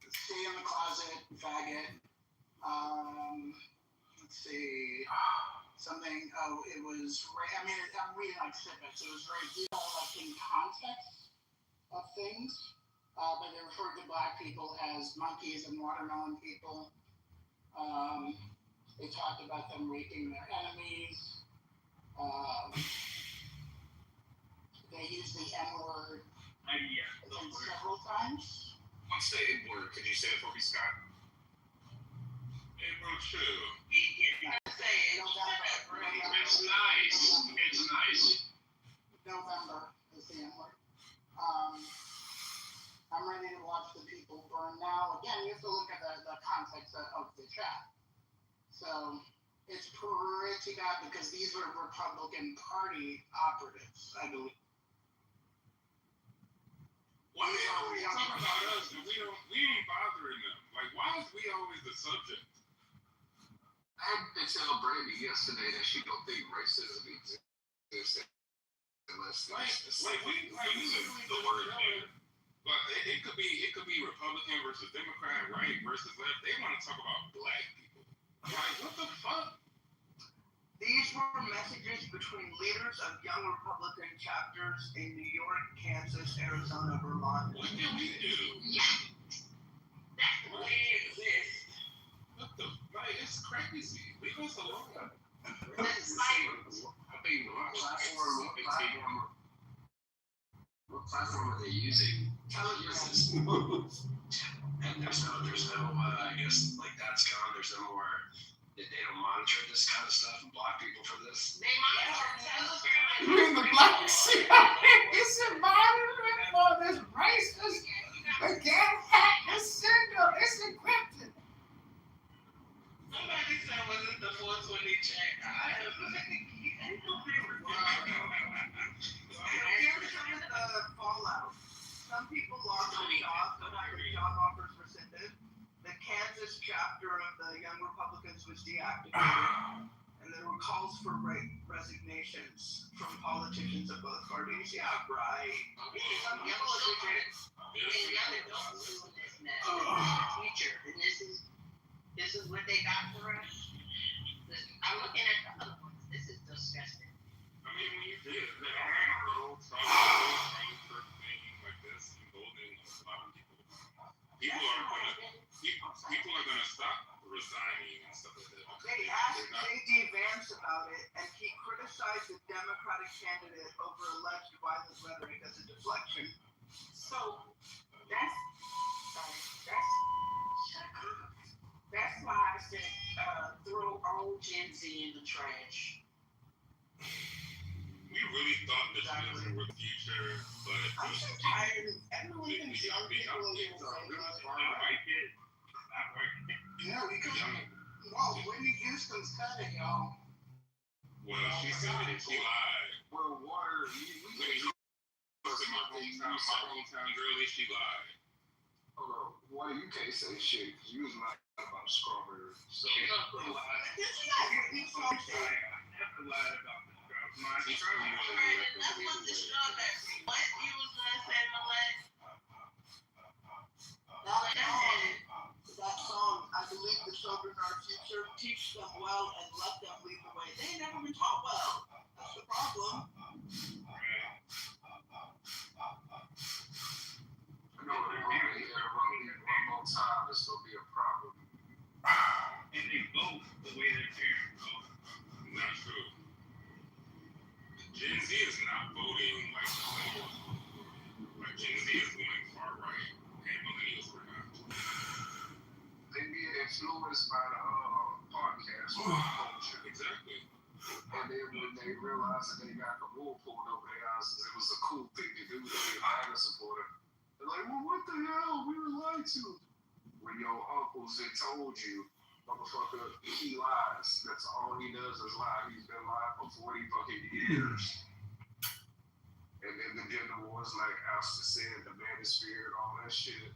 Stay in the closet, faggot. Let's see. Something, it was, I'm reading like snippets. It was very detailed, like in context of things. But they referred to black people as monkeys and watermelon people. They talked about them raping their enemies. They used the N-word several times. Once the N-word, could you say it for me, Scott? April 2. It's nice. November is the N-word. I'm ready to watch the people burn now. Again, you have to look at the context of the chat. So it's pretty bad because these were Republican Party operatives, I believe. Why do they always talk about us and we ain't bothering them? Like, why is we always the subject? I had to tell Brandy yesterday that she don't think racism exists unless we use the word here. But it could be Republican versus Democrat, right versus left. They want to talk about black people. Like, what the fuck? These were messages between leaders of young Republican chapters in New York, Kansas, Arizona, Vermont. What did we do? We exist. What the? Like, it's crazy. Leave us alone. What platform are they using? And there's no, I guess, like that's gone. There's no more. They don't monitor this kind of stuff and block people for this. They monitor Telegram. You're in the black sea. It's a monitoring for this racist. They can't hack this signal. It's encrypted. Somebody said, was it the 420 check? I have Here's some of the fallout. Some people lost their jobs, but their job offers rescinded. The Kansas chapter of the Young Republicans was deactivated, and there were calls for resignations from politicians of both parties. Yeah, right. Some people are different. Young adults doing this now. This is the future, and this is what they got for us. I'm looking at the other ones. This is disgusting. I mean, when you did that whole Trump thing like this, emboldening a lot of people, people are gonna stop resigning and stuff like that. They asked J.D. Vance about it, and he criticized the Democratic candidate over alleged violent rhetoric as a deflection. So that's why I said throw all Gen Z in the trash. We really thought the children were the future, but I'm so tired of everyone thinks young people are yeah, because Whitney Houston's cutting, y'all. Well, she said it, she lied. Well, water, Whitney Houston was in my hometown girlie, she lied. hold on. Why you can't say shit? Cause you was not about strawberry. So. Did you not hear me song say? I never lied about the strawberry. That's what the strawberry. What you was gonna say, Malay? That song, I believe the children are our future. Teach them well and let them lead the way. They ain't never been taught well. That's the problem. No, culture. Exactly. And then when they realized that they got the wool pulled over their eyes, it was a cool thing to do to be a MAGA supporter. They're like, well, what the hell? We were lied to. When your uncles had told you, motherfucker, he lies. That's all he does is lie. He's been lying for 40 fucking years. And then the gender wars, like Alistair said, the manosphere, all that shit.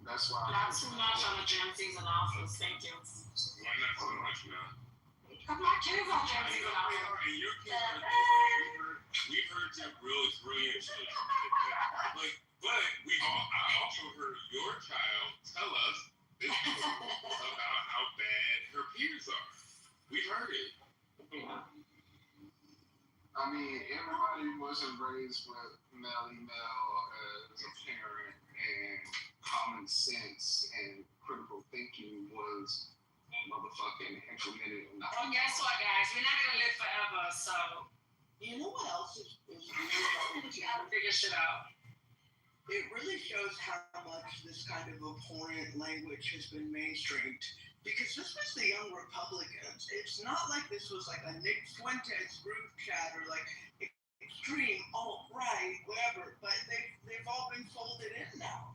That's why. Not too much on the Gen Z's and Alphas. Thank you. Why not so much, man? I'm not kidding on Gen Z's and Alphas. And your kids are, we've heard your really brilliant shit. But I also heard your child tell us this about how bad her peers are. We've heard it. I mean, everybody wasn't raised with male as a parent, and common sense and critical thinking was motherfucking implemented in the Well, guess what, guys? We're not gonna live forever, so You know what else is you gotta figure shit out. it really shows how much this kind of abhorrent language has been mainstreamed. Because this was the Young Republicans. It's not like this was like a Nick Fuentes group chat or like extreme alt-right, whatever. But they've all been folded in now.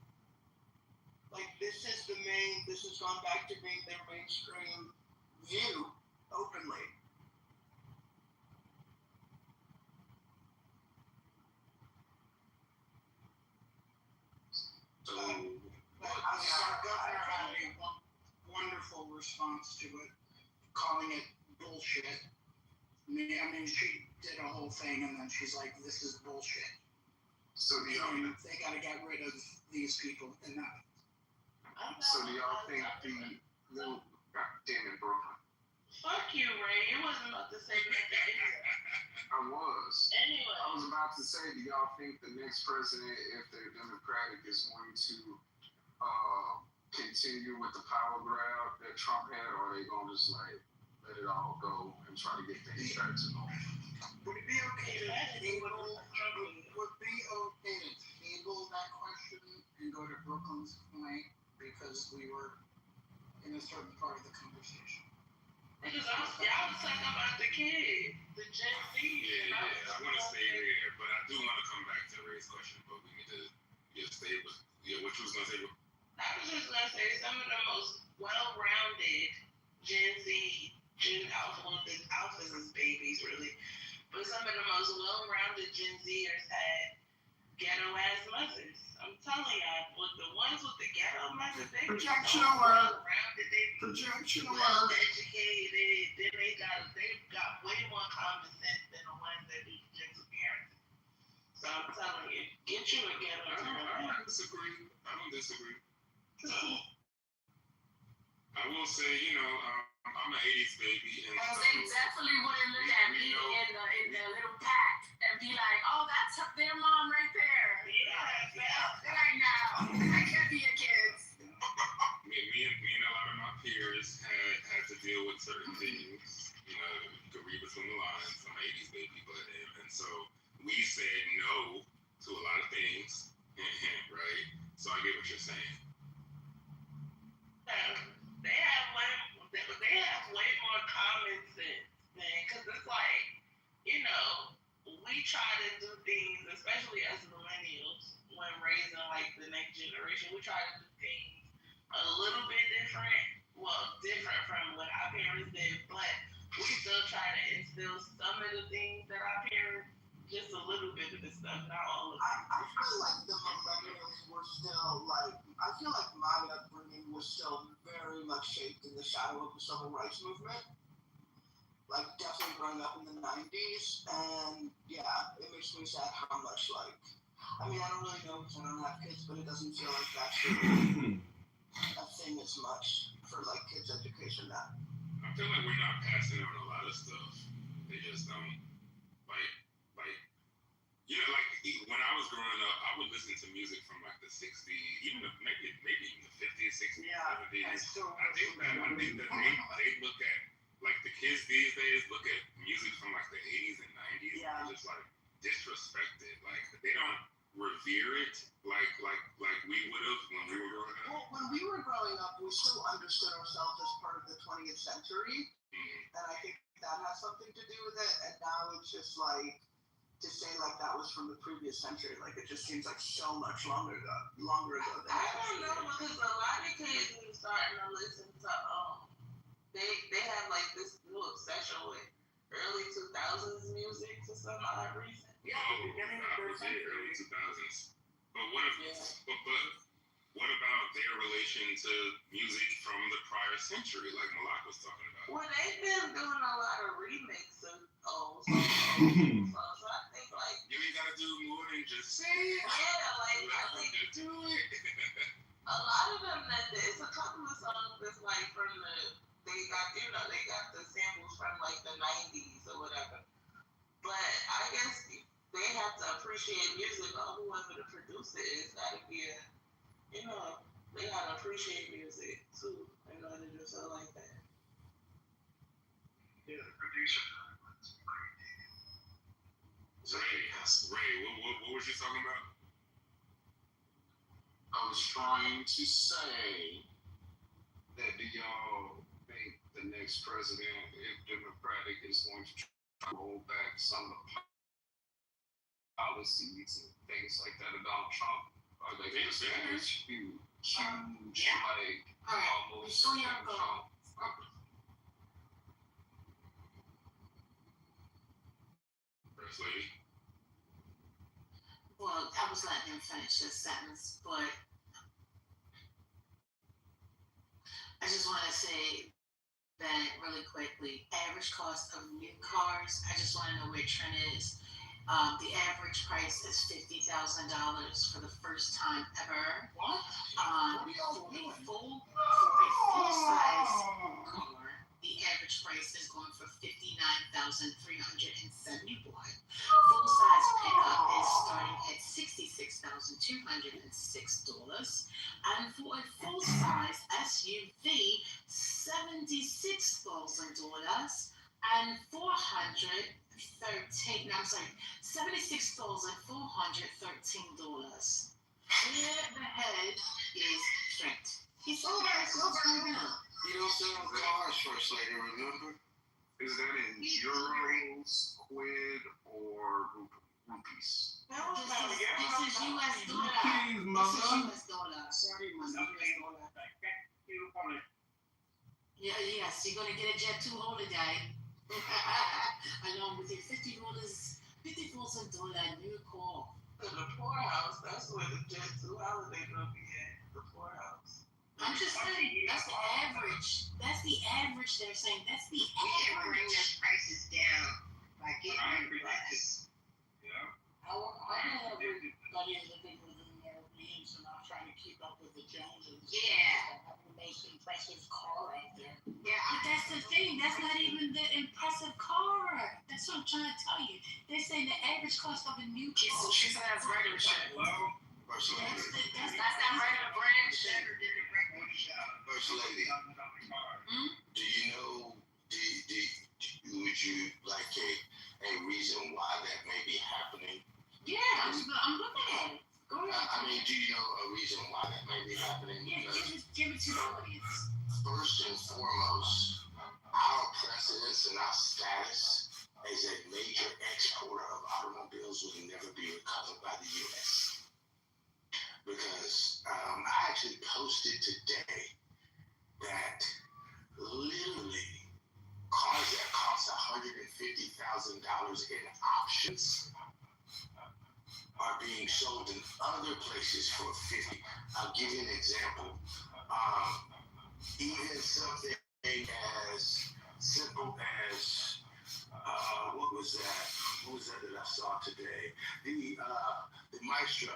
Like this has gone back to being their mainstream view openly. So, Our governor had a wonderful response to it, calling it bullshit. I mean, she did a whole thing, and then she's like, "This is bullshit." so do y'all They got to get rid of these people, and that. think the little goddamn it, Brooklyn? Fuck you, Ray. You wasn't about to say nothing either. I was. Anyway. I was about to say, do y'all think the next president, if they're Democratic, is going to continue with the power grab that Trump had, or are they going to just like let it all go and try to get things back to normal? Would it be okay to handle that question and go to Brooklyn's point, because we were in a certain part of the conversation? Because y'all was talking about the kid, the Gen Z. Yeah, I want to stay there, but I do want to come back to Ray's question, but we need to just stay with, what you was going to say? I was just going to say some of the most well-rounded Gen Z, Alphas is babies, really. But some of the most well-rounded Gen Zers had ghetto-ass mothers. I'm telling y'all, the ones with the ghetto mothers, they Projection well alert. rounded, they Projection well alert. educated, then they've got way more common sense than the ones that do gentle parenting. So I'm telling you, get you a ghetto. I don't disagree. I will say, I'm an 80s baby, and so They definitely wouldn't look at me in the little pack and be like, "Oh, that's their mom right there." Yeah. Right now, I can't be your kids. me and a lot of my peers had to deal with certain things. You could read between the lines. I'm an 80s baby, and so we said no to a lot of things, right? So I get what you're saying. They have way more common sense, man. Because it's like, we try to do things, especially as millennials, when raising like the next generation. We try to do things a little bit different. Well, different from what our parents did, but we still try to instill some of the things that our parents. Just a little bit of the stuff, not all of it. I feel like the millennials were still I feel like my upbringing was still very much shaped in the shadow of the civil rights movement. Like definitely growing up in the 90s, and yeah, it makes me sad how much I don't really know because I don't have kids, but it doesn't feel like that's really a thing as much for kids' education now. I feel like we're not passing on a lot of stuff. They just don't when I was growing up, I would listen to music from the 60s, maybe even the 50s, 60s, 70s. I think that they look at the kids these days look at music from the 80s and 90s and just disrespect it. They don't revere it like we would have when we were growing up. Well, when we were growing up, we still understood ourselves as part of the 20th century, and I think that has something to do with it. And now it's just like to say like that was from the previous century, like it just seems like so much longer ago than I don't know because a lot of kids are starting to listen to they have like this new obsession with early 2000s music for some odd reason. Yeah, I was in the early 2000s. But what about their relation to music from the prior century, like Malak was talking about? Well, they've been doing a lot of remix of old songs. So I think like you ain't gotta do more than just say it. Yeah, like I think just do it. a lot of them it's a couple of songs that's like from they got the samples from like the 90s or whatever. But I guess they have to appreciate music, or whoever the producer is gotta be they gotta appreciate music too in order to feel like that. Yeah, the producer. Ray, what was you talking about? I was trying to say That do y'all think the next president, if Democratic, is going to try to roll back some of the policies and things like that of Donald Trump? Are they going to say it's huge, like almost Trump? First lady. Well, I was letting him finish his sentence, but I just want to say that really quickly. Average cost of new cars, I just want to know where Trent is. The average price is $50,000 for the first time ever. What? For a full size car, the average price is going for $59,371. Full size pickup is starting at $66,206, and for a full size SUV, $76,413, and $76,413. Where the head is Trent? He's so what's going on? you don't sell cars, First Lady, remember? Is that in euros, quid, or rupees? This is US dollar. Please, mother. This is US dollar. Sorry, This is US dollar. Yes, you're gonna get a Jet2 holiday. Along with your $50,000 new car. The poorhouse, that's where the Jet2 holiday will be at. The poorhouse. I'm just saying, that's the average. That's the average they're saying. That's the We can bring average. those prices down by getting rid of less. Yeah. I don't know everybody is living within their means and not trying to keep up with the Joneses. Yeah. Have the most impressive car out there. Yeah, But that's the thing. That's not even the impressive car. That's what I'm trying to tell you. They're saying the average cost of a new car. she's gonna have regular shit. First Lady, That's Not regular brand shit or different regular shit. First Lady, do you know, would you like a reason why that may be happening? Yeah, I'm looking at it. Go ahead. I mean, do you know a reason why that may be happening? Yeah, Because give it to the audience. first and foremost, our precedence and our status as a major exporter of automobiles will never be recovered by the U.S. Because I actually posted today that literally cars that cost $150,000 in options are being sold in other places for $50,000. I'll give you an example. Even something as simple as what was that? What was that I saw today? The Maestro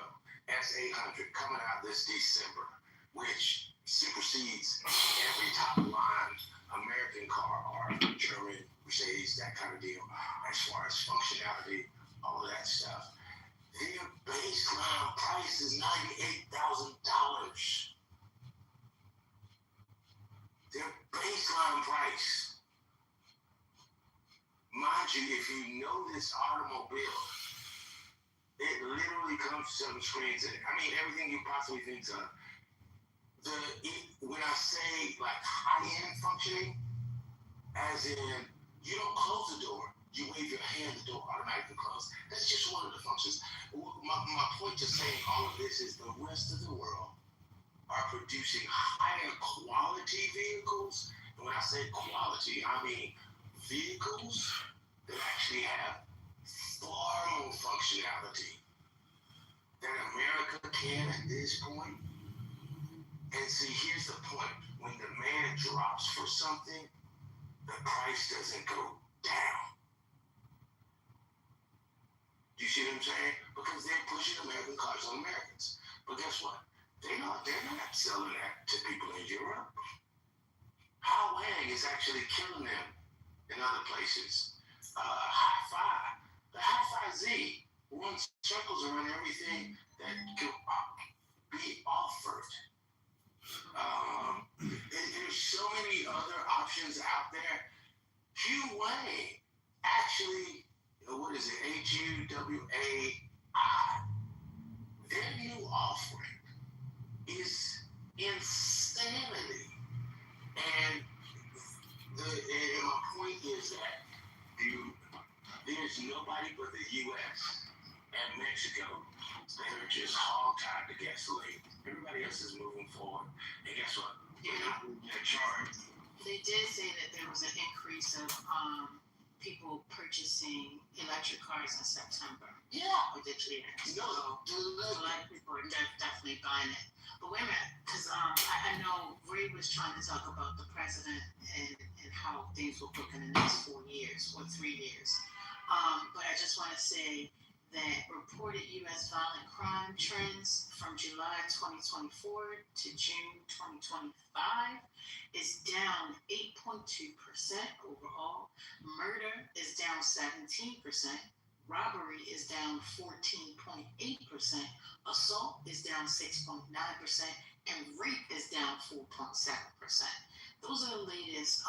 S800 coming out this December, which supersedes every top line American car or German, Mercedes, that kind of deal. As far as functionality, all of that stuff. Their baseline price is $98,000. Their baseline price. Mind you, if you know this automobile, it literally comes to 7 screens and everything you possibly think of. When I say like high-end functioning, As in, you don't close the door. You wave your hand, the door automatically closes. That's just one of the functions. My point to saying all of this is the rest of the world are producing higher quality vehicles. And when I say quality, I mean vehicles that actually have far more functionality than America can at this point. And see, here's the point. When demand drops for something, the price doesn't go down. You see what I'm saying? Because they're pushing American cars on Americans. But guess what? They're not selling that to people in Europe. Huawei is actually killing them in other places. Hi-Fi, the Hi-Fi Z runs circles around everything that can be offered. There's so many other options out there. Huawei actually, what is it? Huawei. Their new offering is insanity. And my point is that there's nobody but the U.S. and Mexico that are just hog-tied to gasoline. Everybody else is moving forward. And guess what? They're charged. They did say that there was an increase of people purchasing electric cars in September. Yeah. With the GM. No, So a lot of people are definitely buying it. But wait a minute, because I know Ray was trying to talk about the president and how things will look in the next 4 years or 3 years. But I just want to say that reported U.S. violent crime trends from July 2024 to June 2025 is down 8.2% overall. Murder is down 17%. Robbery is down 14.8%. Assault is down 6.9%. And rape is down 4.7%. Those are the latest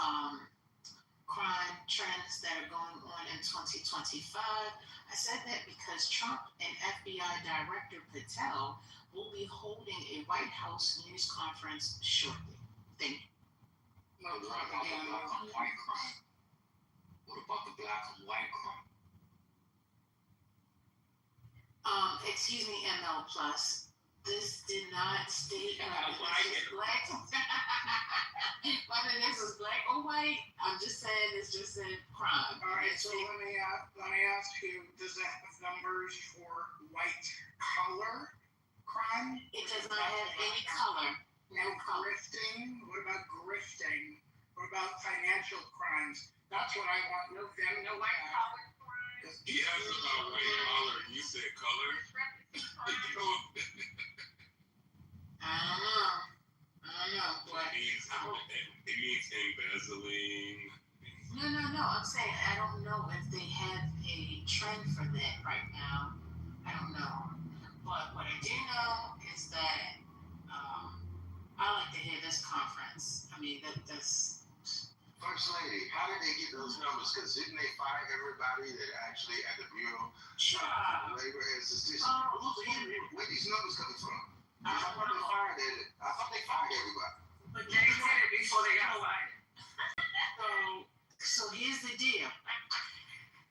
crime trends that are going on in 2025. I said that because Trump and FBI Director Patel will be holding a White House news conference shortly. Thank you. What about the black on white crime? What about the black on white crime? Excuse me, ML Plus. This did not state like this is black. Whether this is black or white, I'm just saying it's just a crime. All right, so let me ask you, does that have numbers for white collar crime? It does not have any color. No color. Grifting? What about grifting? What about financial crimes? That's what I want. No white collar crimes. He asked about white collar, and you said color. I don't know, but It means embezzling. No. I'm saying I don't know if they have a trend for that right now. I don't know. But what I do know is that I like to hear this conference. I mean, that's. First lady, how did they get those numbers? Because didn't they fire everybody that actually at the Bureau of Labor and Statistics? Where these numbers coming from? I thought they fired everybody. But they did it before they got fired. So here's the deal.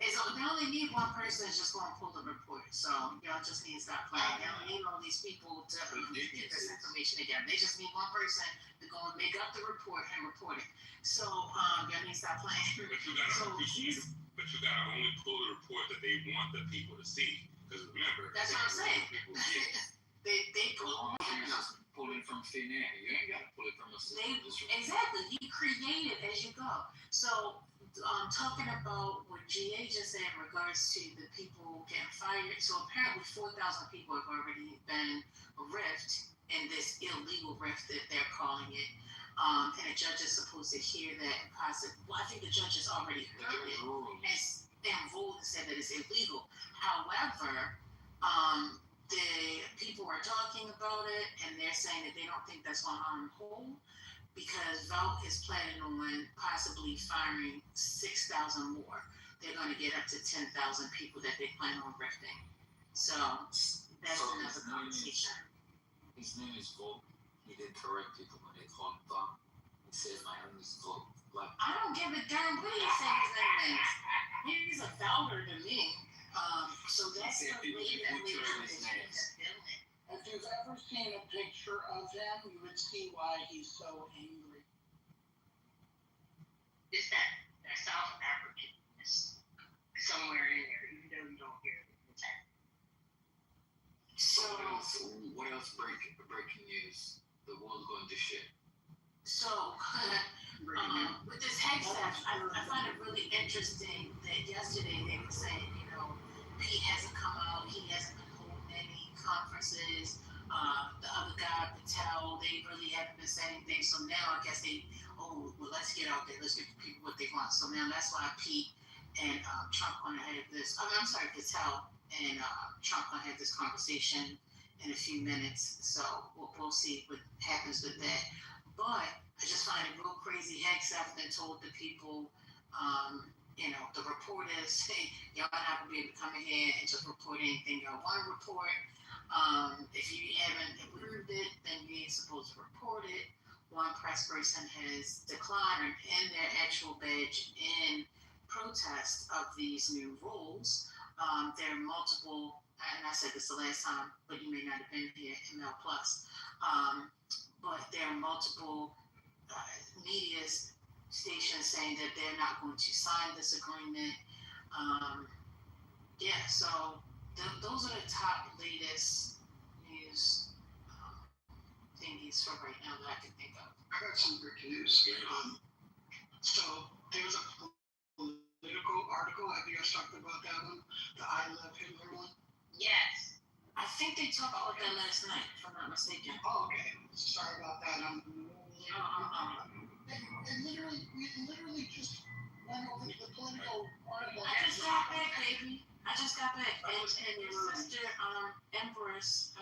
Is they only need one person that's just going to pull the report. So y'all just need to stop playing. They don't need all these people to get this information together. They just need one person to go and make up the report and report it. So y'all need to stop playing. But you gotta only pull the report that they want the people to see. Because remember, that's what I'm saying. They pull it from thin air. You ain't got to pull it from a system. Exactly. You create it as you go. So talking about what GA just said in regards to the people getting fired. So apparently 4,000 people have already been riffed in this illegal rift that they're calling it. And a judge is supposed to hear that I think the judge has already heard it and ruled and said that it's illegal. However, the people are talking about it and they're saying that they don't think that's going to harm whole because Vout is planning on possibly firing 6,000 more. They're going to get up to 10,000 people that they plan on rifting. So that's another conversation. His name is Vote. He did correct people when they called him Vote. He said, my name is Vote. Like, I don't give a darn what he says his name is. He's a founder to me. So that's the way that we If you've ever seen a picture of him, you would see why he's so angry. It's that South African is somewhere in there, even though you don't hear it. So what else breaking news? The world's going to shit. So, with this hex stuff, I find it really interesting that yesterday they were saying, Pete hasn't come out, he hasn't been holding any conferences. The other guy, Patel, they really haven't been saying things. So now I guess let's get out there, let's give the people what they want. So now that's why Pete and Trump gonna have this. I'm sorry, Patel and Trump gonna have this conversation in a few minutes. So we'll see what happens with that. But I just find it real crazy. Hegseth then told the people, the reporters, hey, y'all not gonna be able to come in here and just report anything y'all want to report. If you haven't approved it, then you ain't supposed to report it. One press person has declined or in their actual badge in protest of these new rules. There are multiple, and I said this the last time, but you may not have been here, ML Plus. But there are multiple media stations saying that they're not going to sign this agreement. So those are the top latest news thingies for right now that I can think of. I got some breaking news. So there was a political article. Have you guys talked about that one? The I Love Hitler one? Yes. I think they talked about that last night, if I'm not mistaken. Oh, okay. Sorry about that. We literally just went over the political article. I just got back, baby. And your sister, Empress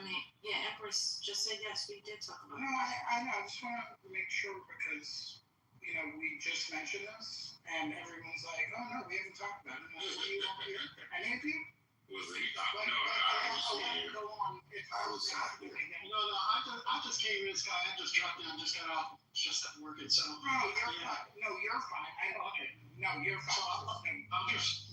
just said yes, we did talk about it. No, I know. I just want to make sure because, we just mentioned this and everyone's like, oh no, we haven't talked about it. And were you up here? Any of you? Was it? No, I go on. I was not here. No, I just came in, Sky. I just dropped in. I just got off. Just working. So. No, you're fine. No, you're fine. Okay. No, you're fine. I'll just.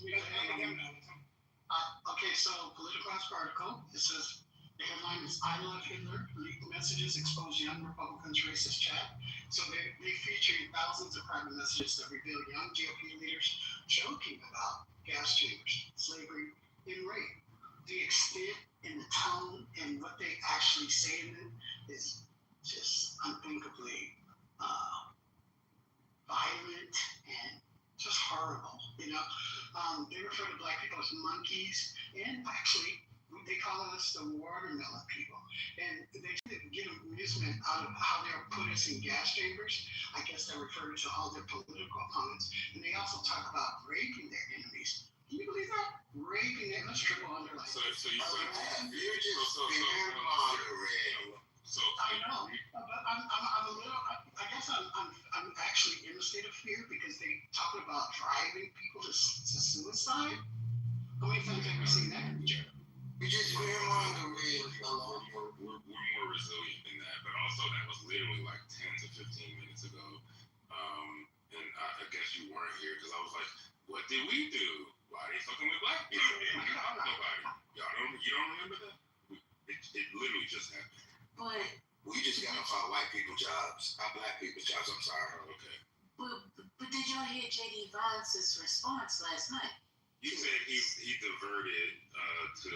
Okay, so political article. It says the headline is "I Love Hitler: Leaked Messages Expose Young Republicans' Racist Chat." So they feature thousands of private messages that reveal young GOP leaders joking about gas chambers, slavery, and rape. The extent and the tone and what they actually say in it is just unthinkably violent and just horrible. They refer to black people as monkeys, and actually they call us the watermelon people. And they get amusement out of how they're put us in gas chambers. I guess they're referring to all their political opponents. And they also talk about raping their enemies. Can you believe that? Raping them, let's triple underline. So you said You're just being moderate. I know, but I'm a little. I guess I'm actually in a state of fear because they talking about driving people to suicide. How many times have you seen that? You're just being moderate. We're more resilient than that, but also that was literally like 10 to 15 minutes ago. And I guess you weren't here because I was like, what did we do? Why are they fucking with black people? We didn't harm nobody. You don't remember that? It literally just happened. But we just got off our white people jobs, our black people jobs. I'm sorry. Okay. But did y'all hear J.D. Vance's response last night? You said he diverted to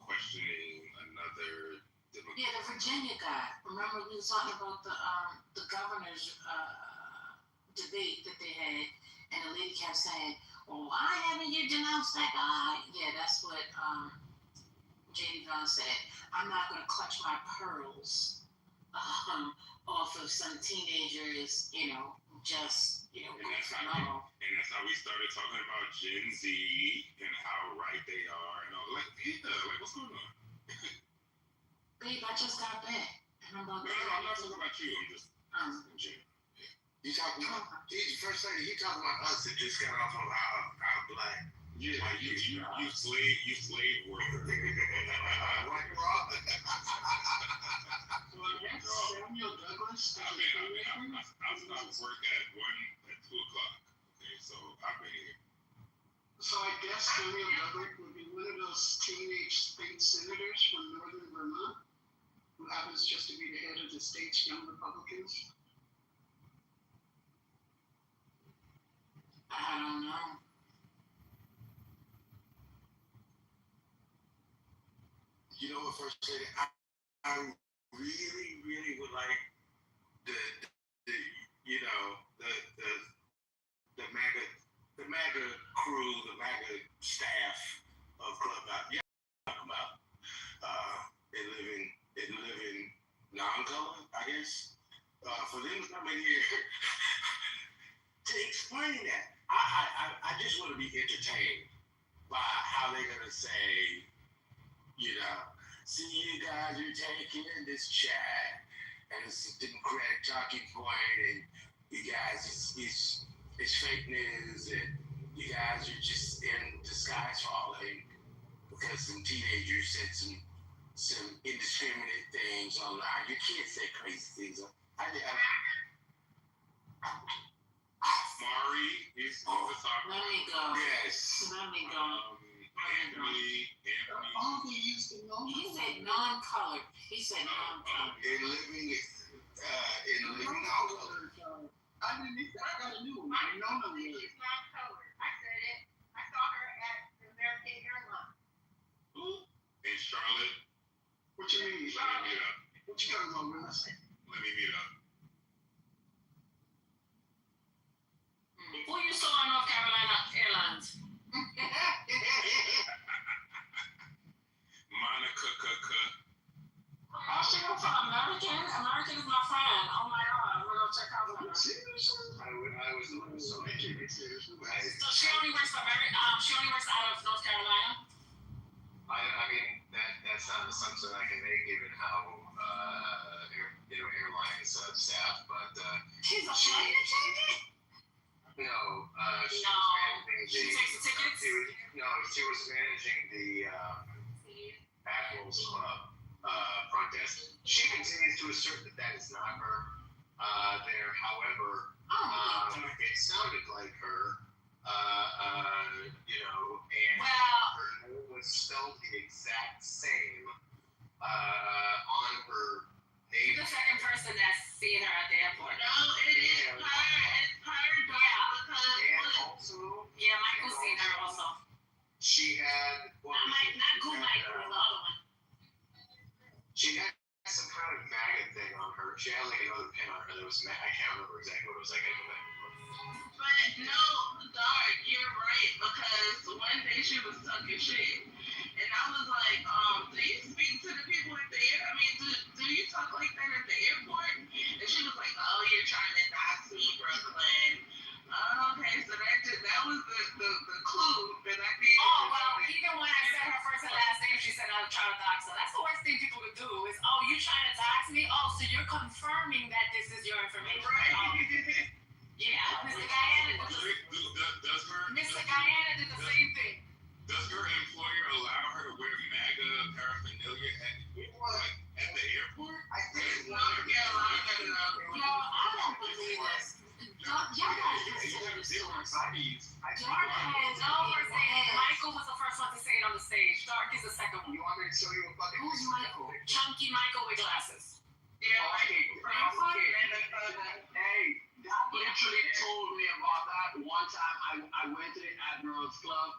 questioning another Democrat. Yeah, the Virginia guy. Remember we were talking about the governor's debate that they had, and the lady kept saying, "Well, why haven't you denounced that guy?" Yeah, that's what J.D. Vance said. I'm not going to clutch my pearls off of some teenagers, just, And that's how we started talking about Gen Z and how right they are and all. Like what's going on? Babe, I just got back. And I'm about No, I'm not talking about you. I'm just in general. You talking about? First thing he talking about us that just got off of our black. Yeah, like you slave worker. Right, Rob? Samuel Douglas. I stopped work at 2:00 So I guess Daniel Douglas would be one of those teenage state senators from northern Vermont who happens just to be the head of the state's Young Republicans. I don't know. You know what, First Lady, I really would like the you know, the MAGA crew, the MAGA staff of Clubhouse. Yeah, talking about in living non-color, I guess. For them to come in here to explain that, I just want to be entertained by how they're gonna say, you know, see, you guys are taking this chat, and it's a Democratic talking point, and you guys, it's fake news, and you guys are just in the sky's falling because some teenagers said some indiscriminate things online. You can't say crazy things. Mari is on the top. Let me go. Yes. Let me go. Anthony. All they used to know. He said non-colored. He said non-colored. In living non-color. I got a new one. I know no She's word. not colored. I said it. I saw her at the American Airlines. Who? And Charlotte. What you mean? Let me mute up. What you got on with us? Let me mute up. Who you saw on North Carolina Airlines? Monica Oh, she was from American. American is my friend. Oh my God, I'm gonna go check out her. I was the one who saw it. So she only works for she only works out of North Carolina. I mean, that's not an assumption I can make given how airlines staff, but She's a flight attendant. no, she No. was managing She takes the tickets? She was managing the Admirals Club front desk. She continues to assert that is not her there. However, it sounded like her, and her name was spelled the exact same on her name. You're the second person that's seen her at the airport. No, it is her. It's her And because also, Yeah, Michael's seen her also. she had Not Good Michael, the other one. She had some kind of maggot thing on her. She had like another pin on her that was I can't remember exactly what it was like. But no, Dark, you're right, because one day she was talking shit. And I was like, do you speak to the people at the air? I mean, do you talk like that at the airport? And she was like, oh, you're trying to dox me, Brooklyn. Okay, so that was the clue that I did. Oh, well, even when I said her first and last name, she said I was trying to dox her. That's the worst thing people would do is, oh, you trying to dox me? Oh, so you're confirming that this is your information. Right. Yeah, Mr. Guyana did Mr. Guyana did the same thing. Does her employer allow her to wear MAGA paraphernalia at the airport? I think it's North Carolina. Yo, I don't believe this. Y'all guys just say the stories. Dark has Michael was the first one to say it on the stage. Dark is the second one. You want me to show you a fucking Who's Michael? Chunky Michael with glasses. Yeah, Hey, that literally told me about that one time I went to the Admirals Club.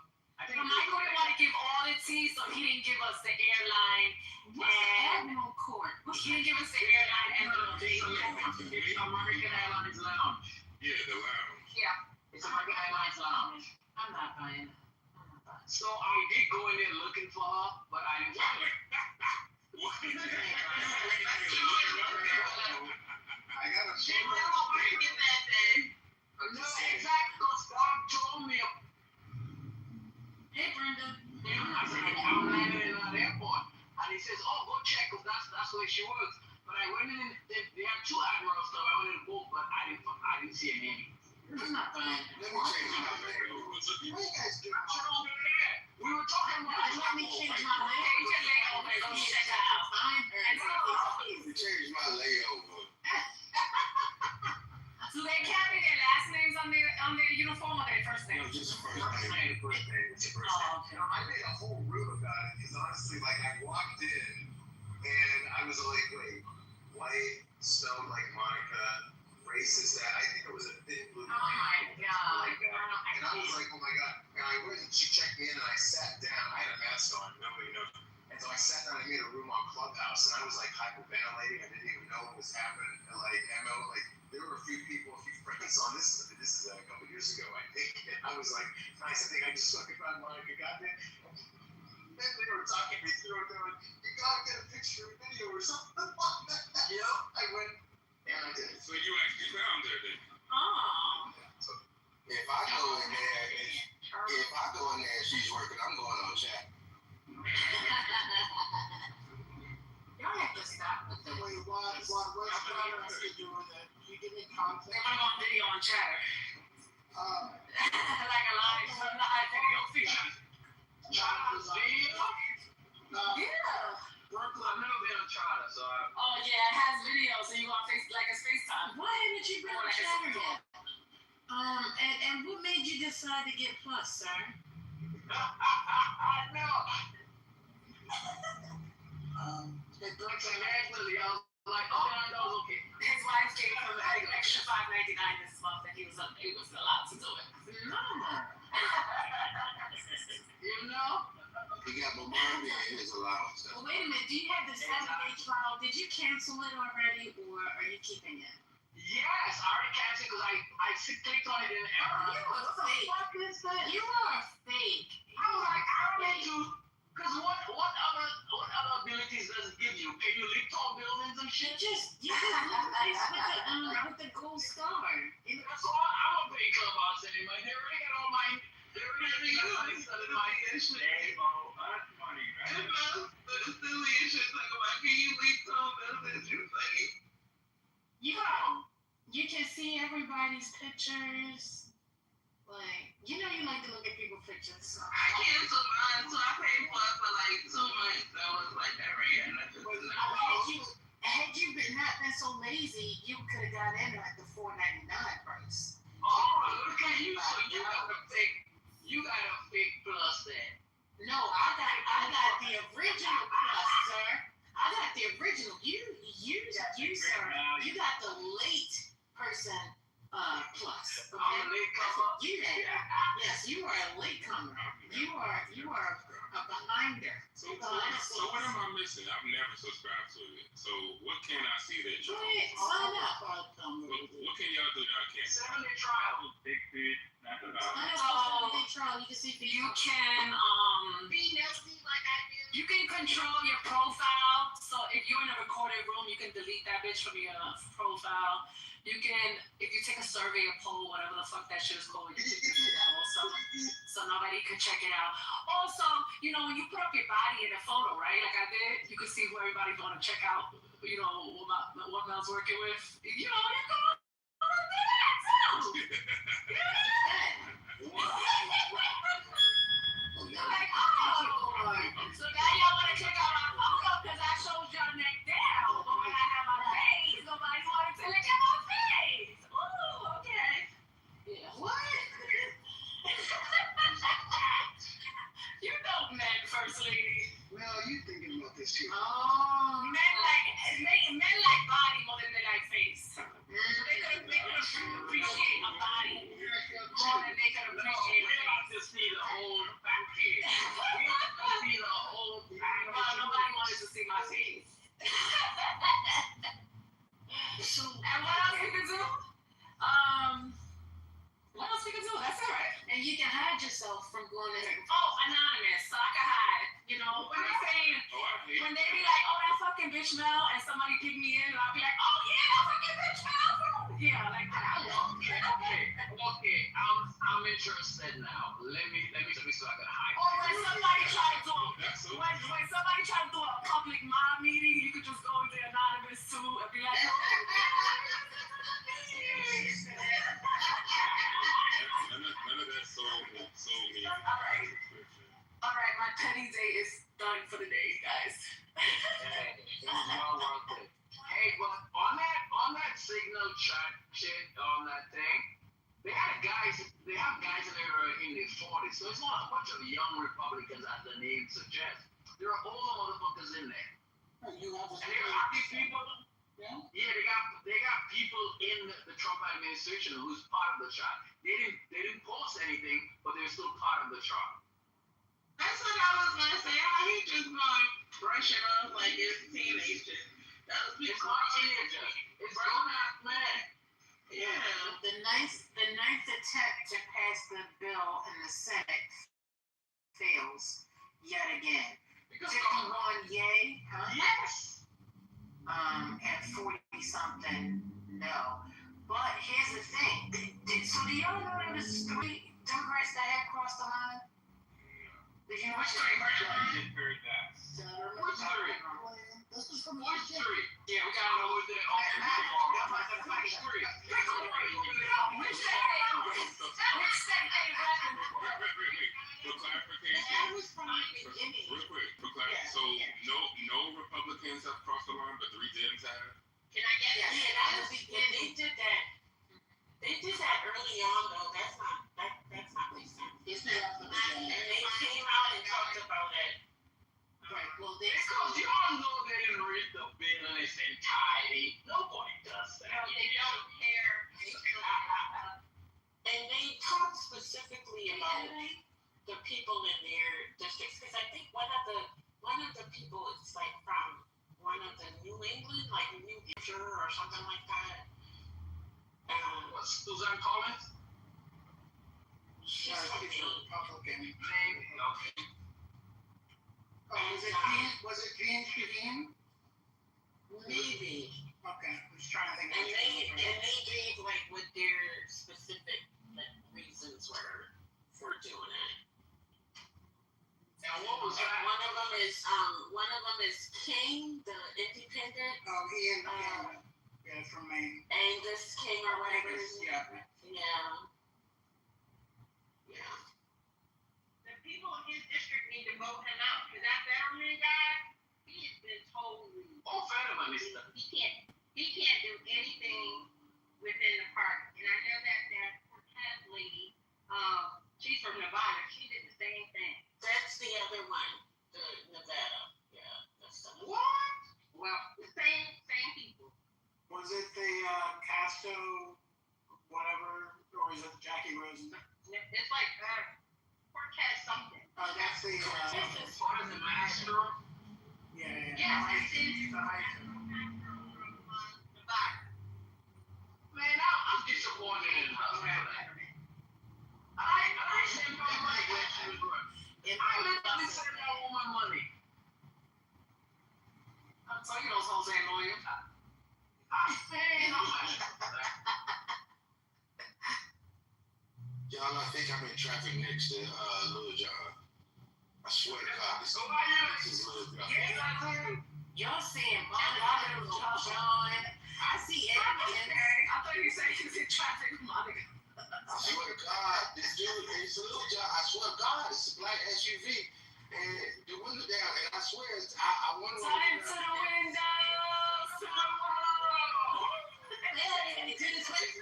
I think Michael didn't want to give all the tea, so he didn't give us the airline and Admiral Court. He didn't give us the airline and It's American Airlines Lounge. Yeah, the lounge. Yeah. It's American Airlines Lounge. I'm not buying it. So I did go in there looking for her, but I didn't find her. I got a She never working that day. No, exactly. Because Bob told me. Hey, Brenda. I said, I'm landing in an airport. And he says, oh, go check, because that's where she works. But I went in, they have two Admirals Club. I went in both, but I didn't see a name. I'm not buying it. Let me change my name. What you guys doing? Shut over there. We were talking about Let me change my layover. Go check it out. Let me change my layover. Do they carry their last names on on their uniform or their first name? No, just first name. First name. It's your first Oh, name. okay. I made a whole room about it because honestly, like I walked in and I was like, wait, white, spelled like Monica, racist. I think it was a thin blue. Oh my God. Like that. And I was like, oh my God. And I went and she checked me in and I sat down. I had a mask on, nobody knows. And so I sat down and made a room on Clubhouse and I was like hyperventilating. I didn't even know what was happening. And like Emma, like there were a few friends on this. This is a couple years ago, I think. And I was like, nice. I think I just fucking found Monica. Goddamn. And they were talking me through it. They were like, you gotta get a picture or video or something. You know, I went and I did. So you actually found her then? Oh. So if I go in there and she's working, I'm going on chat. Y'all have to stop with the way What's doing that? You give me context. They want to go on video on Chatter. Like a live video feed. Yeah. Brooklyn, I've never been on China, so Oh yeah, it has video, so you go on face like it's FaceTime. Why haven't you been on Like a Chatter video. yet? And what made you decide to get Plus, sir? no. They don't Like actually, I was like, oh, no, okay. His wife gave him an extra $5.99 this month, and he was allowed to do it. No. You know? He got my money and his allowance. Well, wait a minute. Do you have the 7-day trial? Did you cancel it already, or are you keeping it? Yes, I already canceled because I clicked on it in error. You are fake. What is that? You are fake. I was like, I don't need to. Because what other abilities does it give you? Can you lift tall buildings and shit? You just look nice with the gold star. That's all. I don't pay Clubhouse anymore. They already got all my. They already got my stuff in my shit. That's money, right? The silly shit talking about, can you leave tall buildings? You're funny. You can see everybody's pictures. Like, you like to look at people's pictures. I canceled mine, so I paid for like 2 months. I was like, that right. Had you not been so lazy, you could have got in at the $4.99 price. Oh, look at you. So you got a fake plus then. No, I got the original Plus, sir. I got the original. You sir, you got the late person Plus. Okay? I'm a late comer. Yes, you are a latecomer. You are a behinder. So what am I missing? I've never subscribed to it. So what can I see that Go y'all? ahead, sign up. What can y'all do that I can't? 7-day trial. Big feet, nothing about it. Big trial. You can see for You can Be nasty like I do. you can control your profile. So if you're in a recorded room, you can delete that bitch from your profile. You can, if you take a survey, a poll, whatever the fuck that shit is called, you can do that also, so nobody can check it out. Also, when you put up your body in a photo, right, like I did, you can see who everybody's going to check out, what Mel's working with. You can do that too. Like, so now y'all want to check out my photo because I showed y'all neck down, but when I have my face, nobody's wanting to look at my face. Ooh, okay. Yeah. What? Men, first lady. Well, you thinking about this too. Oh, men like body more than they like face. So they could appreciate a body more than they could appreciate a face. We just need a whole package. We just need a whole package. Well, nobody wanted to see my face. And what else we can do? What else we can do? That's it, right? And you can hide yourself from going in. Oh, anonymous, so I can hide. When they say, when they be like, oh, that fucking bitch Mel, and somebody pick me in, and I'll be like, oh yeah, that fucking bitch Mel. Yeah, like that. Okay. I'm interested now. Let me so I can hide. Or when somebody try to do when somebody try to do a public mob meeting, you could just go into anonymous too and be like, oh, None of that sold me. all right, my petty day is done for the day, guys. Hey, it was well worth it. Hey, but on that signal chat shit on that thing, they have guys in there in their 40s, so it's not a bunch of young Republicans as the name suggests. There are older motherfuckers in there. You have And they're happy people. Yeah. Yeah, they got people in the Trump administration who's part of the shot. They didn't post anything, but they're still part of the shot. That's what I was gonna say. How he just going brushing off like it's teenagers. That was It's not teenagers. It's grown-ass men. Yeah. The ninth attempt to pass the bill in the Senate fails yet again. 51 yay, huh? Yes. And 40 something no. But here's the thing. So do y'all know there was 3 Democrats that had crossed the line? Did you know Which three? Which three? This is from Which three? Yeah, we gotta know who's there. Which three? For clarification, That was from the beginning. real quick, so no Republicans have crossed the line, but 3 Dems have. Can I get that? Yeah, that was beginning. They did that. They did that early on, though. That's not makes sense. It's not after the And they came out and talked about it. Right. Well, Because you all know they didn't read the bill in its entirety. Nobody does that. No, they don't care. And they talked specifically about the people in their districts, because I think one of the people is like from one of the New England, like New Hampshire or something like that. What's Suzanne Collins? She's from Maine. Republican. Okay. Was it Jean Shaheen? Maybe. Okay, I was trying to think. And they gave like what their specific reasons were for doing it. And what was that? One of them is King, the independent. Oh, Ian, yeah, from Maine. Angus King or whatever. Yeah. Yeah. The people in his district need to vote him out, because that Fetterman guy, he has been totally. Oh, Fetterman is the. He can't do anything within the party. And I know that Cortez lady, she's from Nevada, she did the same thing. That's the other one, the Nevada. Yeah, that's the one. What? Well, the same people. Was it the Castro, whatever, or is it Jackie Rosen? It's like Cortez something. That's the. This is part of the master. Yeah. Yes, this is Nevada. Nevada. Man, I'm disappointed in her. I sent my money where she was going. I literally said I want my money. I'll tell you those Jose Williams. Y'all, I think I'm in traffic next to Lil John. I swear to God, this is Lil John. Y'all seeing Monica, John. I see everything. I thought you said he was in traffic, Monica. I swear to God, this dude, it's a Lil John. I swear to God, it's a black SUV. And the window down, and I swear, I wonder what Time to the windows, to the world. Hey, to the switch,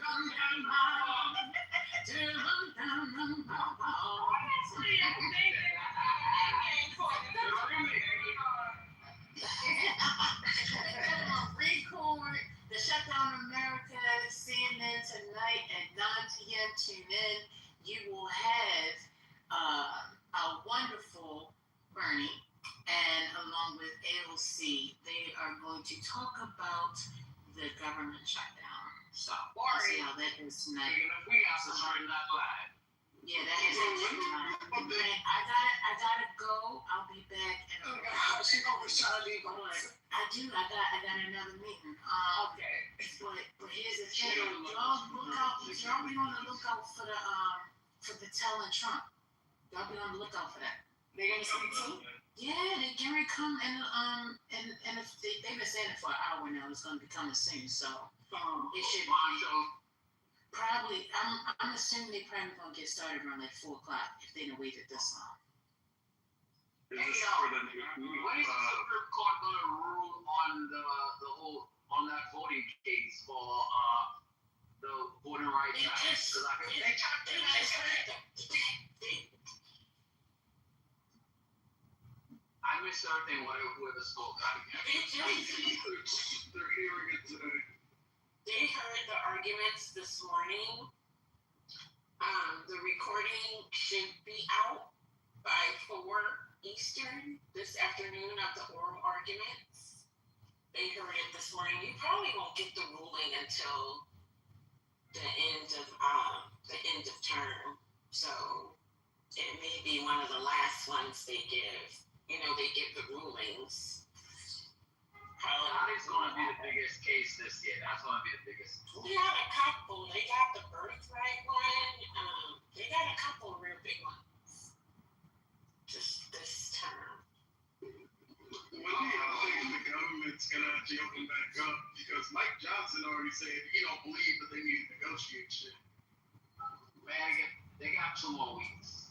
Record the Shutdown America CNN tonight at 9 p.m. Tune in. You will have a wonderful Bernie, and along with AOC, they are going to talk about the government shutdown. So we'll see how that is tonight. We got to start not live. Yeah, that is tonight. I gotta go. I'll be back in a She always trying to leave. I do. I got another meeting. Okay. But here's the thing. Y'all look out. Y'all be on the lookout for the telling Trump. Y'all be on the lookout for that. They gonna speak too? Yeah, they can come and if they've been saying it for an hour now. It's gonna be coming soon. So it should be probably. I'm assuming they probably gonna get started around like 4 o'clock if they didn't wait it this long. When is the Supreme Court gonna rule on the whole on that voting case for the voting rights act. Because they talked to I missed everything, whoever spoke. They're hearing it today. They heard the arguments this morning. The recording should be out by 4 Eastern this afternoon of the oral arguments. They heard it this morning. You probably won't get the ruling until the end of term. So it may be one of the last ones they give. You know, they give the rulings. That is going to be the biggest case this year. That's going to be the biggest. They got a couple. They got the birthright one. They got a couple of real big ones. Just this term. Well, I think the government's going to have to open back up because Mike Johnson already said he don't believe that they need to negotiate shit. Man, they got 2 more weeks.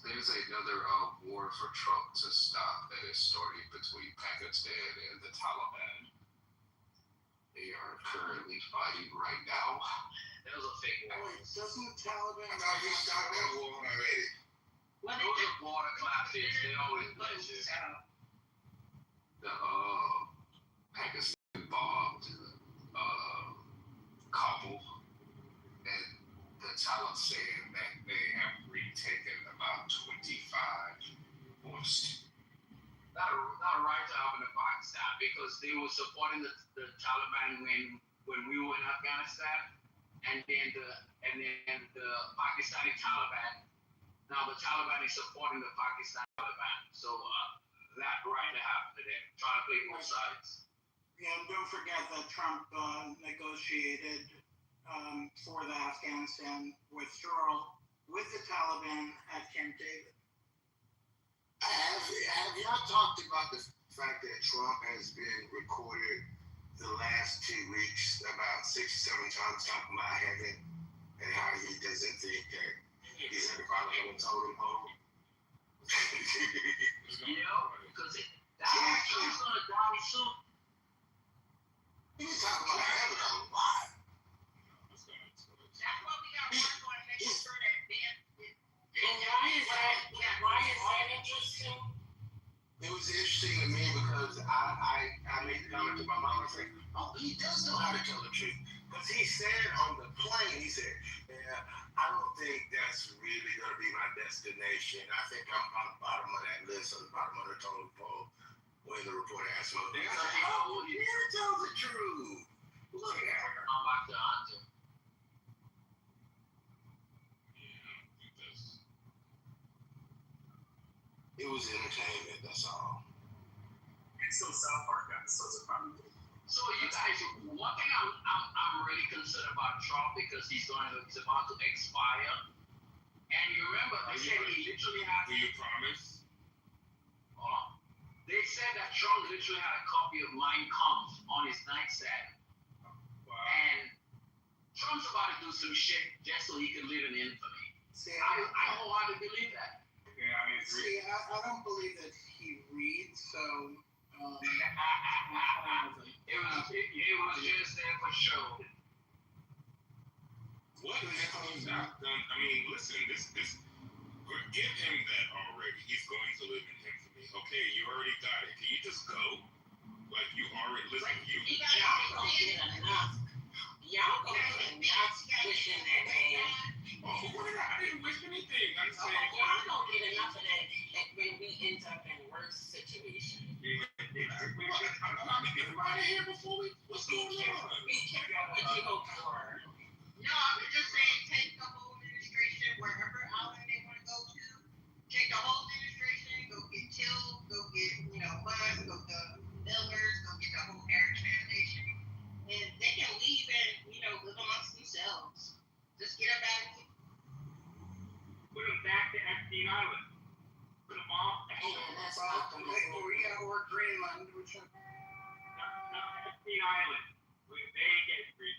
There's another war for Trump to stop that is starting between Pakistan and the Taliban. They are currently fighting right now. That was a fake war. Doesn't the Taliban? I thought we stopped that war already. Those are border clashes. They always play shit. The Pakistan bombed Kabul, and the Taliban saying that they have retaken about 25 posts. Not a right to happen in Pakistan because they were supporting the Taliban when we were in Afghanistan, and then the Pakistani Taliban. Now the Taliban is supporting the Pakistani Taliban, so that right to happen to them. Trying to play both sides. Yeah, and don't forget that Trump negotiated for the Afghanistan withdrawal with the Taliban at Camp David. Have y'all talked about the fact that Trump has been recorded the last 2 weeks about 6 or 7 times talking about heaven and how he doesn't think that he's ever finally going to totem pole? You know, because that actually is going to die soon. He was talking about heaven a lot. That's why we got to work on making sure that And why is that interesting? It was interesting to me because I made the comment to my mom. I said, oh, he does know how to tell the truth. Because he said on the plane, he said, yeah, I don't think that's really going to be my destination. I think I'm on the bottom of that list, on the bottom of the totem pole. When the reporter asked him, he said, oh, he never tells the truth. Look at her. I'm back to answer. It was entertainment, that's all. And so South Park episodes are probably. So you guys, one thing I'm really concerned about Trump because he's about to expire. And you remember they said he literally had. Do you promise? They said that Trump literally had a copy of Mein Kampf on his nightstand. Wow. And Trump's about to do some shit just so he can live in infamy. See, I wholeheartedly believe that. Yeah, I mean, See, I don't believe that he reads, so. It was just there for show. what has he not done? I mean, listen, this give him that already. He's going to live in infamy. Okay, you already got it. Can you just go? Like you already listen. Y'all don't get enough. Y'all don't get enough wishing that man. I didn't wish anything. I'm saying. Y'all don't get enough of that when we end up in worse situations. I'm not getting out of here before what's going on? Be careful what you hope for. No, I was just saying take the whole administration wherever island they want to go to. Take the whole administration, go get Till, go get, Buzz, go get Millers, go get the whole Heritage Foundation. And they can leave and, live amongst themselves. Just get them back. Put him back to Epstein Island. Put him off. That's not the Or Greenland, which one? Not Epstein Island. They ain't getting free.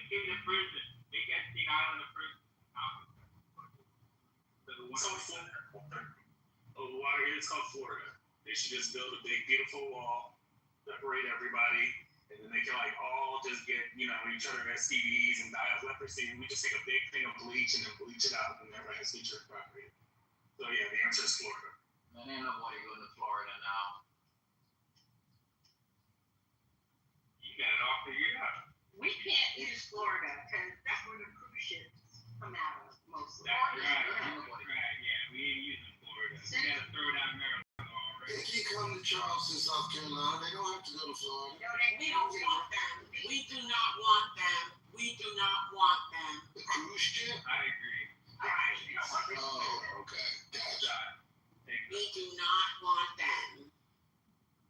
In the prison. Big Epstein Island of prison. Oh, the water here is called Florida. They should just build a big, beautiful wall separate everybody, and then they can like all just get, you know, each other STDs and die of leprosy. And we just take a big thing of bleach and then bleach it out, and everybody has each other's property. So yeah, the answer is Florida. Man, ain't nobody going to Florida now. You got it all figured out. We can't use Florida because that's where the cruise ships come out of mostly. That's right. Yeah, we ain't using Florida. We gotta throw down Maryland already. They can come to Charleston, South Carolina. They don't have to go to Florida. We don't want them. We do not want them. We do not want them. The cruise ship? I agree. Right. Oh, okay. Gotcha. We do not want them.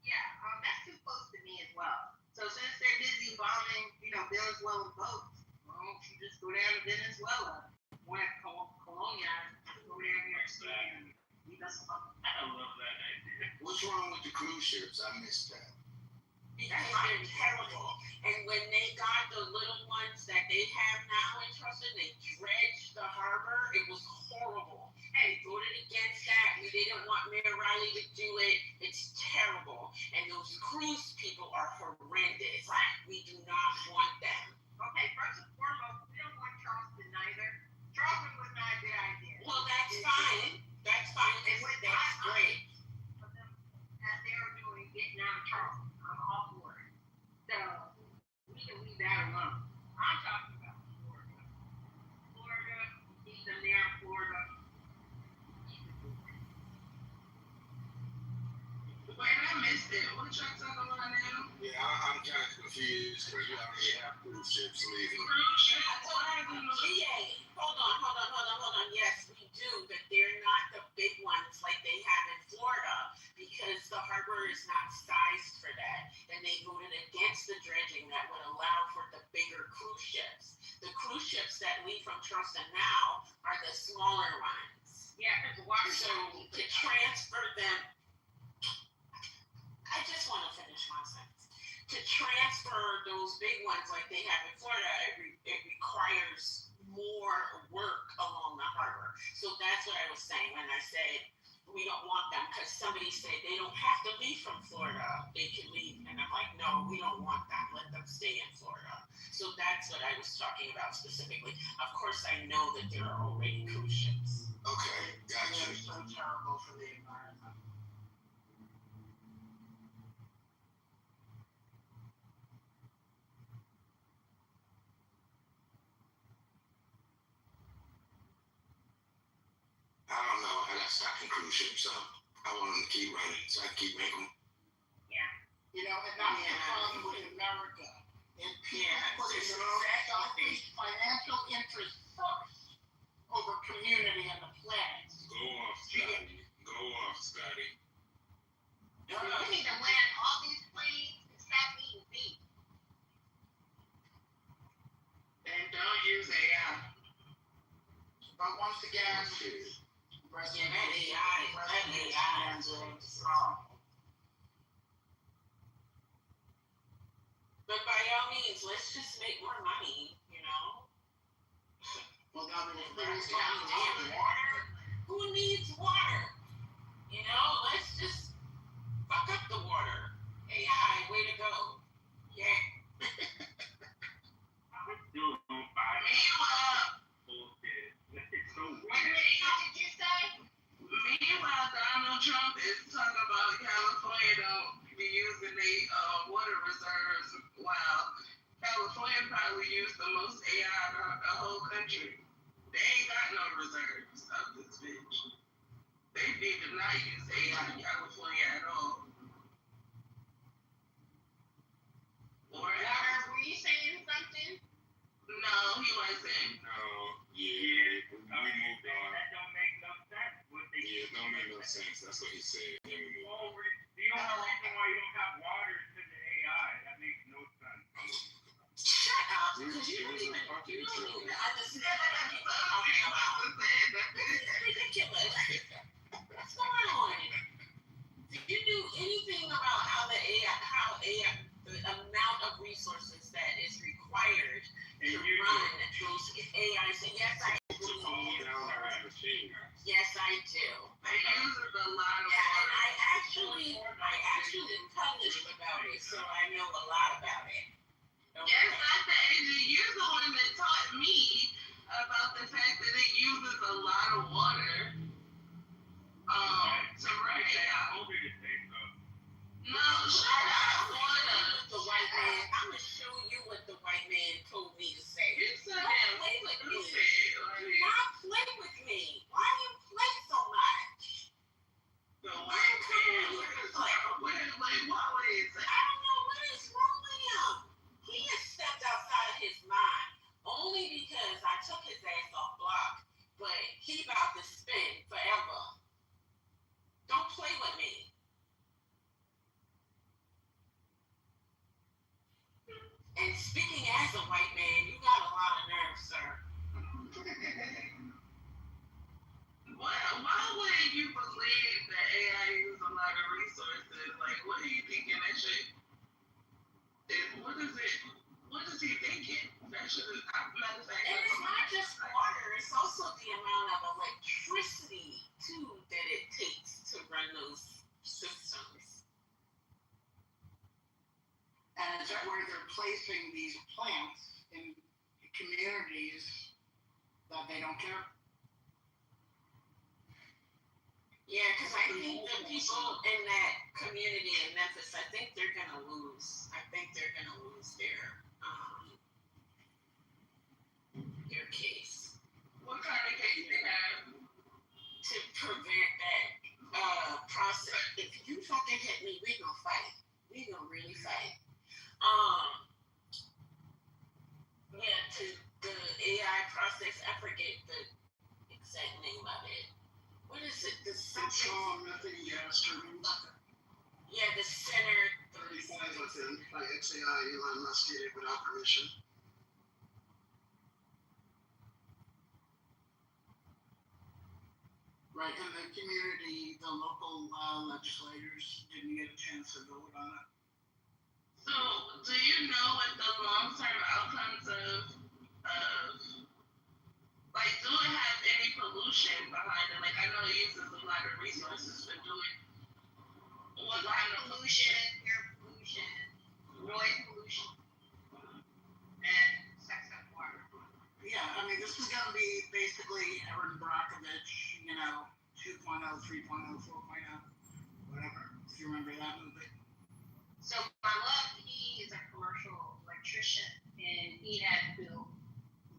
Yeah, that's too close to me as well. So since they're busy bombing, you know, Venezuelan boats, well, you just go down to Venezuela. When Colonia, go down there and leave us alone. I love that idea. What's wrong with the cruise ships? I missed that. Because they're terrible. And when they got the little ones that they have now in Charleston, they dredged the harbor. It was horrible. They voted against that. We didn't want Mayor Riley to do it. It's terrible. And those cruise people are horrendous. We do not want them. Okay, first and foremost, we don't want Charleston either. Charleston was not a good idea. Well, that's fine. That's fine. That's great. But them, as they were doing, getting out of Charleston, I'm all for it. So we can leave that alone. I'm talking about Florida. Florida, keep them there in Florida. Wait, I missed it. What y'all talking about now? Yeah, I'm kind of confused because you already have cruise ships leaving. Hold on. Yes, we do, but they're not the big ones like they have in Florida because the harbor is not sized for that. And they voted against the dredging that would allow for the bigger cruise ships. The cruise ships that leave from Charleston now are the smaller ones. Yeah, because water. So to transfer them, I just want to finish my sentence. To transfer those big ones like they have in Florida, it requires more work along the harbor. So that's what I was saying when I said we don't want them, because somebody said they don't have to leave from Florida. They can leave. And I'm like, no, we don't want them. Let them stay in Florida. So that's what I was talking about specifically. Of course, I know that there are already cruise ships. Okay, gotcha. They're so terrible for the environment. I don't know. I got stuck in cruise ships, so I want them to keep running, so I keep making them. Yeah. You know, and that's the problem with America. And people put selfish financial interest first over community and the planet. Go off, Scotty. Go off, Scotty. We need to land all these planes and stop eating beef. And don't use AI. But once again, Yeah, that AI is strong. But by all means, let's just make more money, you know? well, now that Water? Who needs water? You know, let's just fuck up the water. AI, way to go. Yeah. Meanwhile, Donald Trump is talking about California don't be using the water reserves. Wow. California probably used the most AI out of the whole country. They ain't got no reserves of this bitch. They need to not use AI in California at all. Or Were you saying something? no, he wasn't. No, yeah, we moved on. That don't make no sense. Yeah, it don't make no sense. That's what he said. Yeah, we moved on. The only reason why you don't have water is because of AI. That makes no sense. Shut up, because you don't even understand what people are talking about. It's ridiculous. What's going on? If you knew anything about how the amount of resources that is required to run those AI things, yes, I do. It's a phone now or a machine now. Yes, I do. They use it a lot of Yeah, and I No, shut up. The white man. I'm gonna show you what the white man told me to say. You said Don't play with me. stupid. Do not play with me. Why do you play so much? The white man. Like, what is it? I don't know what is wrong with him. He has stepped outside of his mind only because I took his ass off block, but he about to spin forever. Don't play with me. And speaking as a white man, you got a lot of nerve, sir. Why would you believe that AI uses a lot of resources? Like, what are you thinking that shit? What is he thinking? That shit is, matter of fact, And it's not just water, it's also the amount of electricity, too, that it takes to run those systems. And is that where they're placing these plants in communities that they don't care? Yeah, because I think the people in that community in Memphis, I think they're gonna lose. I think they're gonna lose their case. What kind of case they have? To prevent that process. If you fucking hit me, we gonna fight. We gonna really fight. Yeah, to the AI process, I forget the exact name of it. What is it? The something. Methane gas turbines. Yeah, the center. 35, I think, by XAI, Elon Musk did it without permission. Right, and the community, the local legislators didn't get a chance to vote on it. So, do you know what the long-term outcomes of like, do it have any pollution behind it? Like, I know it uses a lot of resources for doing. What kind of pollution, air pollution, noise pollution, and sex and water. Yeah, I mean, this is going to be basically Erin Brockovich, 2.0, 3.0, 4.0, whatever, if you remember that movie. So my love, he is a commercial electrician, and he had built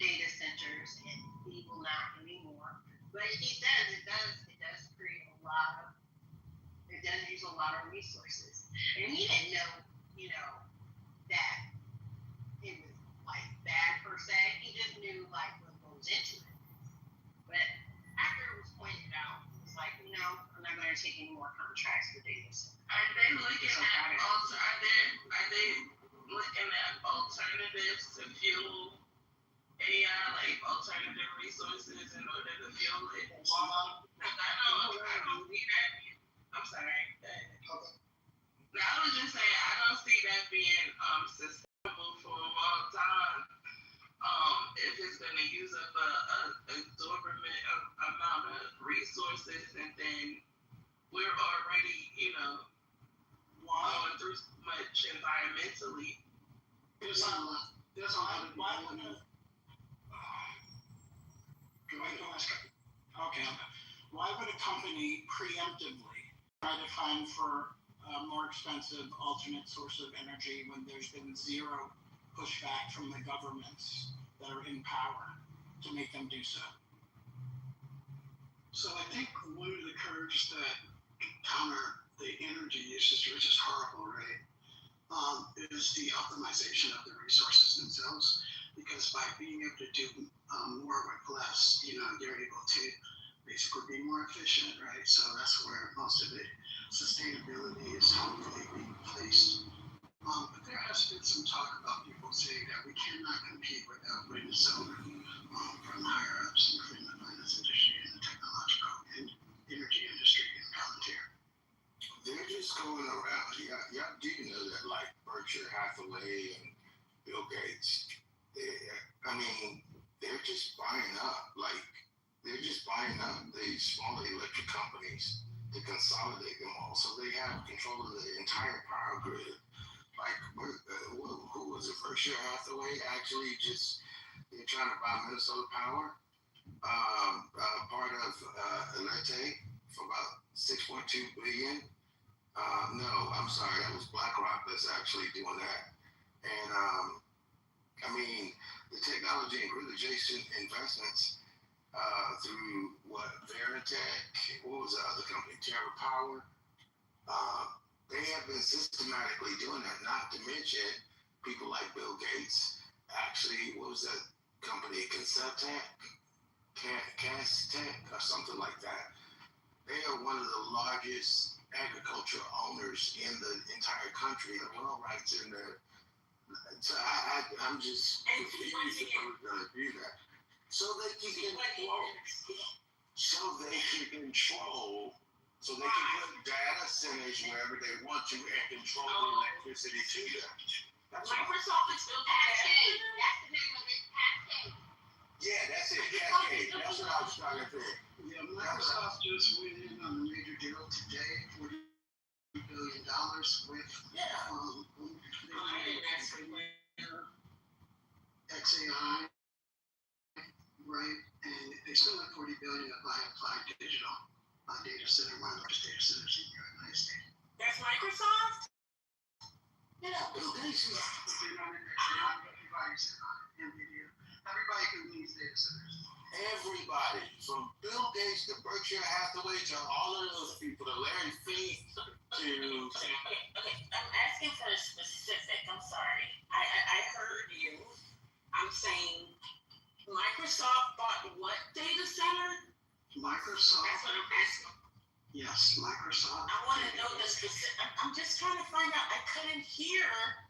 data centers, and he will not anymore. But he says it does create it does use a lot of resources. And he didn't know, that it was like bad per se. He just knew like what goes into it. But after it was pointed out, it was like, no, I'm not going to take any more contracts for data centers. Are they looking at alternatives to fuel AI, like alternative resources in order to fuel it? I don't see that. I'm sorry. No, I was just saying I don't see that being sustainable for a long time. If it's going to use up a exorbitant amount of resources, and then we're already, going through so much environmentally. Why would a company preemptively try to find for a more expensive alternate source of energy when there's been zero pushback from the governments that are in power to make them do so? So I think one of the curves that counter the energy usage, which is horrible, right, is the optimization of the resources themselves. Because by being able to do more with less, you're able to basically be more efficient, right? So that's where most of the sustainability is hopefully being placed. But there has been some talk about people saying that we cannot compete without wind and solar from higher ups, including the finance industry and the technological and energy industry and Palantir. They're just going around. Y'all do know that, like Berkshire Hathaway and Bill Gates, they're just buying up. They're just buying up these smaller electric companies to consolidate them all, so they have control of the entire power grid. Like, who was it? Berkshire Hathaway actually they're trying to buy Minnesota Power, part of Elete for about $6.2 billion. No, I I'm sorry, that was BlackRock that's actually doing that. And I mean, the technology and gridization investments through what Veritech, what was the other company, Terra Power, they have been systematically doing that. Not to mention people like Bill Gates. Actually, what was that company, Conceptech, Castech, or something like that? They are one of the largest agricultural owners in the entire country. The world rights in there. So I'm just confused if we're going to do that. So they can control. So they can put data centers wherever they want to and control the electricity to them. That's Microsoft is building Cascade. That's the name of it, Cascade. Yeah, that's it. Cascade. That's what I was trying to think. Yeah, Microsoft just went in on a major deal today, $40 billion with XAI, right? And they still have $40 billion to buy Applied Digital data center, one of the largest data centers in the United States. That's Microsoft? Yeah, Bill Gates. Everybody's in on it. NVIDIA. Everybody can leave data centers. Everybody, from Bill Gates to Berkshire Hathaway to all of those people, to Larry Fink to. Okay, I'm asking for a specific. I'm sorry. I heard you. I'm saying Microsoft bought what data center? Microsoft. That's what I'm asking. Yes, Microsoft. I want to know the specific. I'm just trying to find out. I couldn't hear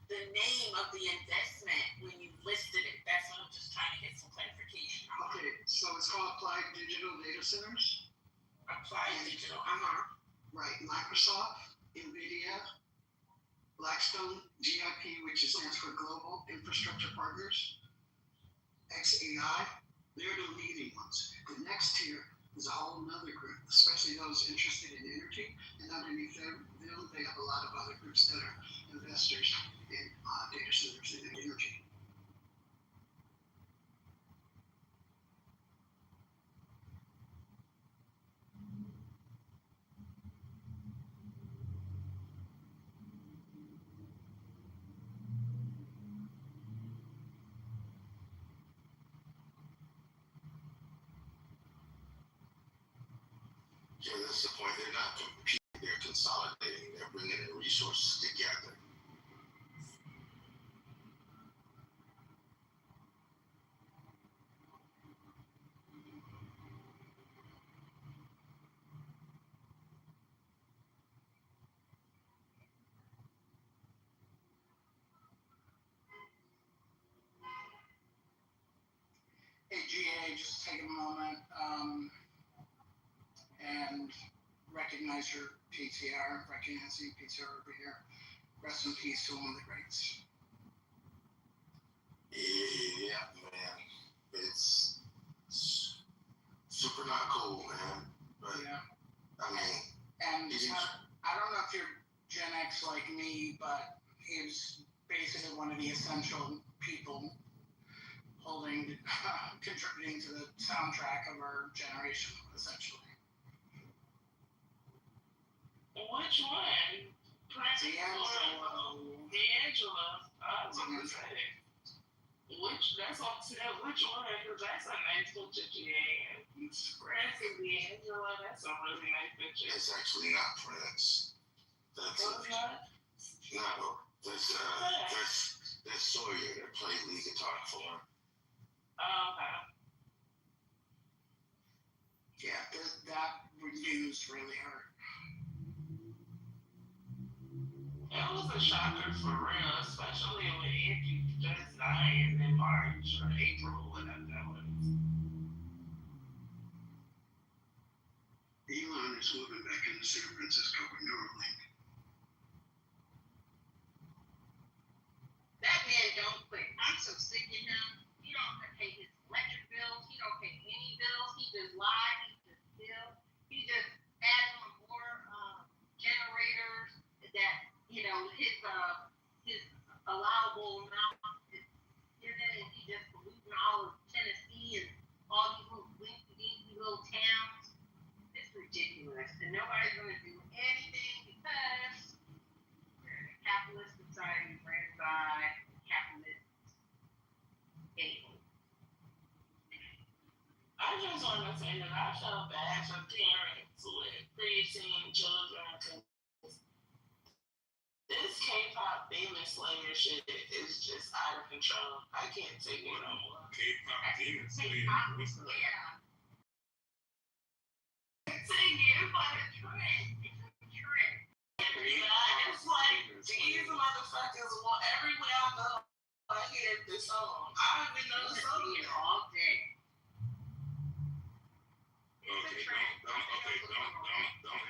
the name of the investment when you listed it. That's what I'm just trying to get some clarification on. Okay, so it's called Applied Digital Data Centers. Applied Digital. Right, Microsoft, NVIDIA, Blackstone, GIP, which stands for Global Infrastructure Partners, XAI, they're the leading ones. The next tier is a whole nother group, especially those interested in energy, and underneath them, they have a lot of other groups that are investors in data centers and energy. Yeah, that's the point. They're not competing, they're consolidating, they're bringing the resources together. Hey, GA, just take a moment and recognize your PTR, recognizing PTR over here. Rest in peace to one of the greats. Yeah, man. It's super not cool, man. But, yeah. I mean, and I don't know if you're Gen X like me, but he's basically one of the essential people contributing to the soundtrack of our generation, essentially. Which one? D'Angelo. I was gonna say. That's what I'm saying. Which one? Because that's a nice picture, GA. Francis D'Angelo, that's a really nice picture. It's actually not Prince. That's no. That's Sawyer that played lead guitar for him. Okay. Yeah, that news really hurt. It was a shocker for real, especially when Angie just died in March or April, whatever that was. Elon is moving back into San Francisco with Neuralink. That man don't quit. I'm so sick of him. He don't pay his electric bills. He don't pay any bills. He just lies. He just steals. He just adds on more generators that, his allowable amount is in it, and he just polluting all of Tennessee and all these little dinky little towns. It's ridiculous. And nobody's going to do anything because just want to say that I felt bad for parents with preteen children because this K-pop demon slayer shit is just out of control. I can't take it no more. K-pop demon slayer. What's that? Yeah. Sing it, it's like a trend. It's like these motherfuckers want everywhere I go. I hear this song. I don't even know the song all day. Don't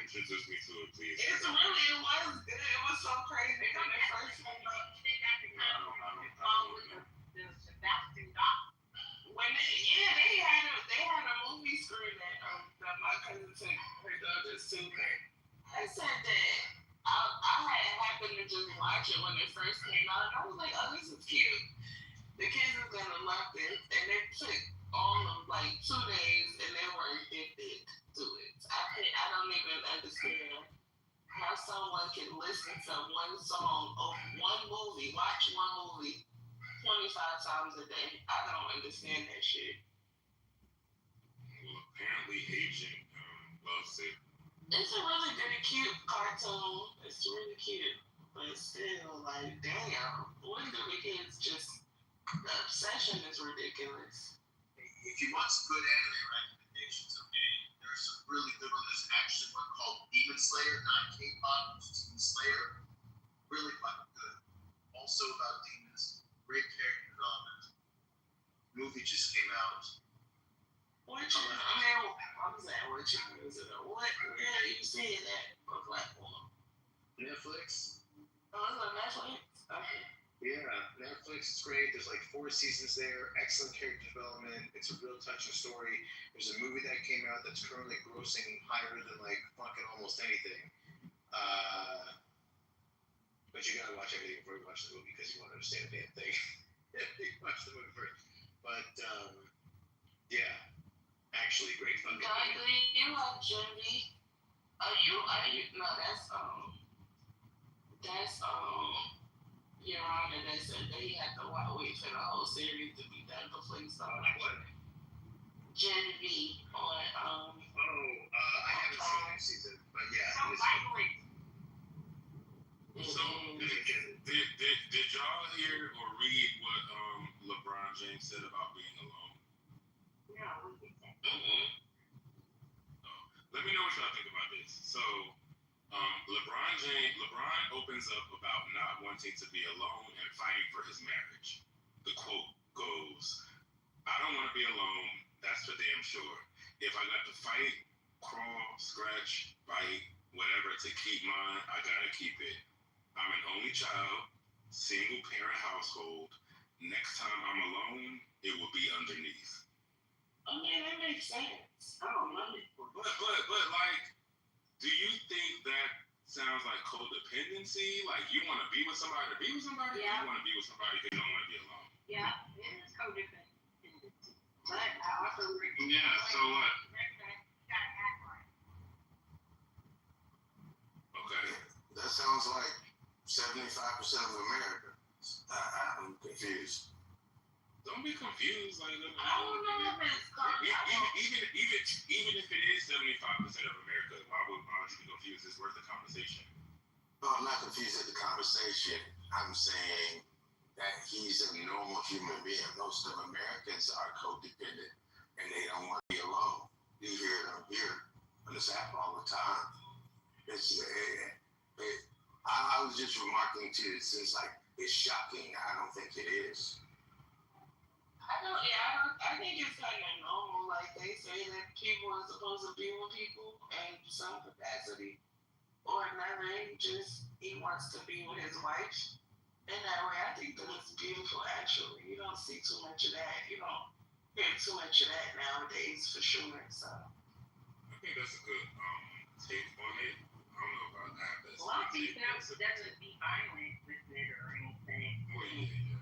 introduce me to it, please. It was so crazy when it first came up. When they had a movie screen that my cousin took her daughter to. I said that I had happened to just watch it when it first came out. And I was like, oh, this is cute. The kids are gonna love this. And it took all of like 2 days and they were addicted to it. I don't even understand how someone can listen to one song or one movie, watch one movie 25 times a day. I don't understand that shit. Well, apparently Asian loves it. It's a really good, cute cartoon. It's really cute. But still, like, damn. When do the kids just... The obsession is ridiculous. If you want some good anime recommendations, okay, there's some really good ones. There's actually one called Demon Slayer, not K-pop, just Demon Slayer. Really fucking good. Also about demons. Great character development. Movie just came out. Which one? I mean, I'm saying, which one is it? Where are you seeing that platform? Netflix. Oh, it's on Netflix? Okay. Yeah, Netflix is great. There's like 4 seasons there. Excellent character development. It's a real touching story. There's a movie that came out that's currently grossing higher than like fucking almost anything. But you gotta watch everything before you watch the movie because you won't understand a damn thing. You watch the movie first. But yeah, actually great fucking movie. You like Jimmy? Are you? No, that's Your Honor. They said they had to wait for the whole series to be done before you start. What? Gen V on I haven't seen that season, but yeah. So did y'all hear or read what LeBron James said about being alone? No, we did that. Let me know what y'all think about this. So LeBron opens up about not wanting to be alone and fighting for his marriage. The quote goes, "I don't want to be alone, that's for damn sure. If I got to fight, crawl, scratch, bite, whatever to keep mine, I gotta keep it. I'm an only child, single parent household. Next time I'm alone, it will be underneath." I mean, that makes sense. I don't know. But like, do you think that sounds like codependency? Like you want to be with somebody to be with somebody? Yeah. Or you want to be with somebody because you don't want to be alone? Yeah, it is codependency. But I also recognize. Yeah, so what? You gotta act right. Okay. That sounds like 75% of America. I'm confused. Don't be confused. Like, I don't know if it's even if it is 75% of America, why would you be confused? It's worth the conversation. No, I'm not confused at the conversation. I'm saying that he's a normal human being. Most of Americans are codependent and they don't want to be alone. You hear it on here on this app all the time. I was just remarking to it since like it's shocking. I don't think it is. I think it's kind of normal. Like they say that people are supposed to be with people in some capacity or another. He wants to be with his wife. In that way, I think that it's beautiful. Actually, you don't see too much of that. You don't hear too much of that nowadays, for sure. So I think that's a good take on it. I don't know about that. Well, I think that doesn't be violent with it or anything. Well, yeah.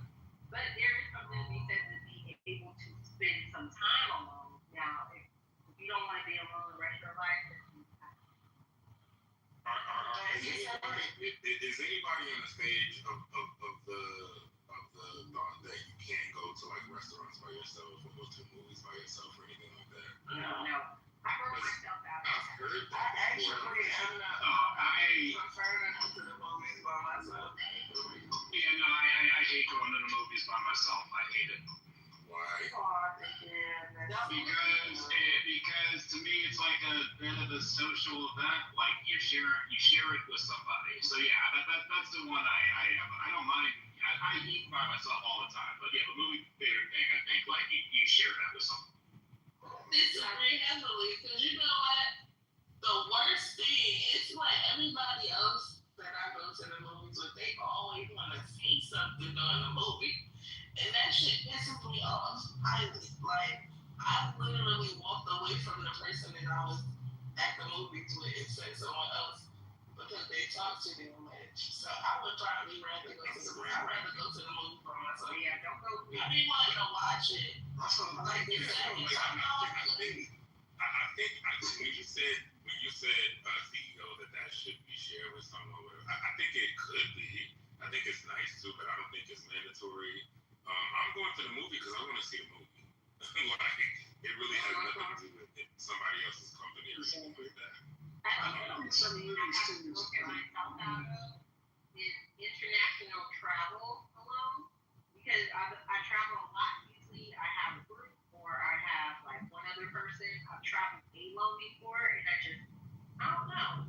But there is something to be said to be able to spend some time alone. Now, if you don't want to be alone the rest of your life, is anybody on the stage of the thought that you can't go to like restaurants by yourself or go to movies by yourself or anything like that? no, Actually, I'm not. I prefer to go to the movies by myself. yeah, no, I hate going to the movies by myself. I hate it. Why? Because to me it's like a bit of a social event. Like you share it with somebody. So yeah, that's the one I don't mind. I eat by myself all the time. But yeah, the movie theater thing, I think like you share that with someone. Disagree heavily, because you know what? The worst thing, it's like everybody else that I go to the movies with, they always want to say something during the movie. And that shit pisses me off. I literally walked away from the person that I was at the movies with and said someone else because they talk too damn much. So I would probably rather go to the movie. I'd rather go to the movie by myself. Yeah, don't go. I didn't want to watch it. Like you said, I think when you said CEO that should be shared with someone. I think it could be. I think it's nice too, but I don't think it's mandatory. I'm going to the movie because I want to see the movie. Like it really has nothing to do with it, somebody else's company or anything like that. Some movies too. Is international travel alone, because I travel a lot. Usually I have a group or I have like one other person. I've traveled alone before and I don't know.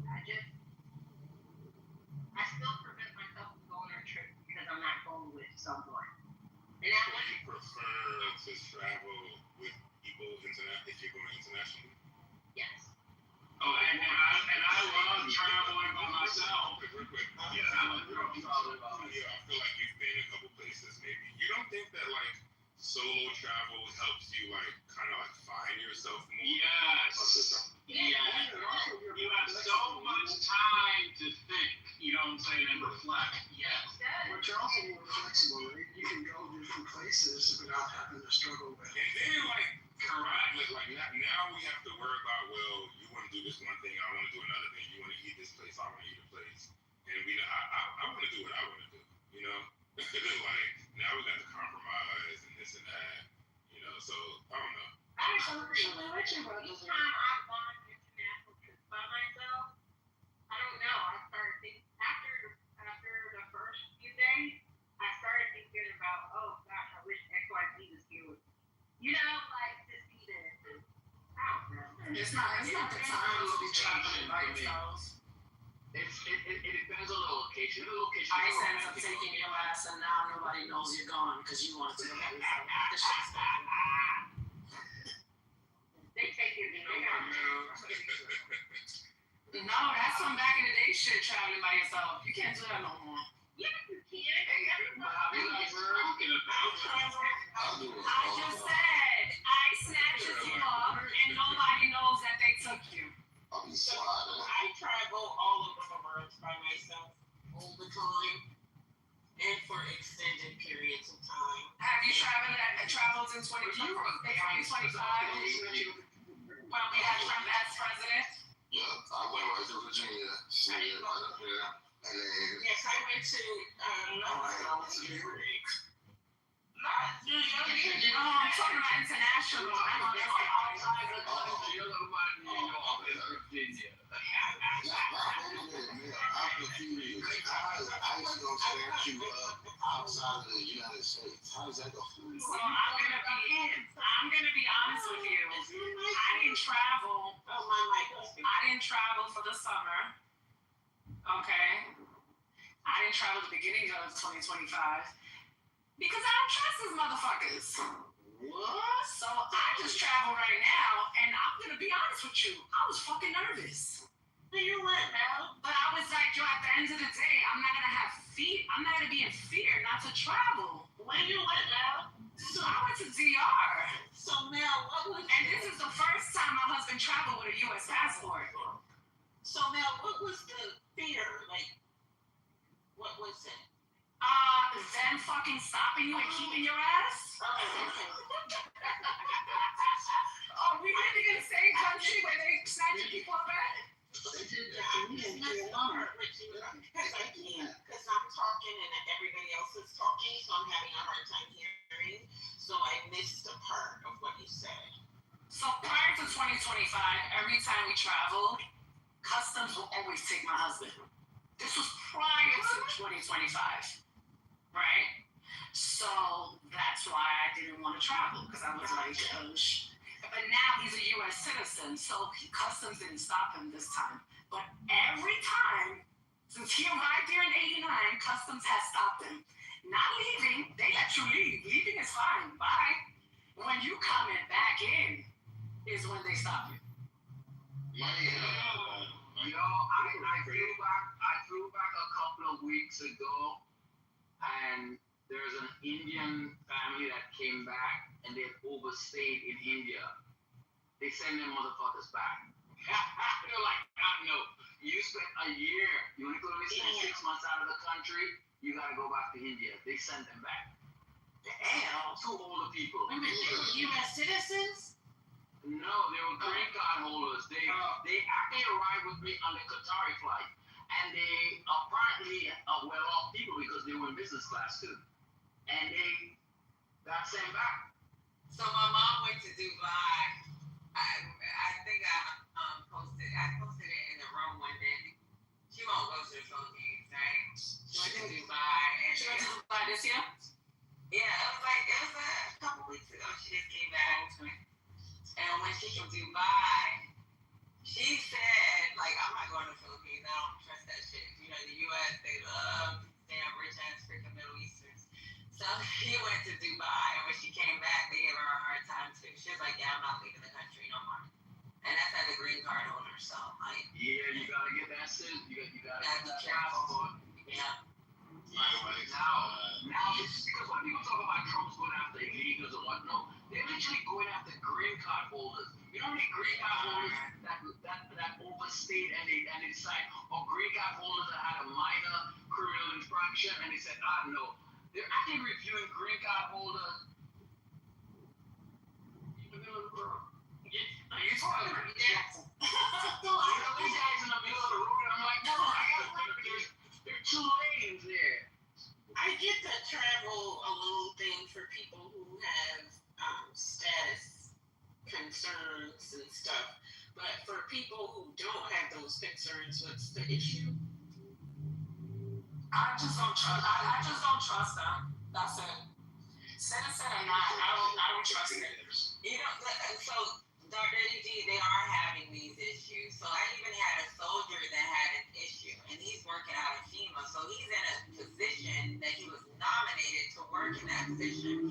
I still prevent myself from going on a trip because I'm not going with someone. And So you prefer to travel with people if you're going internationally? yes. Oh, and I love traveling by myself. Yeah, I feel like you've been a couple places maybe. You don't think that like solo travel helps you like kind of like find yourself more? Yes. Yeah. You have so much time to think, you know what I'm saying, and reflect. Yes. But you're also more flexible, right? You can go different places without having to struggle with it. And then like now we have to worry about, well, you want to do this one thing, I want to do another thing. You want to eat this place, I want to eat a place. And I want to do what I want to do, you know? Like now we got to compromise and this and that, you know, so I don't know. Each time I've gone on international trips by myself, I don't know. I started thinking after the first few days, I started thinking about, oh gosh, I wish XYZ was here with me. You know, like just be there. I don't know. It's not the time to be traveling by yourself. It depends on the location. The location. I sense of taking your ass and now nobody knows you're gone because you want to go by yourself. This shit's stupid. They take it, No, that's some back in the day shit, traveling by yourself. You can't do that no more. Yeah, you can. Everybody. I just said, I snatches you up and nobody knows that they took you. I'll be So sliding. I travel all over the world by myself all the time and for extended periods of time. Have you traveled in 2025? When we had Trump as president? Yeah, I went right to Virginia. Shit, right up there. And then Yes, I went to New York. Not New York. No, I'm talking about international. I know that's I'm confused. How is it gonna snatch you up outside of the United States? How does that go? So I'm gonna be honest with you. I didn't travel. I didn't travel for the summer. Okay. I didn't travel the beginning of 2025 because I don't trust these motherfuckers. What? So I just travel right now, and I'm gonna be honest with you. I was fucking nervous. You went now? But I was like, yo, at the end of the day, I'm not gonna be in fear not to travel. When you went now? So I went to DR. So now, and this is the first time my husband traveled with a U.S. passport. So now, what was the fear? Like, what was it? Them fucking stopping you and keeping your ass? Oh, okay. Oh, we living in the same country where they snatching people up at? Because I'm talking and everybody else is talking, so I'm having a hard time hearing. So I missed a part of what you said. So prior to 2025, every time we traveled, customs will always take my husband. This was prior to 2025, right? So that's why I didn't want to travel, because I was like, but now he's a U.S. citizen, so customs didn't stop him this time. But every time, since he arrived here in '89, customs has stopped him. Not leaving, they let you leave. Leaving is fine, bye. When you coming back in is when they stop you. I flew back a couple of weeks ago, and there's an Indian family that came back, and they overstayed in India. They send them motherfuckers back. They're like, no, you spent a year, you only spend 6 months out of the country, you gotta go back to India. They send them back. Damn. Two older people. Wait a minute, they were U.S. citizens? No, they were green card holders. They actually arrived with me on the Qatari flight, and they apparently are well-off people because they were in business class too, and they got sent back. So my mom went to Dubai. I think I posted it in the room one day. She won't go to the Philippines, right? She went to Dubai, and she went to Dubai this year. Yeah, it was a couple weeks ago. She just came back. And when she came to Dubai, she said, like, I'm not going to the Philippines. I don't trust that shit. You know, the U.S., they love damn rich ass freaking Middle Easterns. So she went to Dubai, and when she came back, they gave her a hard time too. She was like, yeah, I'm not leaving the country no more. And that's as a green card holder, so like. Yeah, you gotta get that shit. You gotta be careful. Yeah. Now, it's because when people talk about Trump's going after illegals and whatnot, they're literally going after green card holders. You know how many green card holders that overstayed and they decide, or green card holders that had a minor criminal infraction and they said, no. They're actually reviewing green card holders in the middle of the world. Are you talking about that? These guys in the middle of the road, and I'm like, no, I gotta there are two lanes there. I get that travel alone thing for people who have status concerns and stuff, but for people who don't have those concerns, what's the issue? I just don't trust them. That's it. Citizen or not, I don't trust it. You know, so Dr. EG, they are having these issues. So I even had a soldier that had an issue, and he's working out of FEMA. So he's in a position that he was nominated to work in that position.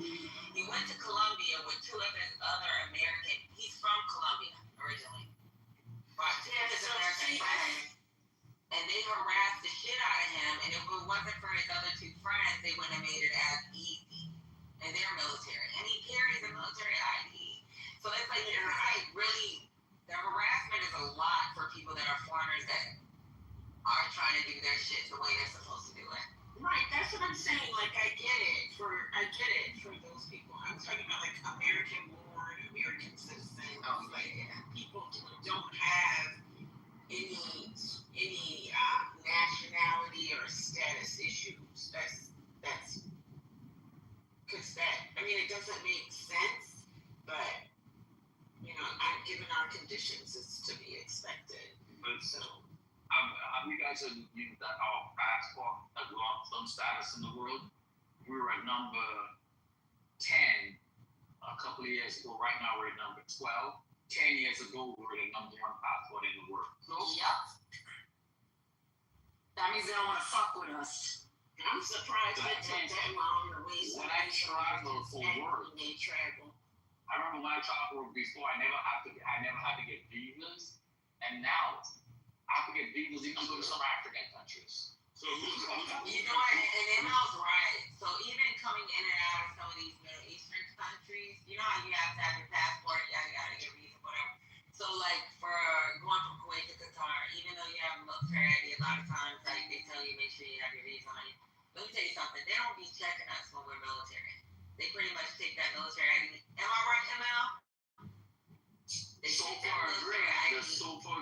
He went to Colombia with two of his other American. He's from Colombia originally, but two of his American friends, and they harassed the shit out of him. And if it wasn't for his other two friends, they wouldn't have made it as easy. And they're military, and he carries a military ID. So it's like, really, the harassment is a lot for people that are foreigners that are trying to do their shit the way they're supposed to do it. Right, that's what I'm saying. Like, I get it for those people. I'm talking about like American-born, American citizens, like people who don't have any nationality or status issues. That's because it doesn't make sense, but given our conditions, it's to be expected. But so, how many guys have used that our passport that we're on some status in the world? We were at number 10 a couple of years ago. Right now we're at number 12. 10 years ago we were the number 1 passport in the world. So, yep. That means they don't want to fuck with us. I'm surprised it took that long to waste. When I travel for work, they travel. I remember when I traveled before, I never had to get visas, and now I have to get visas even to go to some African countries. So who's you know what? And Emma's right. So even coming in and out of some of these Middle Eastern countries, you know how you have to have your passport, you gotta get visa, whatever. So like for going from Kuwait to Qatar, even though you have military ID, a lot of times like they tell you make sure you have your visa on you. Let me tell you something. They don't be checking us when we're military. They pretty much take that military ID. Am I right, ML? The SOFA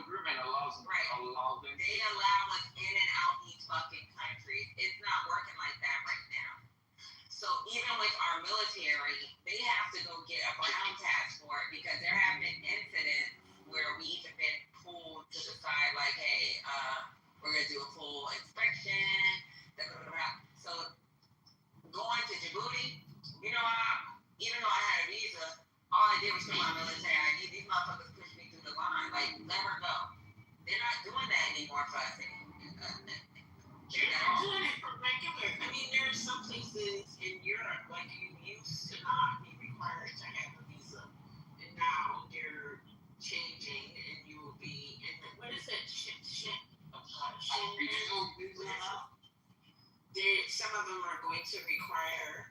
agreement allows them. They allow us in and out these fucking countries. It's not working like that right now. So even with our military, they have to go get a brown task for it because there have been incidents where we've been pulled to the side like, hey, some of them are going to require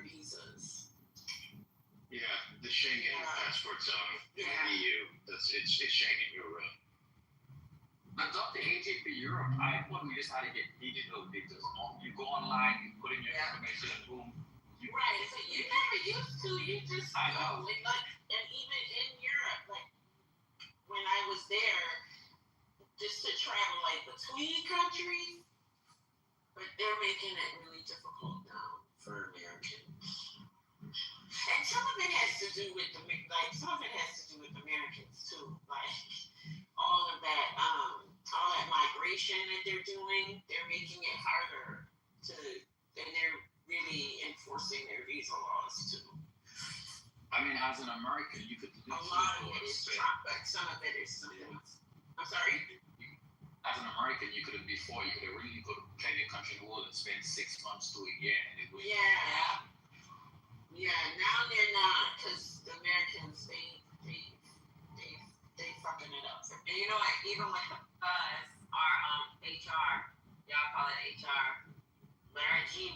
visas. Yeah, the Schengen passport zone in Yeah. the EU. It's Schengen Europe. Adopt the AGP Europe. I thought we just had to get digital visas. You go online, you put in your information, and boom. Right. So you never used to. You just I know. And even in Europe, like when I was there, just to travel like between countries, but they're making it really difficult now for Americans. And some of it has to do with Americans too. Like all that migration that they're doing, they're making it harder and they're really enforcing their visa laws too. I mean, as an American, you could A lot of it is Trump, but some of it is something else. I'm sorry? As an American, you could have really go to any country in the world and spend 6 months to a year, and it would. Yeah. Now they're not, because the Americans they fucking it up. And you know what? Even with us, our HR, y'all call it HR, but our G1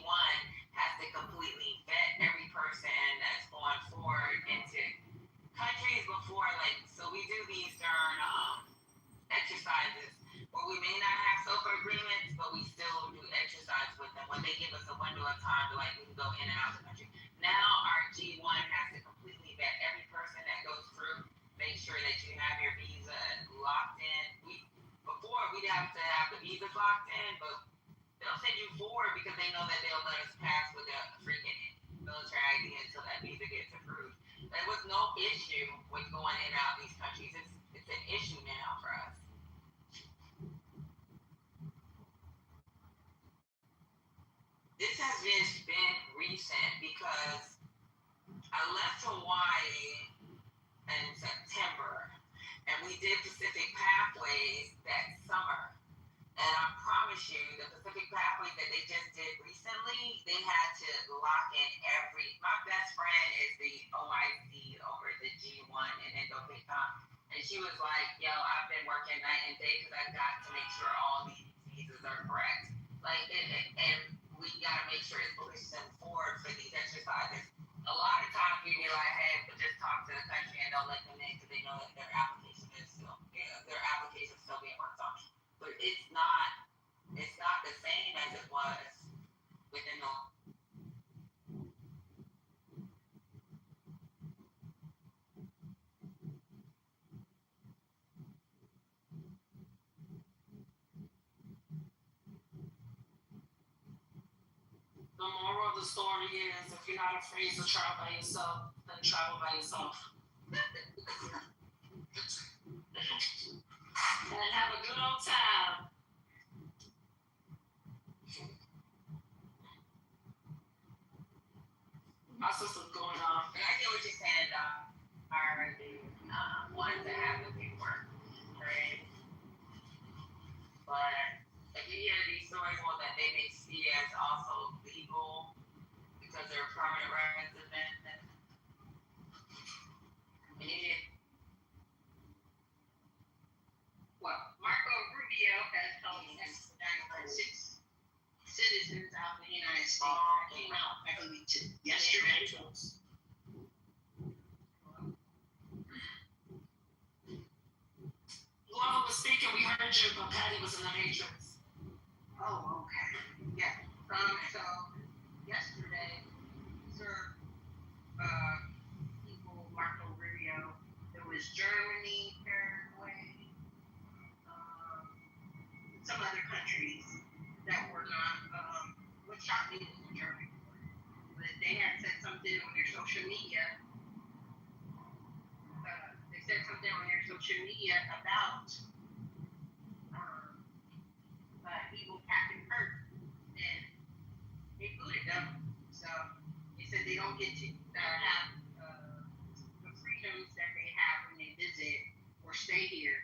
has to completely vet every person that's going forward into countries before, like, so we do these during exercises where we may not have SOFA agreements, but we still do exercise with them when they give us a window of time to, like, we can go in and out of the country. Now our G1 has to completely vet every person that goes through, make sure that you have your visa locked in. Before we'd have to have the visas locked in, but they'll send you forward because they know that they'll let us pass with a freaking military ID until that visa gets approved. There was no issue with going in and out of these countries. It's an issue now for us. This has just been recent because I left Hawaii in September and we did Pacific Pathways that summer. And I promise you, the Pacific Pathways that they just did recently, they had to lock in my best friend is the OIC over the G1 in Indo-Pacific. And she was like, yo, I've been working night and day because I've got to make sure all these visas are correct. Like, and we got to make sure it's pushing forward for these exercises. A lot of times we be like, hey, but just talk to the country and they'll let them in because they know that their application is still being worked on. But it's not the same as it was within the. The moral of the story is, if you're not afraid to travel by yourself, then travel by yourself. And have a good old time. My sister's going off. And I get what you're saying, Doc. I already wanted to have the paperwork, right? But if you hear these stories, well, that they may see as also legal because they're permanent residents. Well, Marco Rubio has held extradited 6 citizens out in the United States. That came out, I believe, yesterday. Whoever was speaking, we heard you, but Patty was in the Matrix. Oh, okay. Yeah. So yesterday, sir, people, Marco Rubio, there was Germany, Paraguay, some other countries that were not, what shocked me was Germany. But they had said something on their social media. They said something on their social media about evil Captain Kirk, and they booted them. So they said they don't get to have the freedoms that they have when they visit or stay here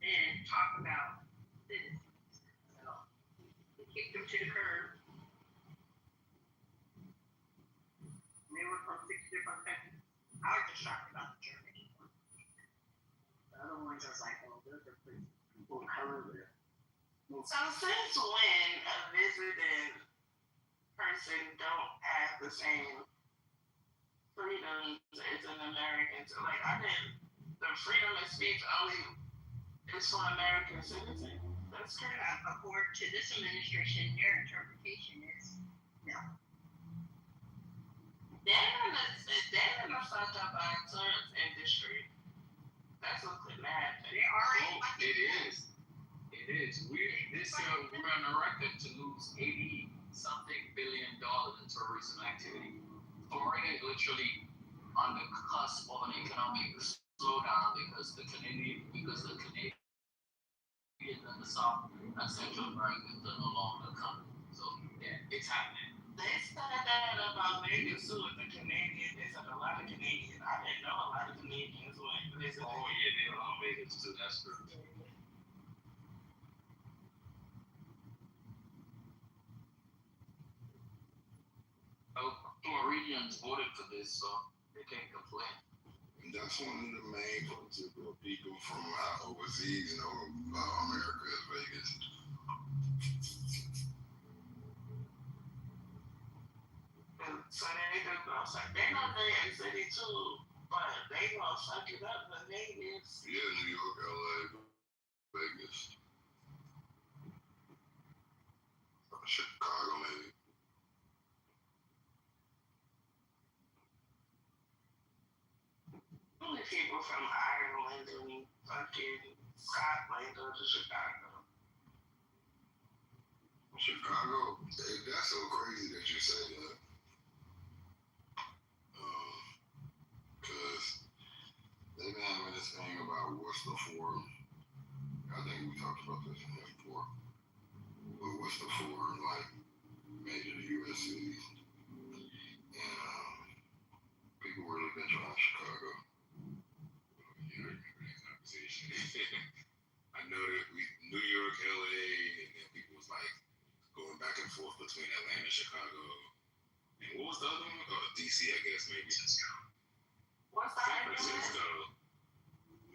and talk about citizens. So they kicked them to the curb. And they were from 6 different countries. I was just shocked about the Germany one. The other ones I was like, oh, those are pretty people of color there. So since when a visiting person don't have the same freedoms as an American? So like I didn't the freedom of speech only is for American citizens. That's crazy. According to this administration, their interpretation is no. They're gonna fuck up our insurance industry. That's what's gonna happen. They already. It is. We're on a record to lose $80-something billion in tourism activity. Florida is literally on the cusp of an economic slowdown because the Canadians and the South and Central Americans are no longer coming. So yeah, it's happening. They started that about Vegas too with the Canadians. They said a lot of Canadians. I didn't know a lot of Canadians went visiting. Oh yeah, they were on Vegas too. That's true. Floridians voted for this, so they can't complain. That's one of the main political people from overseas know about America is Vegas. So they just gonna suck. They know New York City too, but they gonna suck it up in Vegas. Yeah, New York, LA, Vegas, Chicago, maybe. Only people from Ireland and fucking Scotland go to Chicago. Chicago, that's so crazy that you say that. Because they've been having this thing about what's the forum. I think we talked about this in here before. But what's the forum, like, major U.S. cities? And people really been trying Chicago. Yeah, I remember that conversation. I know that New York, LA, and then people was like going back and forth between Atlanta, Chicago, and what was the other one? Oh, DC, I guess maybe. What's San that? Francisco.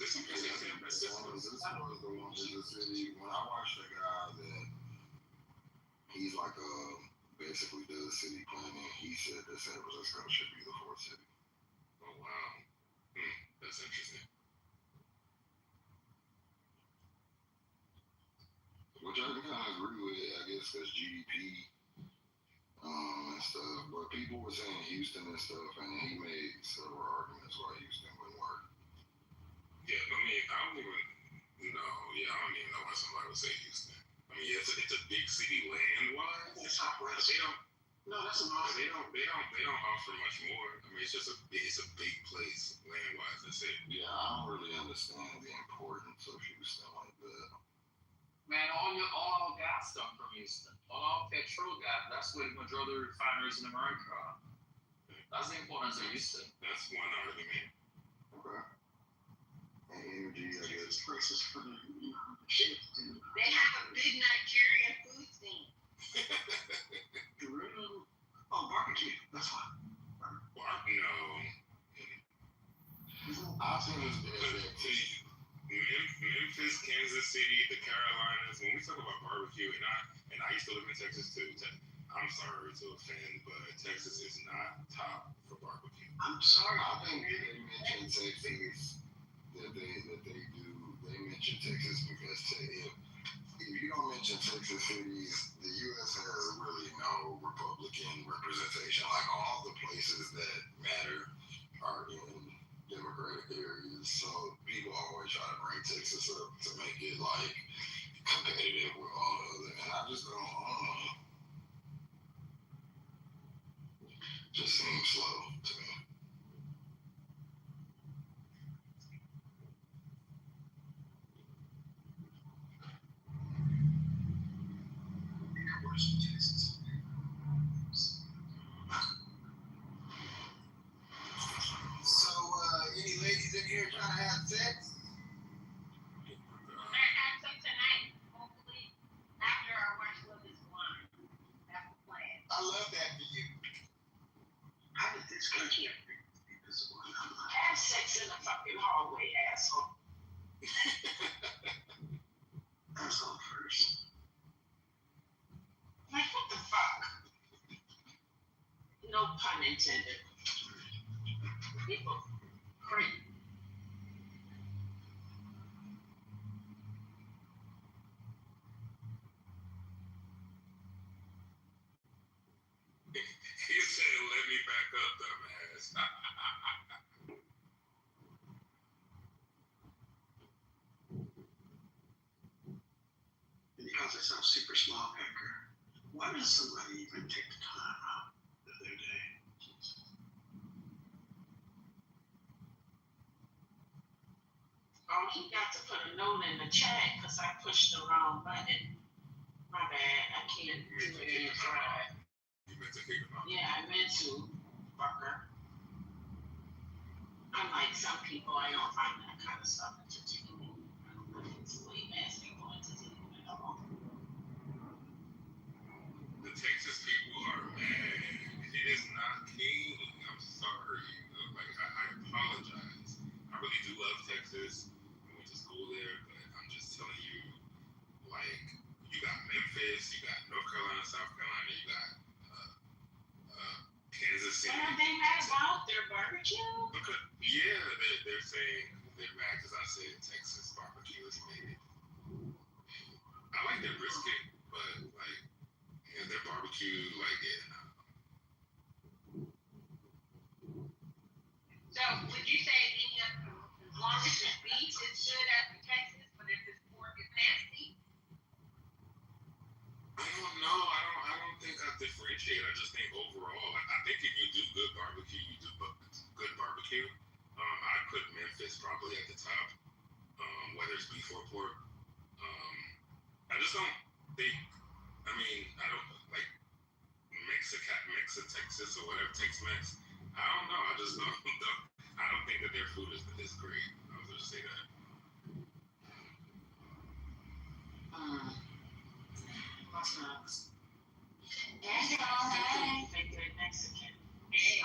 This is San San Francisco. Francisco is the one in the city. When I watched the guy that he's like basically does city planning, he said that San Francisco should be the fourth city. Oh wow, that's interesting. Which I can kind of agree with, I guess, because GDP and stuff. But people were saying Houston and stuff, and he made several arguments why Houston wouldn't work. Yeah, I mean, I don't even know why somebody would say Houston. I mean, yeah, it's a big city land-wise. It's not right. They don't. No, that's a lot. They don't offer much more. I mean, it's a big place land-wise. That's it. Yeah, I don't really understand the importance of Houston like that. Man, all our gas come from Houston. All our petrol gas. That's where the majority of the refineries in America are. That's the importance of Houston. That's one argument. Okay. And energy, I guess. Places for the They have a big Nigerian food scene. barbecue. That's why. I think it's Memphis, Kansas City, the Carolinas. When we talk about barbecue, and I used to live in Texas too. I'm sorry to offend, but Texas is not top for barbecue. I'm sorry. I think they mentioned Texas. They mention Texas because if you don't mention Texas cities, the U.S. has really no Republican representation. Like all the places that matter are in Democratic areas. So people always try to bring Texas up to make it like competitive with all the other. And I just don't know. Just seems slow to me. So, any ladies in here trying to have sex? I have some tonight, hopefully, after our watch with this wine. That's the plan. I love that for you. How did this get here? Have sex in the fucking hallway, asshole. I'm going first. No pun intended. People crazy. He said, "Let me back up, dumbass." Because it sounds super small, Pecker. Why does somebody even take the time out of their day? Oh, he got to put a note in the chat because I pushed the wrong button. My bad. I can't do it in the drive. You meant to kick him out. Yeah, I meant to, fucker. Unlike some people, I don't find that kind of stuff entertaining. It's way past people entertaining at all. The Texas people are mad. It is not king. I'm sorry. Like, I apologize. I really do love Texas. I went to school there, but I'm just telling you, like, you got Memphis, you got North Carolina, South Carolina, you got Kansas City. But are they mad about their barbecue? Because, yeah, they're saying they're mad because I said Texas barbecue is made. I like their brisket, but, like, and their barbecue, like, yeah, So would you say any of them, as long as it's beef, it's good after Texas, but if it's pork, it's nasty? I don't know. I don't think I differentiate. I just think overall, I think if you do good barbecue, you do good barbecue. I put Memphis probably at the top, whether it's beef or pork. I just don't think. I mean, I don't like Mexa Texas or whatever Tex-Mex. I don't know. I just don't. I don't think that their food is great. I'll just say that. What's next? Hey, hey. Think they're Mexican. Hey.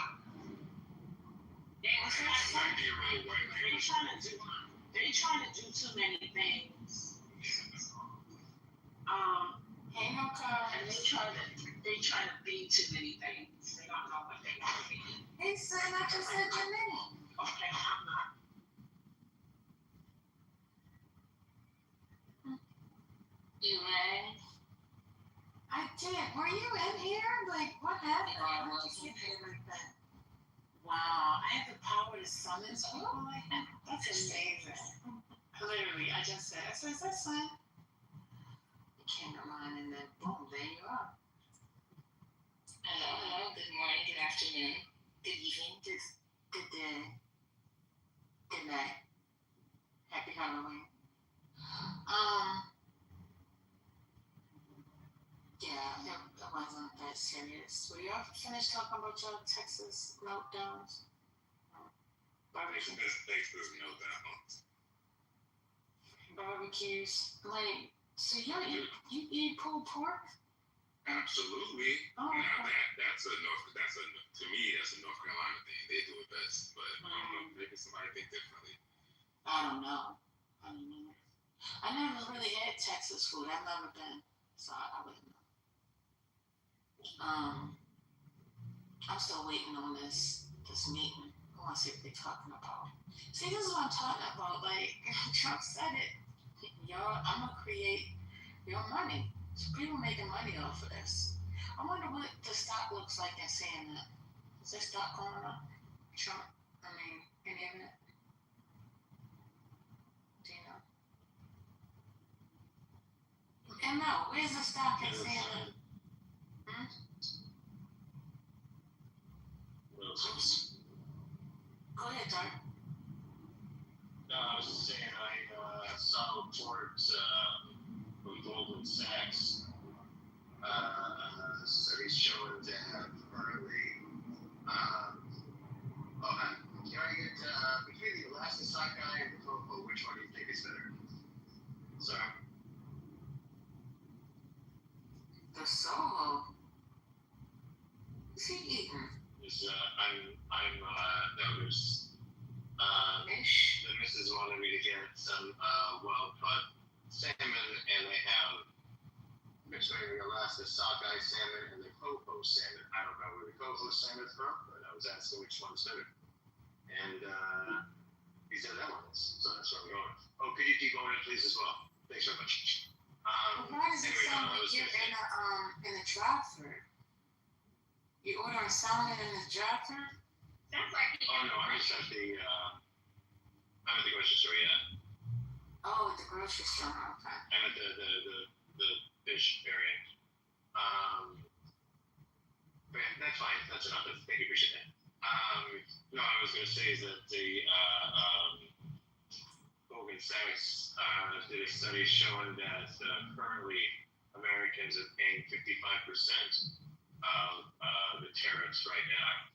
What's that? Might be a real white language. They trying to do too many things. Hey, no car. And they try to be too many things. They don't know what they want to be. Hey, son, I just said your name. Okay, I'm not. You ready? I did. Were you in here? Like, what happened? I wasn't here like that. Wow, I have the power to summon people like that. That's amazing. Literally, I just said, that's fine. It came to mind, and then boom, there you are. Hello, good morning, good afternoon, good evening, Good day. Good night. Happy Halloween. Yeah, it wasn't that serious. Were y'all finished talking about your Texas meltdowns? Barbecue. Texas meltdowns. Barbecues. Like, so you eat pulled pork? Absolutely. Oh, now okay. that's to me that's a North Carolina thing. They do it best, but I don't know. Maybe somebody think differently. I don't know. I never really had Texas food. I've never been, so I wouldn't know. I'm still waiting on this meeting. I want to see what they're talking about. See, this is what I'm talking about. Like Trump said it. Y'all, I'm gonna create your money. So people making money off of this. I wonder what the stock looks like in saying that. Is their stock going up? Trump? I mean, any of it? Do you know? And no, where's the stock in saying that? Go ahead, Doug. I was just saying I saw a report from Goldman Sachs studies showing to have early can I get between the Alaska sockeye and the Popo, which one do you think is better? Sorry. The Soho. What's he eating? There's Fish. the missus wanted me to get some well-cut salmon, and they have mixing Alaska sockeye salmon and the coho salmon. I don't know where the coho salmon is from, but I was asking which one's better. And he said that one is. So that's where we're going. Oh, could you keep going, please, as well? Thanks so much. Why does it sound like you're in a drive-thru? You ordering salmon in the drive-thru? Sounds like Oh no, I'm just at the grocery store. Yeah, Oh, at the grocery store. Okay. I'm at the fish area. But yeah, that's fine. That's enough. Thank you. Appreciate that. No, I was going to say is that the Goldman Sachs did a study showing that currently Americans are paying 55% of the tariffs right now.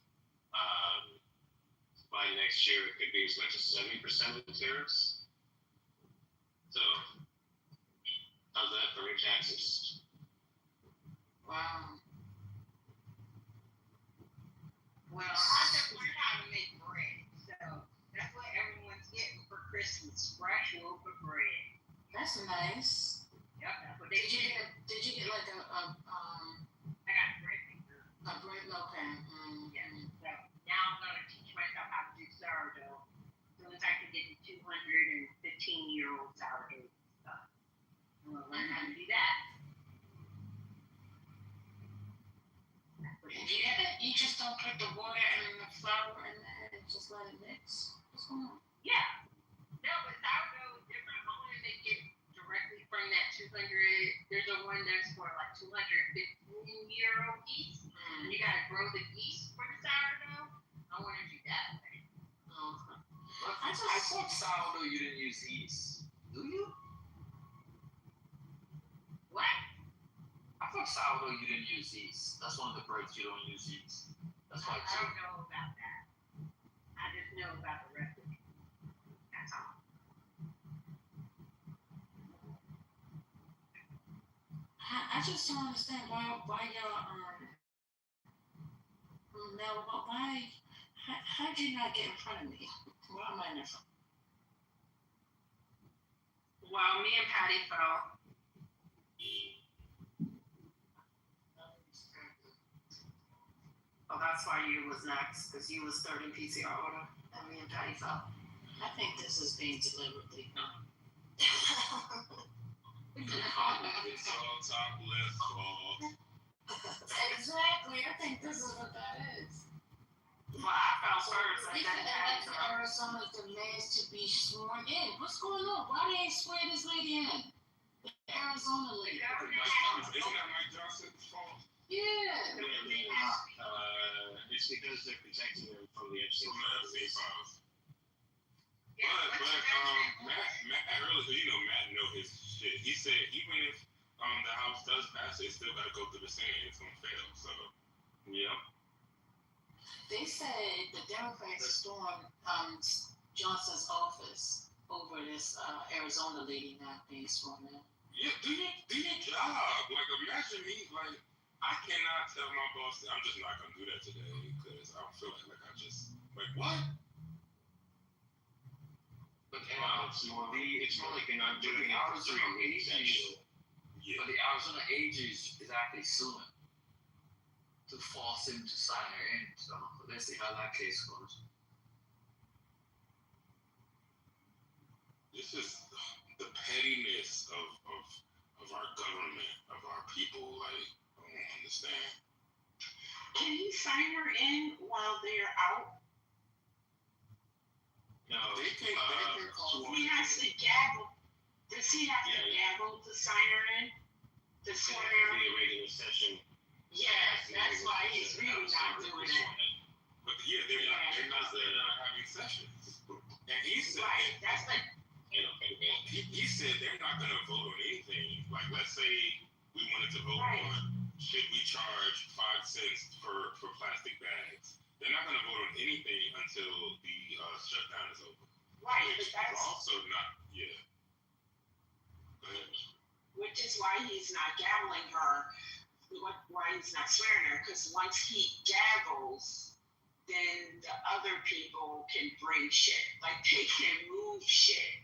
By next year, it could be as much as 70% of the tariffs. So, how's that for your taxes? Wow. Well, I just learned how to make bread, so that's what everyone's getting for Christmas: fresh loaf of bread. That's nice. Yep, that's what they Did you get like I got a bread maker. a bread? Okay. Yeah. So now I'm gonna teach myself how to do sourdough. As soon as I can get the 215-year-olds out of it, I'm gonna learn how to do that. You just don't put the water and the flour in there and just let it mix? What's going on? Yeah. No, but sourdough is different. I want to make it directly from that 200. There's a one that's for like 215-year-old yeast. And you gotta grow the yeast for the sourdough. I want to do that way. Okay. I thought sourdough you didn't use yeast. Do you? What? I thought sourdough you didn't use yeast. That's one of the breads you don't use yeast. That's why I don't know about that. I just know about the recipe. That's all. I just don't understand why y'all Mel, how'd you not get in front of me? Why am I in front? Well, me and Patty fell. Oh, that's why you was next, because you was third in PCR order, and me and Patty fell. I think this is being deliberately done. It's all top left ball. Exactly, I think this is what that is. Well, I fell first. They could elect Arizona demands to be sworn in. What's going on? Why they ain't swear this lady in? The Arizona lady. Isn't that Mike Johnson's fault? Yeah. It's because they're protecting them from the Epstein files. But Matt earlier, Matt know his shit. He said even if the House does pass it, it's still gotta go through the Senate and it's gonna fail. So yeah. They said the Democrats stormed Johnson's office over this Arizona lady not being sworn in. Yeah, do your job. Like imagine me, like I cannot tell my boss that I'm just not gonna do that today because I feel like I just like what? But it's more like you're not doing it for 3 weeks actually. Yeah. But the Arizona AG is actually suing to force him to sign her in. So let's see how that case goes. This is the pettiness of our government, of our people. Like I don't understand. Can he sign her in while they're out? No, they can call. He has to gavel. Does he have to gavel to sign her in? To swear her in? The regular session. Yes, that's why he's really not doing it. But yeah, they're not having sessions. And he said, right, that's like. He said they're not going to vote on anything. Like, let's say we wanted to vote on should we charge 5 cents for plastic bags. They're not going to vote on anything until the shutdown is over. Right, which but that's is also not, which is why he's not gaveling her. Why he's not swearing her? Because once he gavels, then the other people can bring shit. Like they can move shit,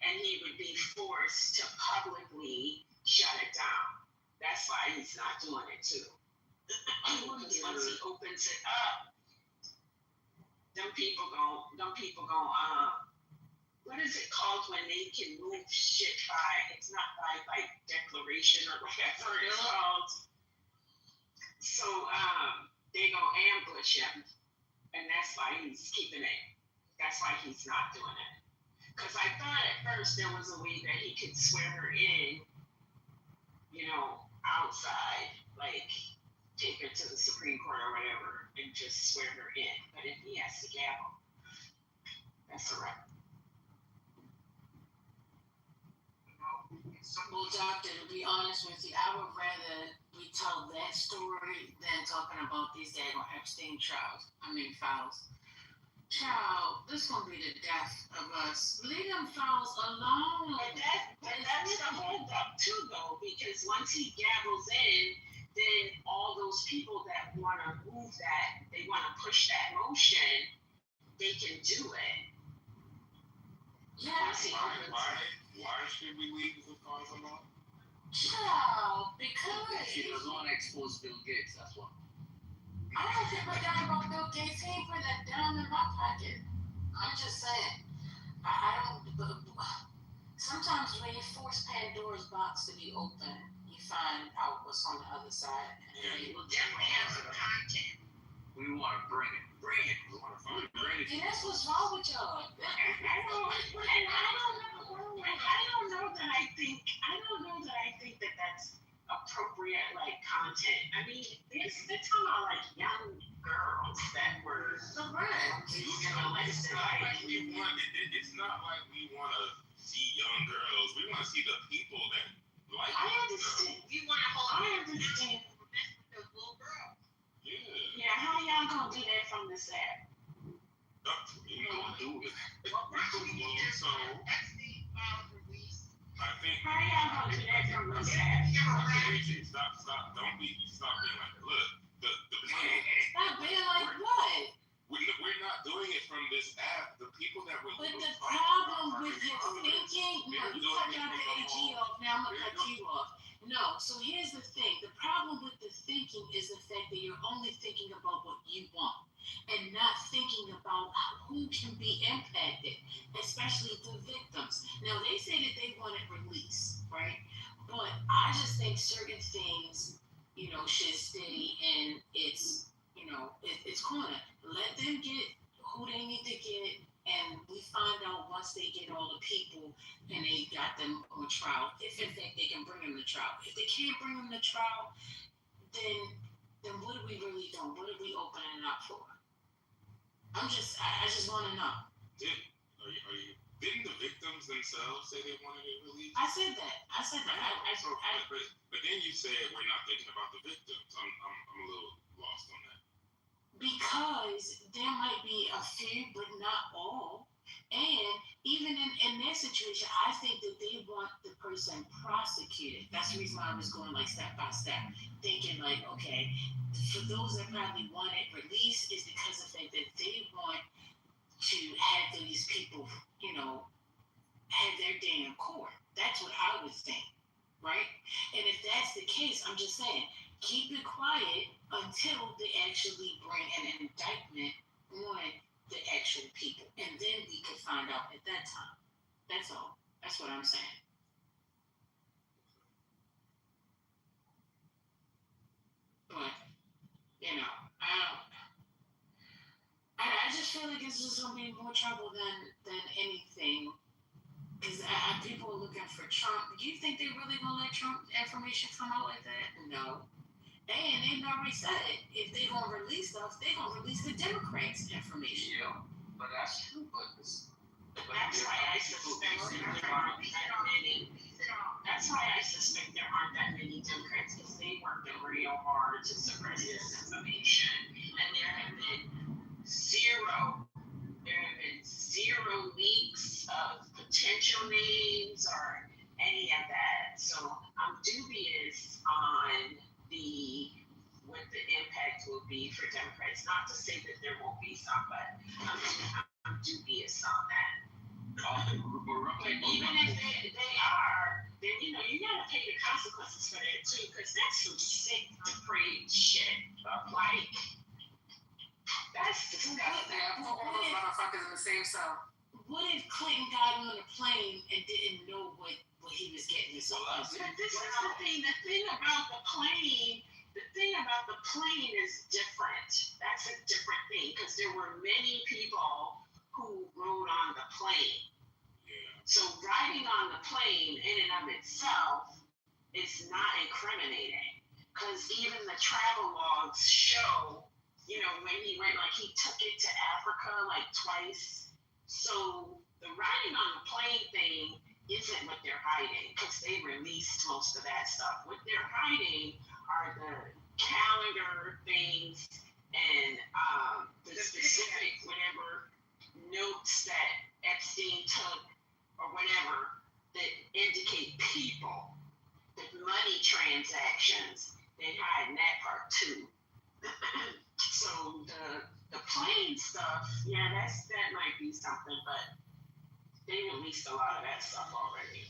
and he would be forced to publicly shut it down. That's why he's not doing it too. Because once he opens it up, them people gon' what is it called when they can move shit by? It's not by like declaration or whatever it's called. So they gonna ambush him, and that's why he's keeping it. That's why he's not doing it. Because I thought at first there was a way that he could swear her in, outside, like take her to the Supreme Court or whatever, and just swear her in. But if he has to gavel, that's a wrap. Well, doctor, to be honest with you, I would rather we tell that story than talking about these daggone Epstein files. Child, this gonna be the death of us. Leave them files alone. But that's the hold up too, though, because once he gavels in, then all those people that want to move that, they want to push that motion, they can do it. Yeah. Why should we leave the files alone? Child, because She doesn't want to expose Bill Gates, that's why. I don't give a damn about Bill Gates. He ain't put that down in my pocket. I'm just saying. I don't. Sometimes when you force Pandora's box to be open, you find out what's on the other side. Yeah, we'll definitely have some content. We want to bring it. We want to find it. And that's what's wrong with y'all. I don't know that I think that that's appropriate, like, content. I mean, they're talking about, like, young girls that were It's not like we want to see young girls. We want to see the people that like. I understand. You want to hold I understand. the little girl. Yeah. Yeah, how y'all gonna do that from the set? Do it. Well, actually, So Epstein filed release. I think. How y'all gonna do that from the set? Stop. Don't be. Stop being like that. Look, the plan. Stop being like what? We're not doing it from this app. The people that we're. But the problem with your thinking, no, you cut out the AG off. Now I'm gonna cut you off. No, so here's the thing. The problem with the thinking is the fact that you're only thinking about what you want and not thinking about who can be impacted, especially the victims. Now, they say that they want it released, right? But I just think certain things, should stay in its corner. Let them get who they need to get, and we find out once they get all the people and they got them on trial, if in fact they can bring them to trial. If they can't bring them to trial, then what are we really doing? What are we opening it up for? I just want to know. Didn't the victims themselves say they wanted it released? I said that. But then you said we're not thinking about the victims. I'm a little lost on that. Because there might be a few, but not all. And even in their situation, I think that they want the person prosecuted. That's the reason why I was going like step by step, thinking like, okay, for those that probably want it released is because of the fact that they want to have these people, have their day in court. That's what I would think, right? And if that's the case, I'm just saying, keep it quiet until they actually bring an indictment on the actual people. And then we could find out at that time. That's all. That's what I'm saying. But, I just feel like it's just going to be more trouble than anything. Because people are looking for Trump. Do you think they're really going to let Trump information come out like that? No. And they've already said it. If they're going to release stuff, they're going to release the Democrats' information. Yeah, but that's true. That's why I suspect there aren't that many. That's why I suspect there aren't that many Democrats, because they worked real hard to suppress this information, and there have been zero leaks of potential names or any of that. So I'm dubious on what the impact will be for Democrats. Not to say that there won't be some, but I'm dubious on that. But even if they are, then you gotta pay the consequences for that too, because that's some sick, depraved shit. Like, that's disgusting. Put all those motherfuckers in the same cell. What if Clinton got on a plane and didn't know what he was getting himself into? But this is the thing. The thing about the plane is different. That's a different thing, because there were many people who rode on the plane. So riding on the plane in and of itself is not incriminating, because even the travel logs show, when he went, like he took it to Africa like twice. So the riding on the plane thing isn't what they're hiding, because they released most of that stuff. What they're hiding are the calendar things and the specific whatever notes that Epstein took or whatever that indicate people, the money transactions. They hide that part too. So the plane stuff, that might be something, but they released a lot of that stuff already.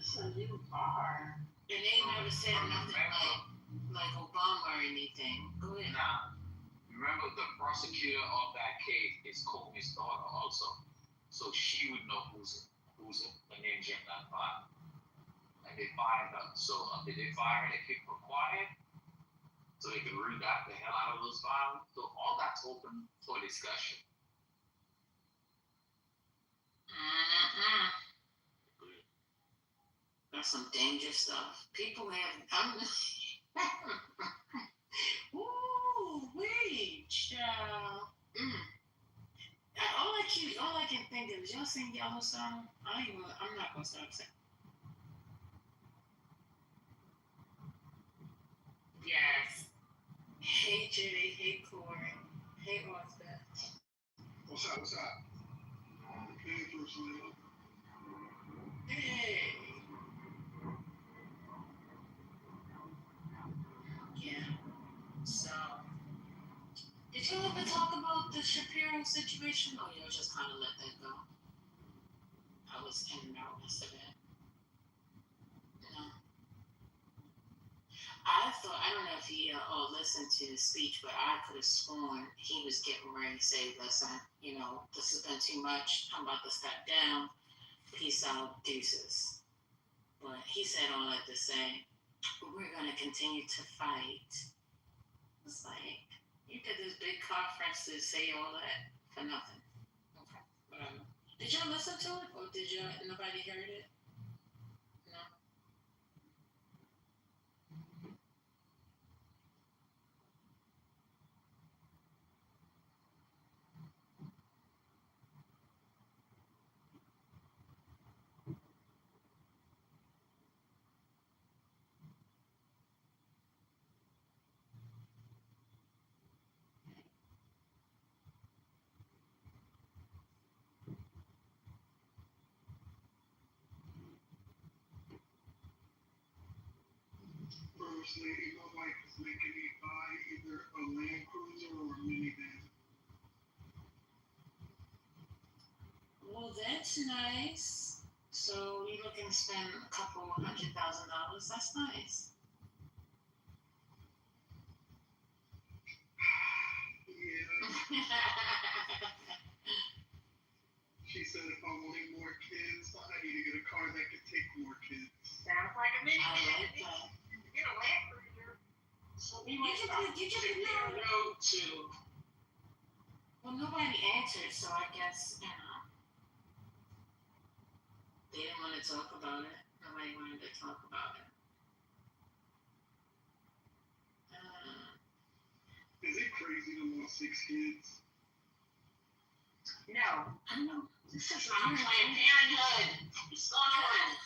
So you are, and they never said nothing like Obama or anything. Go ahead. Now, remember the prosecutor of that case is Comey's daughter also, so she would know who's the name in that file, and they fired her. So did they fire her? They keep her quiet, so they can read out the hell out of those files. So all that's open for discussion. That's some dangerous stuff. People have. Ooh, wait, child. All I can think of is, y'all sing Yellowstone? I'm not gonna stop saying. Yes. Hey Jay, hey Corey, hey Arthur. What's up? Hey. Yeah. So, did you ever talk about the Shapiro situation, or you just kind of let that go? I was in and out yesterday. No. I don't know if he listened to the speech, but I could have sworn he was getting ready to say, listen, this has been too much. I'm about to step down. Peace out, deuces. But he said all that to say, we're going to continue to fight. It's like, you did this big conference to say all that for nothing. Okay, whatever. Did y'all listen to it, or did nobody heard it? No. First lady, my wife is making me buy either a Land Cruiser or a minivan. Well, that's nice. So you're looking to spend a couple $100,000. That's nice. Yeah. She said if I wanted more kids, I need to get a car that could take more kids. Sounds like a minivan. I like that. Get a Land Cruiser. So you just road to. Well, nobody answered, so I guess, they didn't want to talk about it. Nobody wanted to talk about it. Is it crazy to want 6 kids? No, I know. This is not Planned Parenthood. What's going on?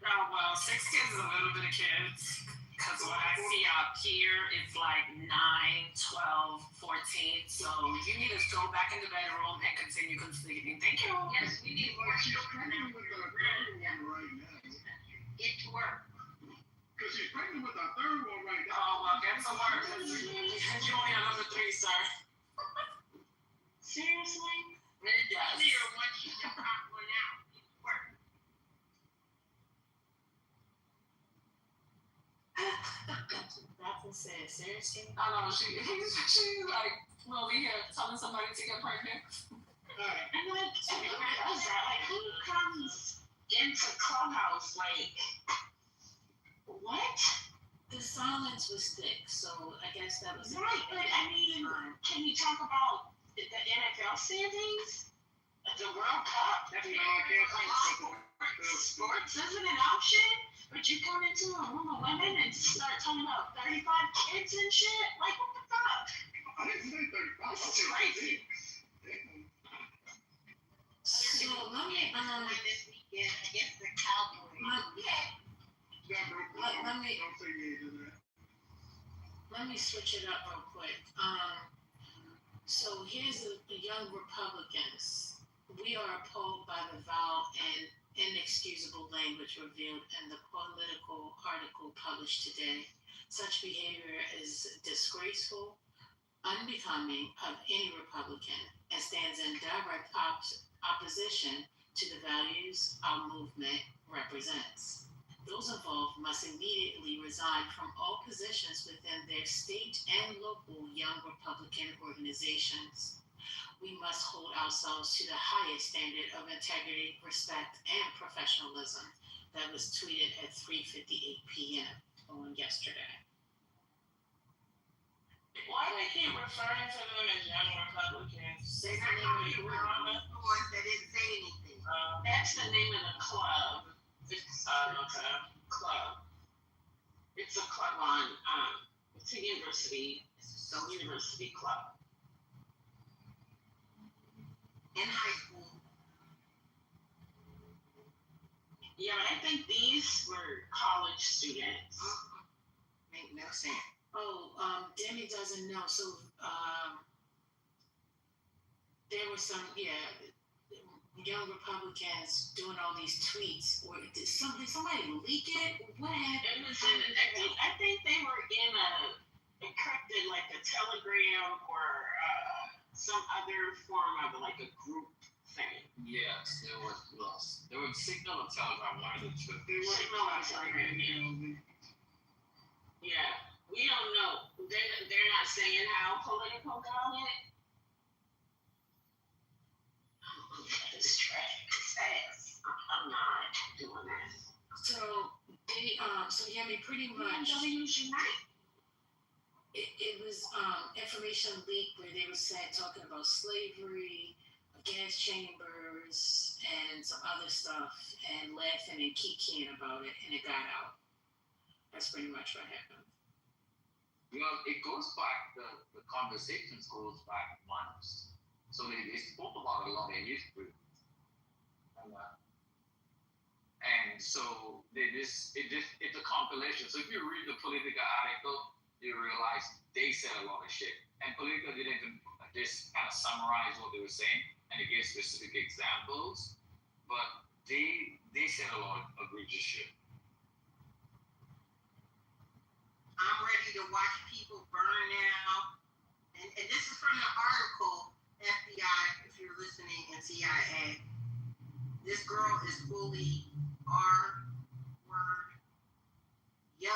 Oh, well, 6 kids is a little bit of kids. Because what I see out here is like 9, 12, 14. So you need to go back in the bedroom and continue sleeping. Thank you. Yes, we need more children. Pregnant with our third one right now. Get to work. Because she's pregnant with our third one right now. Oh, well, get to work. You only on number 3, sir. Seriously? When it's clear once you pop one out. Nothing said, seriously? I know, she's like, over here telling somebody to get pregnant. And like, everybody does that. Like, who comes into Clubhouse? Like, what? The silence was thick, so I guess that was right. But I mean, can you talk about the NFL standings? The World Cup? Sports isn't an option, but you come into a room of women and start talking about 35 kids and shit. Like, what the fuck? I didn't say 35. This is crazy. So let me this weekend against the Cowboys. Let me switch it up real quick. So here's the young Republicans. We are appalled by the vile and inexcusable language revealed in the political article published today. Such behavior is disgraceful, unbecoming of any Republican, and stands in direct opposition to the values our movement represents. Those involved must immediately resign from all positions within their state and local young Republican organizations. We must hold ourselves to the highest standard of integrity, respect, and professionalism. That was tweeted at 3:58 p.m. on yesterday. Why do they keep referring to them as young Republicans? Say the name of the group. The ones that didn't say anything. That's the name of the club. It's Club. It's a club on, it's a university, it's a university club. In high school. Yeah, but I think these were college students. Make no sense. Oh, Demi doesn't know, so, there was some, young Republicans doing all these tweets, or did somebody leak it? What happened? I think they were in encrypted, like a Telegram or some other form of like a group thing. Yes, there were Signal or Telegram, one of the two. Signal or Telegram, yeah. We don't know. They're not saying how political got it. It's tragic. It's sad. I'm not doing that. So pretty much. It was information leaked where they were talking about slavery, gas chambers, and some other stuff, and laughing and kikiing about it, and it got out. That's pretty much what happened. It goes back. The conversations goes back months. So they spoke about a lot in history. And so it's a compilation. So if you read the Politico article, you realize they said a lot of shit. And Politico didn't just kind of summarize what they were saying and they gave specific examples, but they said a lot of egregious shit. I'm ready to watch people burn now. And this is from the article, FBI, if you're listening, and CIA. This girl is fully R-word. Yo.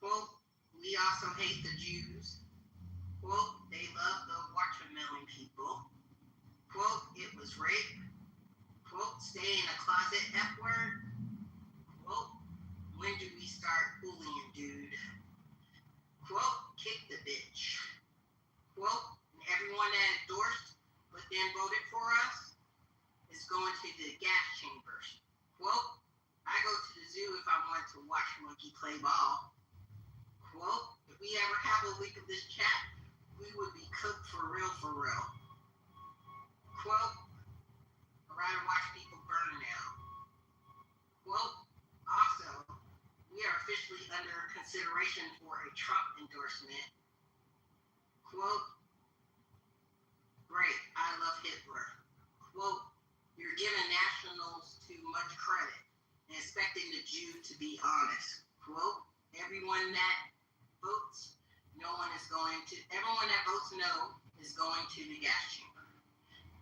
Quote, we also hate the Jews. Quote, they love the watermelon people. Quote, it was rape. Quote, stay in a closet, F-word. Quote, when do we start bullying, dude? Quote, kick the bitch. Quote, everyone that endorsed but then voted for us is going to the gas chambers. Quote, I go to the zoo if I want to watch monkey play ball. Quote, if we ever have a leak of this chat, we would be cooked for real, for real. Quote, I'd rather watch people burn now. Quote, also, we are officially under consideration for a Trump endorsement. Quote, great, I love Hitler. Quote, you're giving nationals too much credit and expecting the Jew to be honest. Quote, everyone that votes no is going to the gas chamber.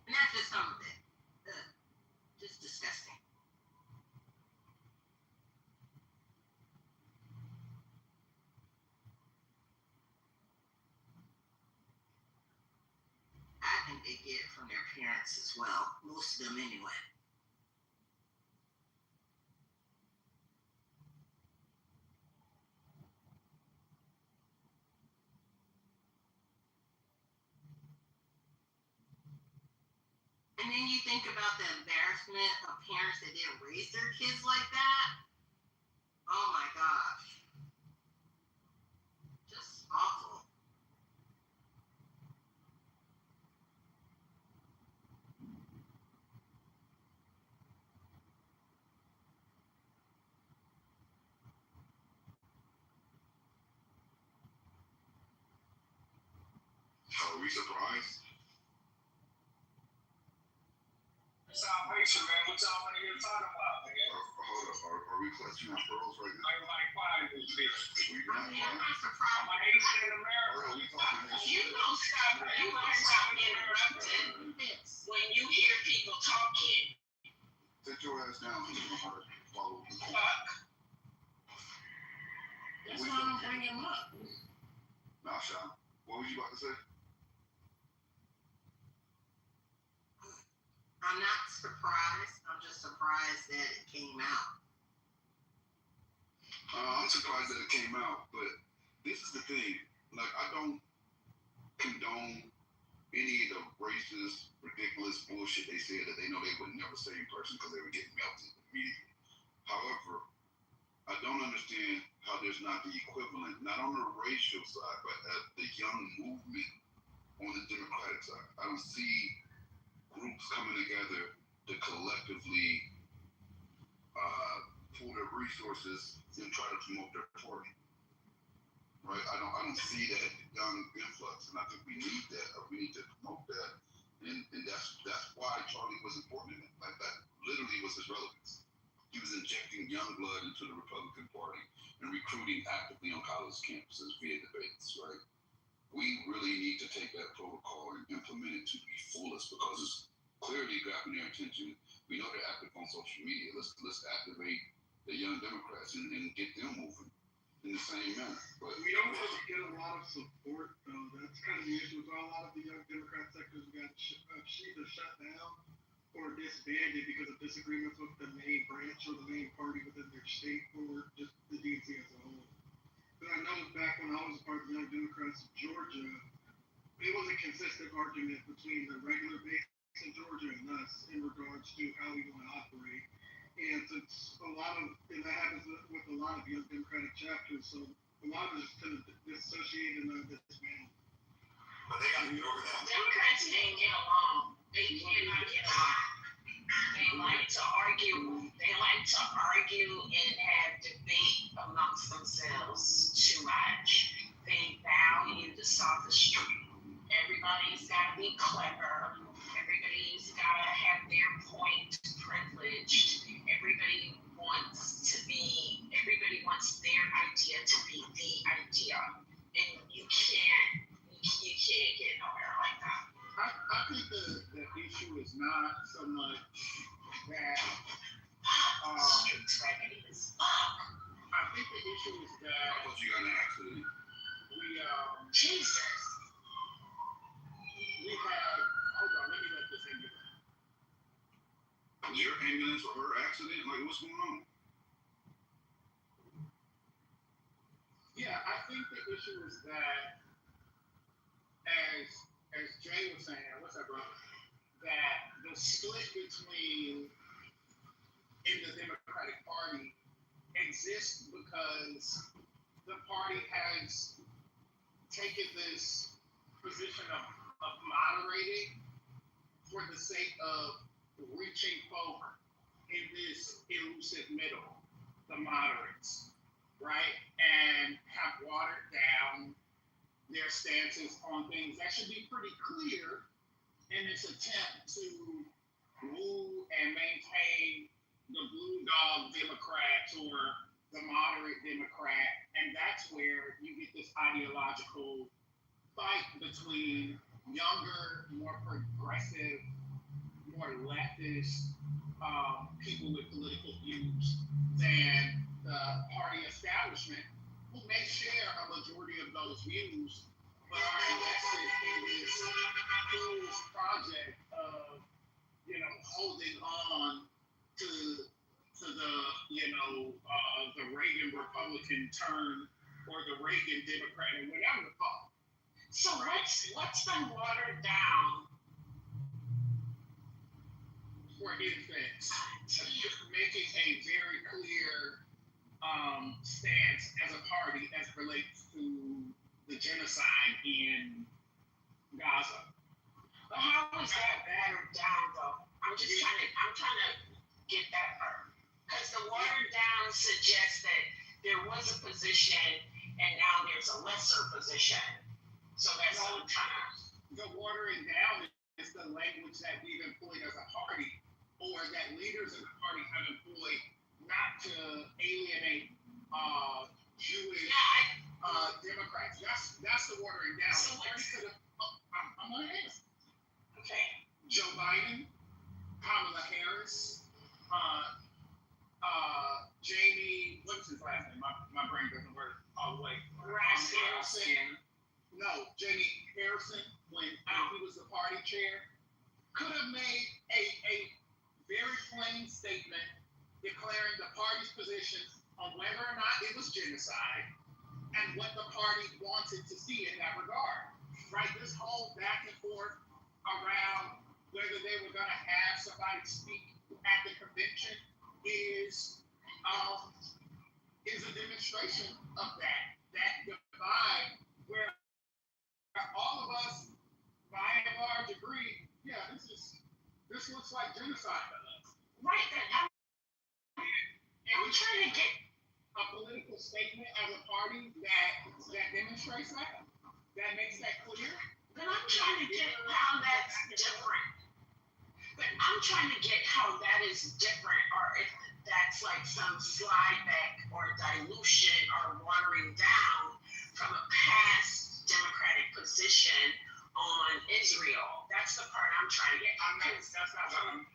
And that's just some of it. Just disgusting. they get it from their parents as well. Most of them anyway. And then you think about the embarrassment of parents that didn't raise their kids like that. Oh my gosh. Just awful. Are we surprised? Salvation, man. What y'all want to get talking about, man? Hold up. Are we clutching our pearls right now? Everybody quiet in this bitch. We I not mean, I'm quiet. not surprised. I'm a Haitian in America. Are we talking this You shit? don't stop. You don't stop interrupting when you hear people talking. Sit your ass down so you know how to follow the call. Fuck. That's why I'm bringing him up. Nah, Sean. What was you about to say? I'm not surprised. I'm just surprised that it came out. I'm surprised that it came out, but this is the thing. Like, I don't condone any of the racist, ridiculous bullshit they said that they know they would never say in person because they would get melted immediately. However, I don't understand how there's not the equivalent, not on the racial side, but at the young movement on the Democratic side. I don't see groups coming together to collectively pool their resources and try to promote their party. Right? I don't see that young influx, and I think we need that. We need to promote that, and that's why Charlie was important in it. Like, that literally was his relevance. He was injecting young blood into the Republican Party and recruiting actively on college campuses via debates. Right? We really need to take that protocol and implement it to the fullest because it's clearly grabbing their attention. We know they're active on social media. Let's activate the young Democrats and get them moving in the same manner. But we don't really get a lot of support, though. That's kind of the issue with a lot of the young Democrat sectors. We got either shut down or disbanded because of disagreements with the main branch or the main party within their state or just the DNC as a whole. But I know back when I was part of the Young Democrats of Georgia, it was a consistent argument between the regular base in Georgia and us in regards to how we want to operate. And since and that happens with a lot of young Democratic chapters, so a lot of it is kind of dissociated and dismantled. But they got to get over that. Democrats can't get along. They cannot get along. They like to argue. They like to argue and have debate amongst themselves too much. They value the sophistry. Everybody's got to be clever. Everybody's got to have their point privileged. Everybody wants their idea to be the idea. And you can't get nowhere like that. I think the issue is not so much that streets raggedy as fuck. I think the issue is that I thought you got in an accident. Jesus. We have hold on, let me let this ambulance. Was your ambulance or her accident? Like, what's going on? Yeah, I think the issue is that as Jay was saying, what's up, bro? That the split between in the Democratic Party exists because the party has taken this position of moderating for the sake of reaching forward in this elusive middle, the moderates, right? And have watered down their stances on things that should be pretty clear in this attempt to rule and maintain the blue dog Democrats or the moderate Democrat. And that's where you get this ideological fight between younger, more progressive, more leftist people with political views than the party establishment, who may share a majority of those views, but are invested in this fool's project of, holding on to the, the Reagan Republican turn or the Reagan Democrat, and whatever the fuck. So what's been watered down For instance, making a very clear stance as a party as it relates to the genocide in Gaza. But how is that watered down though? I'm trying to get that part. Because the watered down suggests that there was a position and now there's a lesser position. So that's what I'm trying to. The watering down is the language that we've employed as a party, or that leaders in the party have employed, not to alienate Jewish Democrats. That's the watering down. So I'm gonna ask. Okay. Joe Biden, Kamala Harris, Jamie, what's his last name? My brain doesn't work all the way. Raskin. No, Jamie Harrison, when he was the party chair, could have made a very plain statement declaring the party's positions on whether or not it was genocide and what the party wanted to see in that regard. Right? This whole back and forth around whether they were going to have somebody speak at the convention is a demonstration of that divide where all of us, by and large, agree, yeah, this looks like genocide to us. Right, I'm trying to get a political statement as a party that demonstrates that makes that clear. But I'm trying to get how that's different. But I'm trying to get how that is different, or if that's like some slide back or dilution or watering down from a past Democratic position on Israel. That's the part I'm trying to get. That's not what I'm